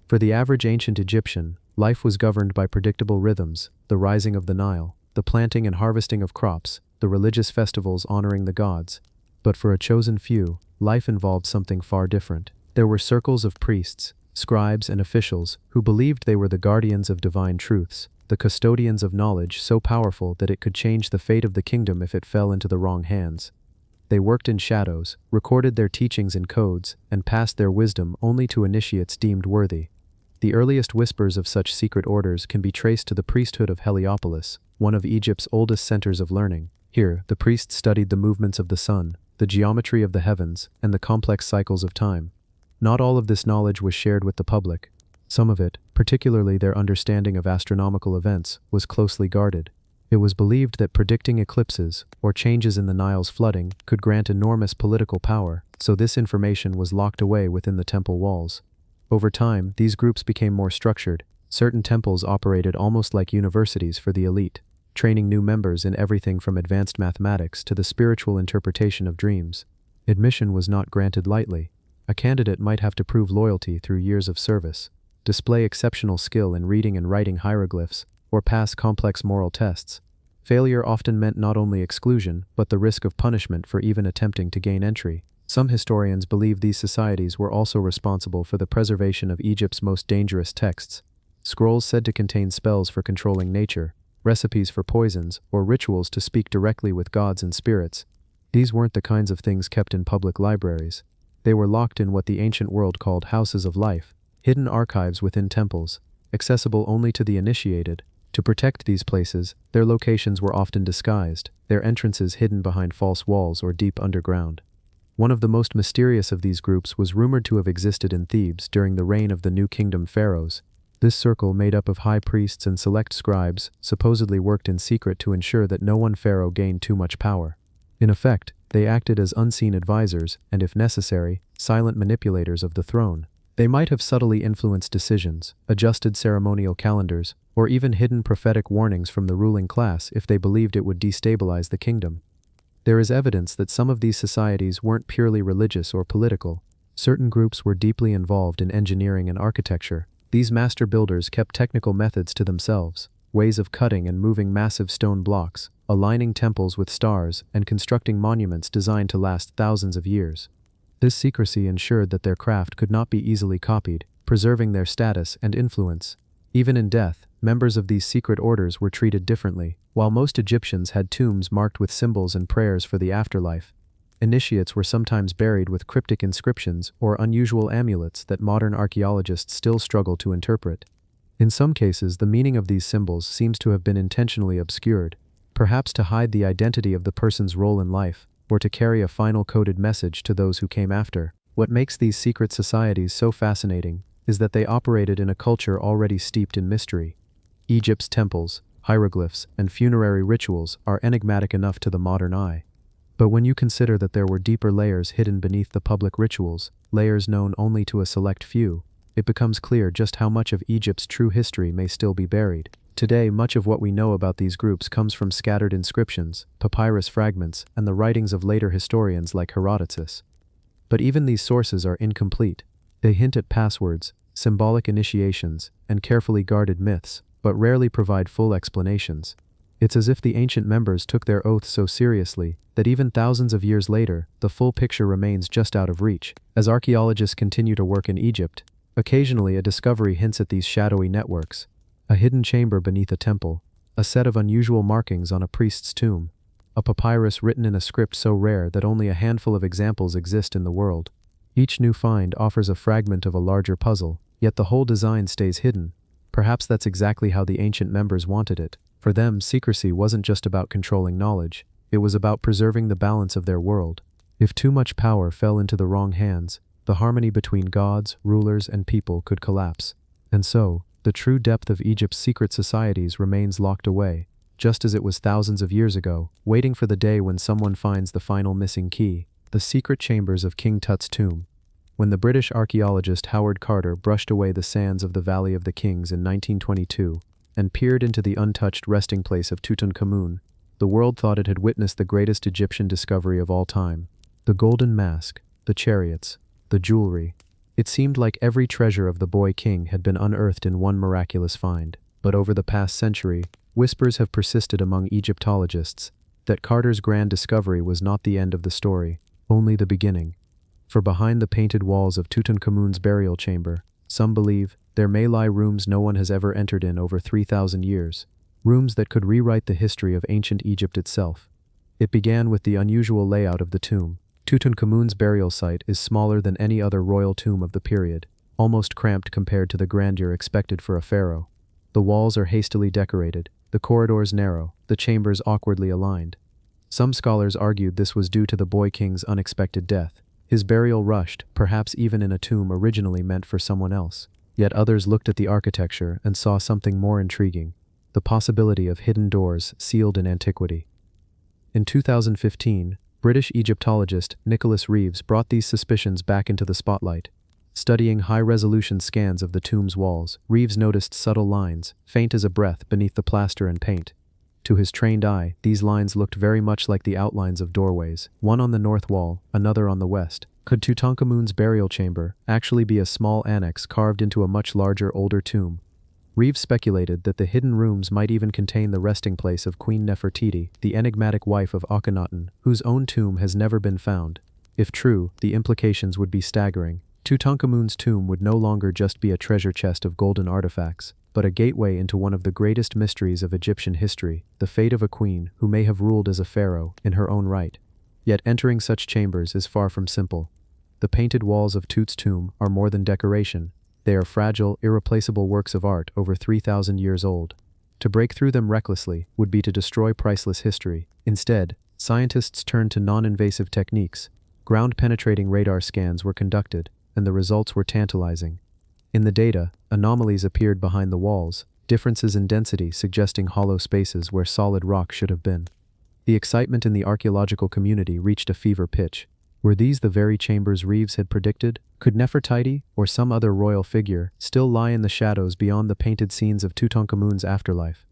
For the average ancient Egyptian, life was governed by predictable rhythms: the rising of the Nile, the planting and harvesting of crops, the religious festivals honoring the gods. But for a chosen few, life involved something far different. There were circles of priests, scribes, and officials who believed they were the guardians of divine truths, the custodians of knowledge so powerful that it could change the fate of the kingdom if it fell into the wrong hands. They worked in shadows, recorded their teachings in codes, and passed their wisdom only to initiates deemed worthy. The earliest whispers of such secret orders can be traced to the priesthood of Heliopolis, one of Egypt's oldest centers of learning. Here, the priests studied the movements of the sun, the geometry of the heavens, and the complex cycles of time. Not all of this knowledge was shared with the public. Some of it, particularly their understanding of astronomical events, was closely guarded. It was believed that predicting eclipses, or changes in the Nile's flooding, could grant enormous political power, so this information was locked away within the temple walls. Over time, these groups became more structured. Certain temples operated almost like universities for the elite, training new members in everything from advanced mathematics to the spiritual interpretation of dreams. Admission was not granted lightly. A candidate might have to prove loyalty through years of service, display exceptional skill in reading and writing hieroglyphs, or pass complex moral tests. Failure often meant not only exclusion, but the risk of punishment for even attempting to gain entry. Some historians believe these societies were also responsible for the preservation of Egypt's most dangerous texts. Scrolls said to contain spells for controlling nature, recipes for poisons, or rituals to speak directly with gods and spirits. These weren't the kinds of things kept in public libraries. They were locked in what the ancient world called houses of life, hidden archives within temples, accessible only to the initiated. To protect these places, their locations were often disguised, their entrances hidden behind false walls or deep underground. One of the most mysterious of these groups was rumored to have existed in Thebes during the reign of the New Kingdom pharaohs. This circle, made up of high priests and select scribes, supposedly worked in secret to ensure that no one pharaoh gained too much power. In effect, they acted as unseen advisors and, if necessary, silent manipulators of the throne. They might have subtly influenced decisions, adjusted ceremonial calendars, or even hidden prophetic warnings from the ruling class if they believed it would destabilize the kingdom. There is evidence that some of these societies weren't purely religious or political. Certain groups were deeply involved in engineering and architecture. These master builders kept technical methods to themselves, ways of cutting and moving massive stone blocks, aligning temples with stars, and constructing monuments designed to last thousands of years. This secrecy ensured that their craft could not be easily copied, preserving their status and influence. Even in death, members of these secret orders were treated differently. While most Egyptians had tombs marked with symbols and prayers for the afterlife, initiates were sometimes buried with cryptic inscriptions or unusual amulets that modern archaeologists still struggle to interpret. In some cases, the meaning of these symbols seems to have been intentionally obscured, perhaps to hide the identity of the person's role in life, or to carry a final coded message to those who came after. What makes these secret societies so fascinating is that they operated in a culture already steeped in mystery. Egypt's temples, hieroglyphs, and funerary rituals are enigmatic enough to the modern eye. But when you consider that there were deeper layers hidden beneath the public rituals, layers known only to a select few, it becomes clear just how much of Egypt's true history may still be buried. Today, much of what we know about these groups comes from scattered inscriptions, papyrus fragments, and the writings of later historians like Herodotus. But even these sources are incomplete. They hint at passwords, symbolic initiations, and carefully guarded myths, but rarely provide full explanations. It's as if the ancient members took their oaths so seriously that even thousands of years later, the full picture remains just out of reach. As archaeologists continue to work in Egypt, occasionally a discovery hints at these shadowy networks. A hidden chamber beneath a temple, a set of unusual markings on a priest's tomb, a papyrus written in a script so rare that only a handful of examples exist in the world. Each new find offers a fragment of a larger puzzle, yet the whole design stays hidden. Perhaps that's exactly how the ancient members wanted it. For them, secrecy wasn't just about controlling knowledge, it was about preserving the balance of their world. If too much power fell into the wrong hands, the harmony between gods, rulers, and people could collapse. And so, the true depth of Egypt's secret societies remains locked away, just as it was thousands of years ago, waiting for the day when someone finds the final missing key. The secret chambers of King Tut's tomb. When the British archaeologist Howard Carter brushed away the sands of the Valley of the Kings in 1922 and peered into the untouched resting place of Tutankhamun, the world thought it had witnessed the greatest Egyptian discovery of all time. The golden mask, the chariots, the jewelry. It seemed like every treasure of the boy king had been unearthed in one miraculous find. But over the past century, whispers have persisted among Egyptologists that Carter's grand discovery was not the end of the story, only the beginning. For behind the painted walls of Tutankhamun's burial chamber, some believe there may lie rooms no one has ever entered in over 3,000 years, rooms that could rewrite the history of ancient Egypt itself. It began with the unusual layout of the tomb. Tutankhamun's burial site is smaller than any other royal tomb of the period, almost cramped compared to the grandeur expected for a pharaoh. The walls are hastily decorated, the corridors narrow, the chambers awkwardly aligned. Some scholars argued this was due to the boy king's unexpected death, his burial rushed, perhaps even in a tomb originally meant for someone else. Yet others looked at the architecture and saw something more intriguing, the possibility of hidden doors sealed in antiquity. In 2015, British Egyptologist Nicholas Reeves brought these suspicions back into the spotlight. Studying high-resolution scans of the tomb's walls, Reeves noticed subtle lines, faint as a breath, beneath the plaster and paint. To his trained eye, these lines looked very much like the outlines of doorways, one on the north wall, another on the west. Could Tutankhamun's burial chamber actually be a small annex carved into a much larger, older tomb? Reeves speculated that the hidden rooms might even contain the resting place of Queen Nefertiti, the enigmatic wife of Akhenaten, whose own tomb has never been found. If true, the implications would be staggering. Tutankhamun's tomb would no longer just be a treasure chest of golden artifacts, but a gateway into one of the greatest mysteries of Egyptian history, the fate of a queen who may have ruled as a pharaoh in her own right. Yet entering such chambers is far from simple. The painted walls of Tut's tomb are more than decoration. They are fragile, irreplaceable works of art over 3,000 years old. To break through them recklessly would be to destroy priceless history. Instead, scientists turned to non-invasive techniques. Ground-penetrating radar scans were conducted, and the results were tantalizing. In the data, anomalies appeared behind the walls, differences in density suggesting hollow spaces where solid rock should have been. The excitement in the archaeological community reached a fever pitch. Were these the very chambers Reeves had predicted? Could Nefertiti, or some other royal figure, still lie in the shadows beyond the painted scenes of Tutankhamun's afterlife?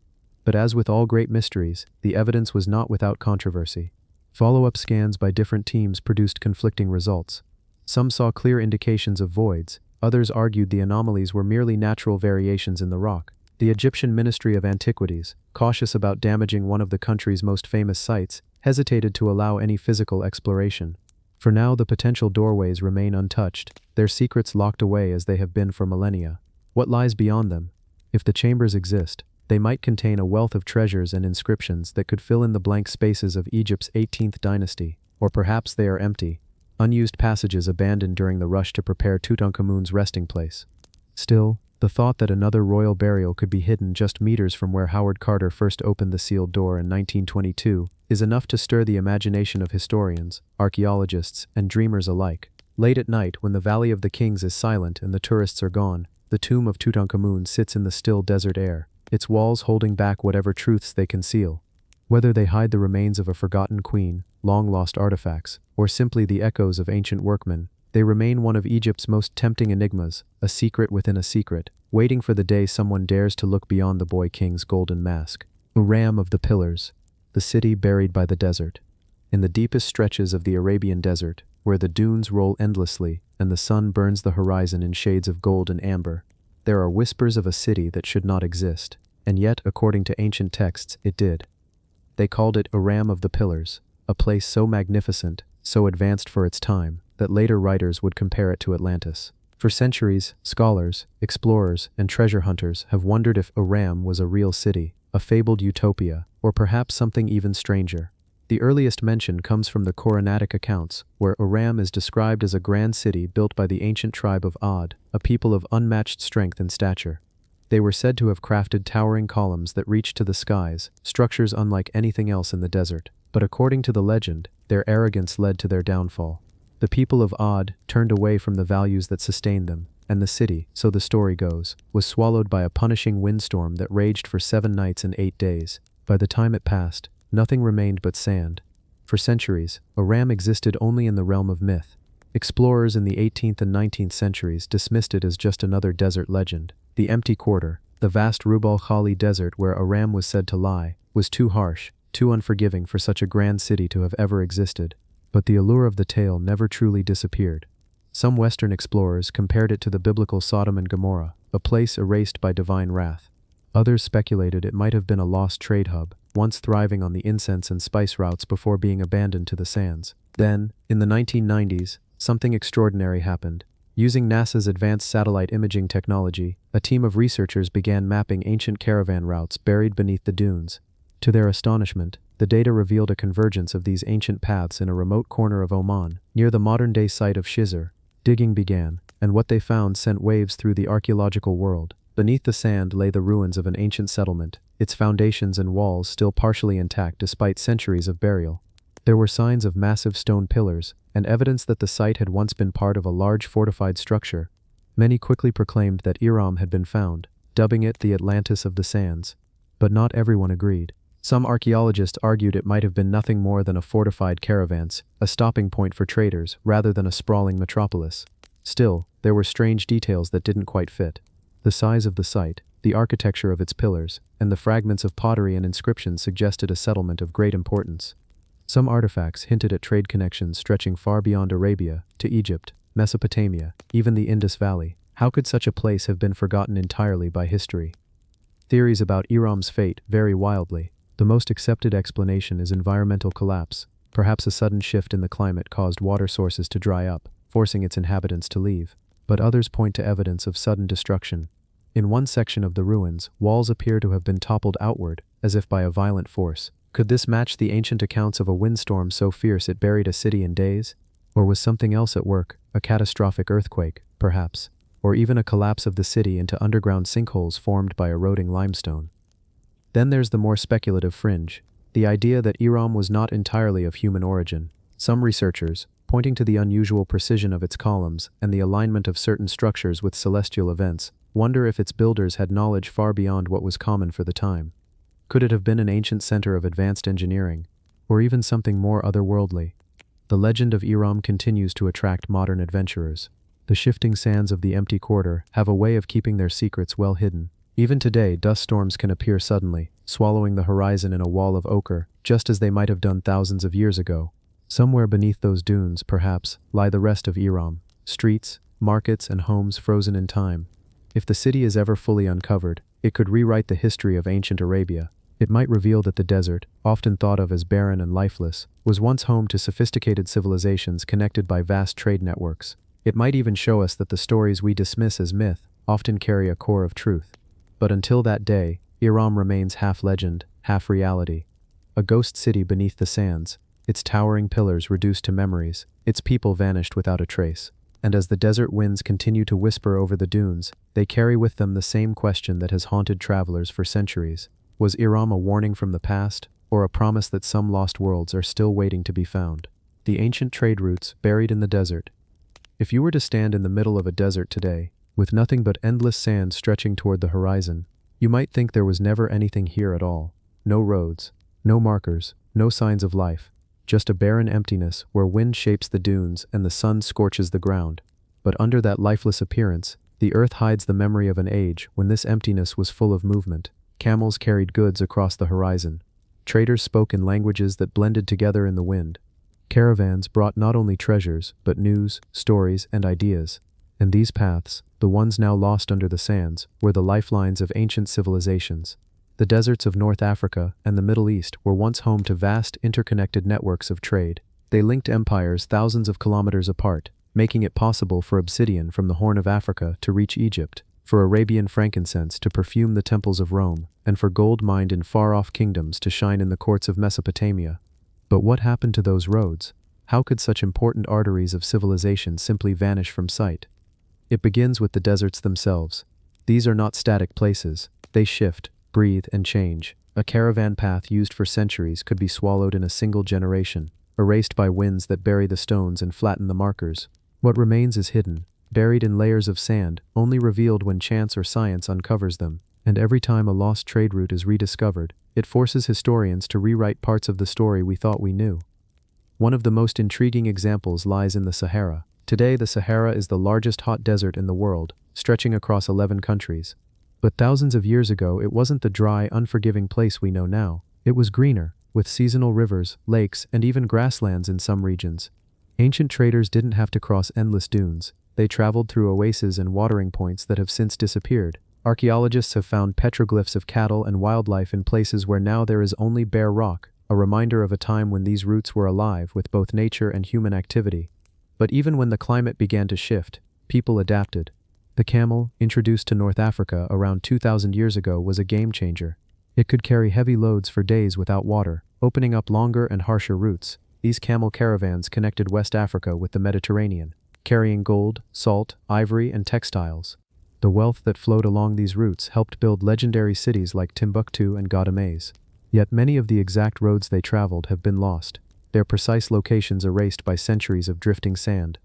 But as with all great mysteries, the evidence was not without controversy. Follow-up scans by different teams produced conflicting results. Some saw clear indications of voids, others argued the anomalies were merely natural variations in the rock. The Egyptian Ministry of Antiquities, cautious about damaging one of the country's most famous sites, hesitated to allow any physical exploration. For now, the potential doorways remain untouched, their secrets locked away as they have been for millennia. What lies beyond them? If the chambers exist, they might contain a wealth of treasures and inscriptions that could fill in the blank spaces of Egypt's 18th dynasty, or perhaps they are empty, unused passages abandoned during the rush to prepare Tutankhamun's resting place. Still, the thought that another royal burial could be hidden just meters from where Howard Carter first opened the sealed door in 1922 is enough to stir the imagination of historians, archaeologists, and dreamers alike. Late at night, when the Valley of the Kings is silent and the tourists are gone, the tomb of Tutankhamun sits in the still desert air, its walls holding back whatever truths they conceal. Whether they hide the remains of a forgotten queen, long-lost artifacts, or simply the echoes of ancient workmen, they remain one of Egypt's most tempting enigmas, a secret within a secret, waiting for the day someone dares to look beyond the boy king's golden mask. The Ram of the Pillars, the city buried by the desert. In the deepest stretches of the Arabian desert, where the dunes roll endlessly and the sun burns the horizon in shades of gold and amber, there are whispers of a city that should not exist, and yet, according to ancient texts, it did. They called it Ram of the Pillars, a place so magnificent, so advanced for its time, that later writers would compare it to Atlantis. For centuries, scholars, explorers, and treasure hunters have wondered if Aram was a real city, a fabled utopia, or perhaps something even stranger. The earliest mention comes from the Quranic accounts, where Aram is described as a grand city built by the ancient tribe of Ad, a people of unmatched strength and stature. They were said to have crafted towering columns that reached to the skies, structures unlike anything else in the desert. But according to the legend, their arrogance led to their downfall. The people of Ad turned away from the values that sustained them, and the city, so the story goes, was swallowed by a punishing windstorm that raged for 7 nights and 8 days. By the time it passed, nothing remained but sand. For centuries, Aram existed only in the realm of myth. Explorers in the 18th and 19th centuries dismissed it as just another desert legend. The empty quarter, the vast Rub al-Khali desert where Aram was said to lie, was too harsh, too unforgiving for such a grand city to have ever existed. But the allure of the tale never truly disappeared. Some Western explorers compared it to the biblical Sodom and Gomorrah, a place erased by divine wrath. Others speculated it might have been a lost trade hub, once thriving on the incense and spice routes before being abandoned to the sands. Then, in the 1990s, something extraordinary happened. Using NASA's advanced satellite imaging technology, a team of researchers began mapping ancient caravan routes buried beneath the dunes. To their astonishment, the data revealed a convergence of these ancient paths in a remote corner of Oman, near the modern-day site of Shizr. Digging began, and what they found sent waves through the archaeological world. Beneath the sand lay the ruins of an ancient settlement, its foundations and walls still partially intact despite centuries of burial. There were signs of massive stone pillars, and evidence that the site had once been part of a large fortified structure. Many quickly proclaimed that Iram had been found, dubbing it the Atlantis of the Sands. But not everyone agreed. Some archaeologists argued it might have been nothing more than a fortified caravans, a stopping point for traders, rather than a sprawling metropolis. Still, there were strange details that didn't quite fit. The size of the site, the architecture of its pillars, and the fragments of pottery and inscriptions suggested a settlement of great importance. Some artifacts hinted at trade connections stretching far beyond Arabia, to Egypt, Mesopotamia, even the Indus Valley. How could such a place have been forgotten entirely by history? Theories about Iram's fate vary wildly. The most accepted explanation is environmental collapse. Perhaps a sudden shift in the climate caused water sources to dry up, forcing its inhabitants to leave. But others point to evidence of sudden destruction. In one section of the ruins, walls appear to have been toppled outward, as if by a violent force. Could this match the ancient accounts of a windstorm so fierce it buried a city in days? Or was something else at work, a catastrophic earthquake, perhaps? Or even a collapse of the city into underground sinkholes formed by eroding limestone? Then there's the more speculative fringe, the idea that Iram was not entirely of human origin. Some researchers, pointing to the unusual precision of its columns and the alignment of certain structures with celestial events, wonder if its builders had knowledge far beyond what was common for the time. Could it have been an ancient center of advanced engineering? or even something more otherworldly. The legend of Iram continues to attract modern adventurers. The shifting sands of the empty quarter have a way of keeping their secrets well hidden. Even today, dust storms can appear suddenly, swallowing the horizon in a wall of ochre, just as they might have done thousands of years ago. Somewhere beneath those dunes, perhaps, lie the rest of Iram: streets, markets, and homes frozen in time. If the city is ever fully uncovered, it could rewrite the history of ancient Arabia. It might reveal that the desert, often thought of as barren and lifeless, was once home to sophisticated civilizations connected by vast trade networks. It might even show us that the stories we dismiss as myth often carry a core of truth. But until that day, Iram remains half legend, half reality. A ghost city beneath the sands, its towering pillars reduced to memories, its people vanished without a trace. And as the desert winds continue to whisper over the dunes, they carry with them the same question that has haunted travelers for centuries. Was Iram a warning from the past, or a promise that some lost worlds are still waiting to be found? The ancient trade routes buried in the desert. If you were to stand in the middle of a desert today, with nothing but endless sand stretching toward the horizon, you might think there was never anything here at all. No roads, no markers, no signs of life. Just a barren emptiness where wind shapes the dunes and the sun scorches the ground. But under that lifeless appearance, the earth hides the memory of an age when this emptiness was full of movement. Camels carried goods across the horizon. Traders spoke in languages that blended together in the wind. Caravans brought not only treasures, but news, stories, and ideas. And these paths, the ones now lost under the sands, were the lifelines of ancient civilizations. The deserts of North Africa and the Middle East were once home to vast, interconnected networks of trade. They linked empires thousands of kilometers apart, making it possible for obsidian from the Horn of Africa to reach Egypt, for Arabian frankincense to perfume the temples of Rome, and for gold mined in far-off kingdoms to shine in the courts of Mesopotamia. But what happened to those roads? How could such important arteries of civilization simply vanish from sight? It begins with the deserts themselves. These are not static places. They shift, breathe, and change. A caravan path used for centuries could be swallowed in a single generation, erased by winds that bury the stones and flatten the markers. What remains is hidden, buried in layers of sand, only revealed when chance or science uncovers them. And every time a lost trade route is rediscovered, it forces historians to rewrite parts of the story we thought we knew. One of the most intriguing examples lies in the Sahara. Today, the Sahara is the largest hot desert in the world, stretching across 11 countries. But thousands of years ago, it wasn't the dry, unforgiving place we know now. It was greener, with seasonal rivers, lakes, and even grasslands in some regions. Ancient traders didn't have to cross endless dunes. They traveled through oases and watering points that have since disappeared. Archaeologists have found petroglyphs of cattle and wildlife in places where now there is only bare rock, a reminder of a time when these routes were alive with both nature and human activity. But even when the climate began to shift, people adapted. The camel, introduced to North Africa around 2,000 years ago, was a game-changer. It could carry heavy loads for days without water, opening up longer and harsher routes. These camel caravans connected West Africa with the Mediterranean, carrying gold, salt, ivory, and textiles. The wealth that flowed along these routes helped build legendary cities like Timbuktu and Gadames. Yet many of the exact roads they traveled have been lost, their precise locations erased by centuries of drifting sand.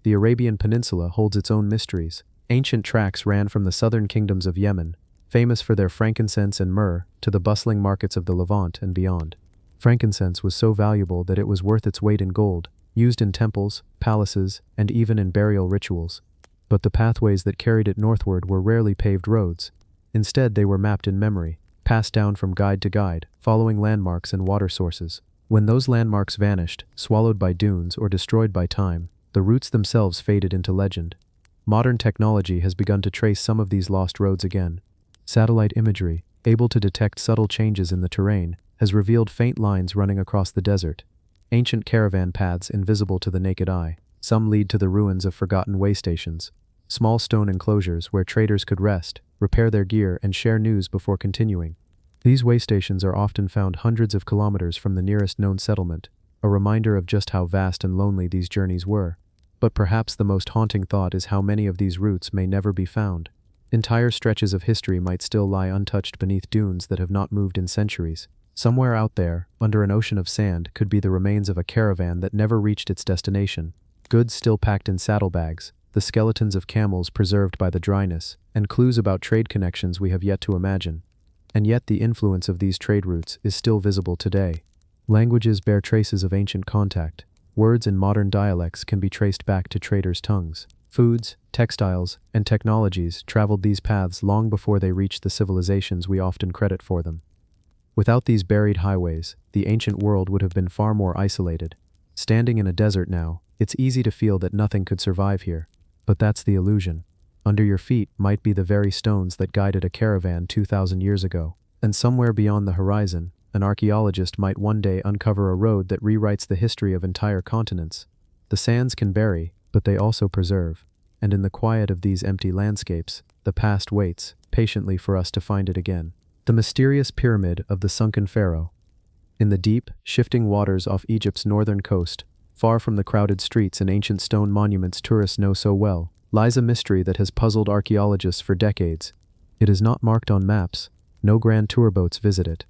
The Arabian Peninsula holds its own mysteries. Ancient tracks ran from the southern kingdoms of Yemen, famous for their frankincense and myrrh, to the bustling markets of the Levant and beyond. Frankincense was so valuable that it was worth its weight in gold, used in temples, palaces, and even in burial rituals. But the pathways that carried it northward were rarely paved roads. Instead, they were mapped in memory, passed down from guide to guide, following landmarks and water sources. When those landmarks vanished, swallowed by dunes or destroyed by time, the routes themselves faded into legend. Modern technology has begun to trace some of these lost roads again. Satellite imagery, able to detect subtle changes in the terrain, has revealed faint lines running across the desert. Ancient caravan paths invisible to the naked eye. Some lead to the ruins of forgotten way stations. Small stone enclosures where traders could rest, repair their gear, and share news before continuing. These way stations are often found hundreds of kilometers from the nearest known settlement, a reminder of just how vast and lonely these journeys were. But perhaps the most haunting thought is how many of these routes may never be found. Entire stretches of history might still lie untouched beneath dunes that have not moved in centuries. Somewhere out there, under an ocean of sand, could be the remains of a caravan that never reached its destination. Goods still packed in saddlebags, the skeletons of camels preserved by the dryness, and clues about trade connections we have yet to imagine. And yet the influence of these trade routes is still visible today. Languages bear traces of ancient contact. Words in modern dialects can be traced back to traders' tongues. Foods, textiles, and technologies traveled these paths long before they reached the civilizations we often credit for them. Without these buried highways, the ancient world would have been far more isolated. Standing in a desert now, it's easy to feel that nothing could survive here. But that's the illusion. Under your feet might be the very stones that guided a caravan 2,000 years ago. And somewhere beyond the horizon, an archaeologist might one day uncover a road that rewrites the history of entire continents. The sands can bury, but they also preserve. And in the quiet of these empty landscapes, the past waits, patiently for us to find it again. The mysterious pyramid of the sunken pharaoh. In the deep, shifting waters off Egypt's northern coast, far from the crowded streets and ancient stone monuments tourists know so well, lies a mystery that has puzzled archaeologists for decades. It is not marked on maps. No grand tour boats visit it.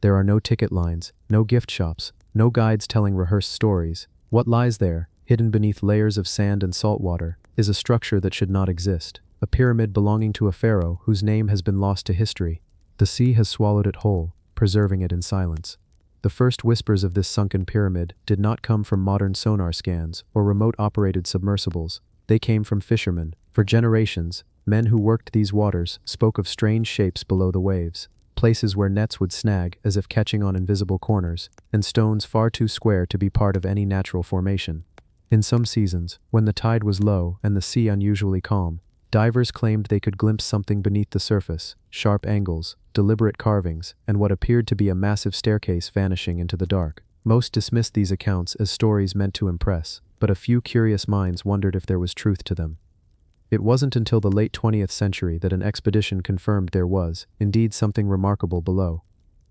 There are no ticket lines, no gift shops, no guides telling rehearsed stories. What lies there, hidden beneath layers of sand and salt water, is a structure that should not exist, a pyramid belonging to a pharaoh whose name has been lost to history. The sea has swallowed it whole, preserving it in silence. The first whispers of this sunken pyramid did not come from modern sonar scans or remote-operated submersibles. They came from fishermen. For generations, men who worked these waters spoke of strange shapes below the waves, places where nets would snag as if catching on invisible corners, and stones far too square to be part of any natural formation. In some seasons, when the tide was low and the sea unusually calm, divers claimed they could glimpse something beneath the surface, sharp angles, deliberate carvings, and what appeared to be a massive staircase vanishing into the dark. Most dismissed these accounts as stories meant to impress, but a few curious minds wondered if there was truth to them. It wasn't until the late 20th century that an expedition confirmed there was, indeed, something remarkable below.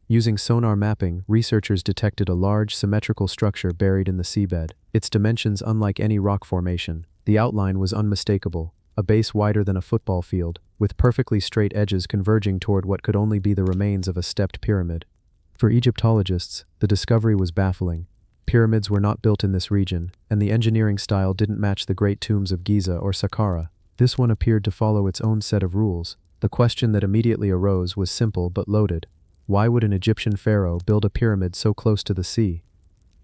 Using sonar mapping, researchers detected a large, symmetrical structure buried in the seabed. Its dimensions unlike any rock formation. The outline was unmistakable, a base wider than a football field, with perfectly straight edges converging toward what could only be the remains of a stepped pyramid. For Egyptologists, the discovery was baffling. Pyramids were not built in this region, and the engineering style didn't match the great tombs of Giza or Saqqara. This one appeared to follow its own set of rules. The question that immediately arose was simple but loaded. Why would an Egyptian pharaoh build a pyramid so close to the sea?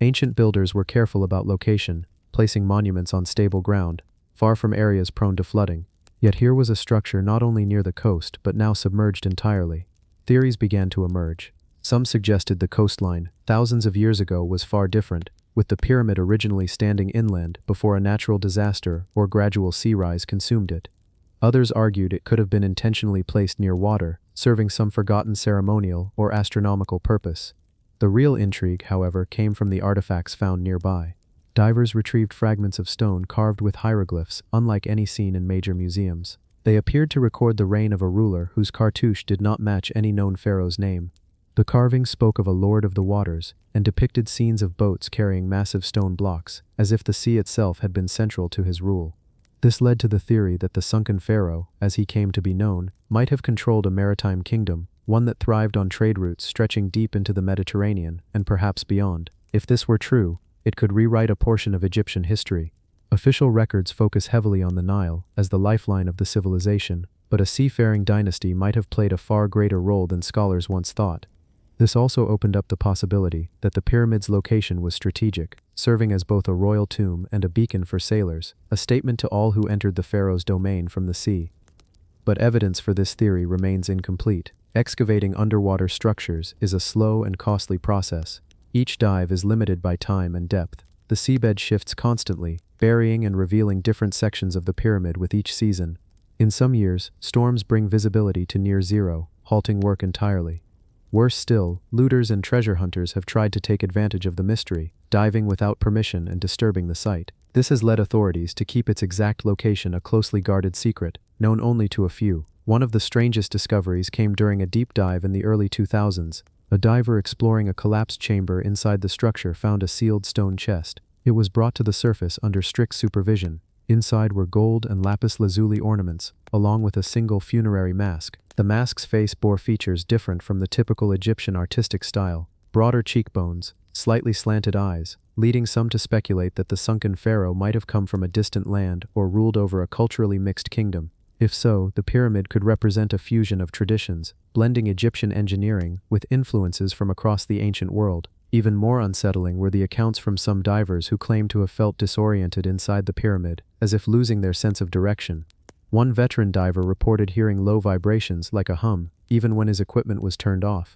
Ancient builders were careful about location, placing monuments on stable ground, far from areas prone to flooding. Yet here was a structure not only near the coast but now submerged entirely. Theories began to emerge. Some suggested the coastline, thousands of years ago, was far different, with the pyramid originally standing inland before a natural disaster or gradual sea rise consumed it. Others argued it could have been intentionally placed near water, serving some forgotten ceremonial or astronomical purpose. The real intrigue, however, came from the artifacts found nearby. Divers retrieved fragments of stone carved with hieroglyphs unlike any seen in major museums. They appeared to record the reign of a ruler whose cartouche did not match any known pharaoh's name. The carvings spoke of a lord of the waters and depicted scenes of boats carrying massive stone blocks, as if the sea itself had been central to his rule. This led to the theory that the sunken pharaoh, as he came to be known, might have controlled a maritime kingdom, one that thrived on trade routes stretching deep into the Mediterranean and perhaps beyond. If this were true, it could rewrite a portion of Egyptian history. Official records focus heavily on the Nile as the lifeline of the civilization, but a seafaring dynasty might have played a far greater role than scholars once thought. This also opened up the possibility that the pyramid's location was strategic, serving as both a royal tomb and a beacon for sailors, a statement to all who entered the pharaoh's domain from the sea. But evidence for this theory remains incomplete. Excavating underwater structures is a slow and costly process. Each dive is limited by time and depth. The seabed shifts constantly, burying and revealing different sections of the pyramid with each season. In some years, storms bring visibility to near zero, halting work entirely. Worse still, looters and treasure hunters have tried to take advantage of the mystery, diving without permission and disturbing the site. This has led authorities to keep its exact location a closely guarded secret, known only to a few. One of the strangest discoveries came during a deep dive in the early 2000s. A diver exploring a collapsed chamber inside the structure found a sealed stone chest. It was brought to the surface under strict supervision. Inside were gold and lapis lazuli ornaments, along with a single funerary mask. The mask's face bore features different from the typical Egyptian artistic style: broader cheekbones, slightly slanted eyes, leading some to speculate that the sunken pharaoh might have come from a distant land or ruled over a culturally mixed kingdom. If so, the pyramid could represent a fusion of traditions, blending Egyptian engineering with influences from across the ancient world. Even more unsettling were the accounts from some divers who claimed to have felt disoriented inside the pyramid, as if losing their sense of direction. One veteran diver reported hearing low vibrations like a hum, even when his equipment was turned off.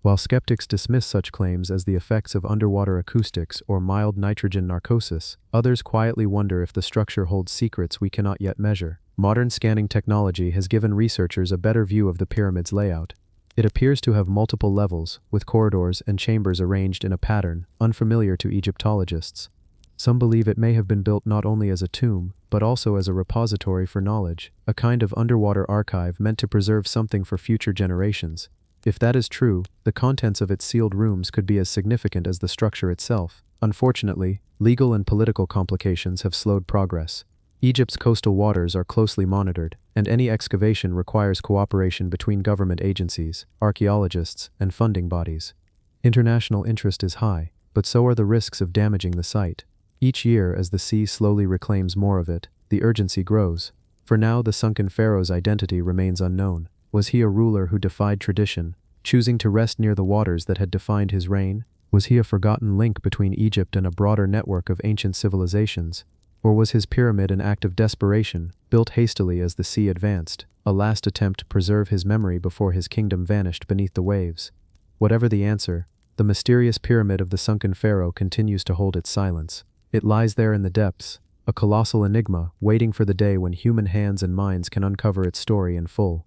While skeptics dismiss such claims as the effects of underwater acoustics or mild nitrogen narcosis, others quietly wonder if the structure holds secrets we cannot yet measure. Modern scanning technology has given researchers a better view of the pyramid's layout. It appears to have multiple levels, with corridors and chambers arranged in a pattern unfamiliar to Egyptologists. Some believe it may have been built not only as a tomb, but also as a repository for knowledge, a kind of underwater archive meant to preserve something for future generations. If that is true, the contents of its sealed rooms could be as significant as the structure itself. Unfortunately, legal and political complications have slowed progress. Egypt's coastal waters are closely monitored, and any excavation requires cooperation between government agencies, archaeologists, and funding bodies. International interest is high, but so are the risks of damaging the site. Each year, as the sea slowly reclaims more of it, the urgency grows. For now, the sunken pharaoh's identity remains unknown. Was he a ruler who defied tradition, choosing to rest near the waters that had defined his reign? Was he a forgotten link between Egypt and a broader network of ancient civilizations? Or was his pyramid an act of desperation, built hastily as the sea advanced, a last attempt to preserve his memory before his kingdom vanished beneath the waves? Whatever the answer, the mysterious pyramid of the sunken pharaoh continues to hold its silence. It lies there in the depths, a colossal enigma waiting for the day when human hands and minds can uncover its story in full.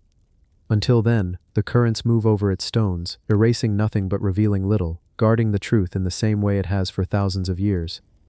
Until then, the currents move over its stones, erasing nothing but revealing little, guarding the truth in the same way it has for thousands of years.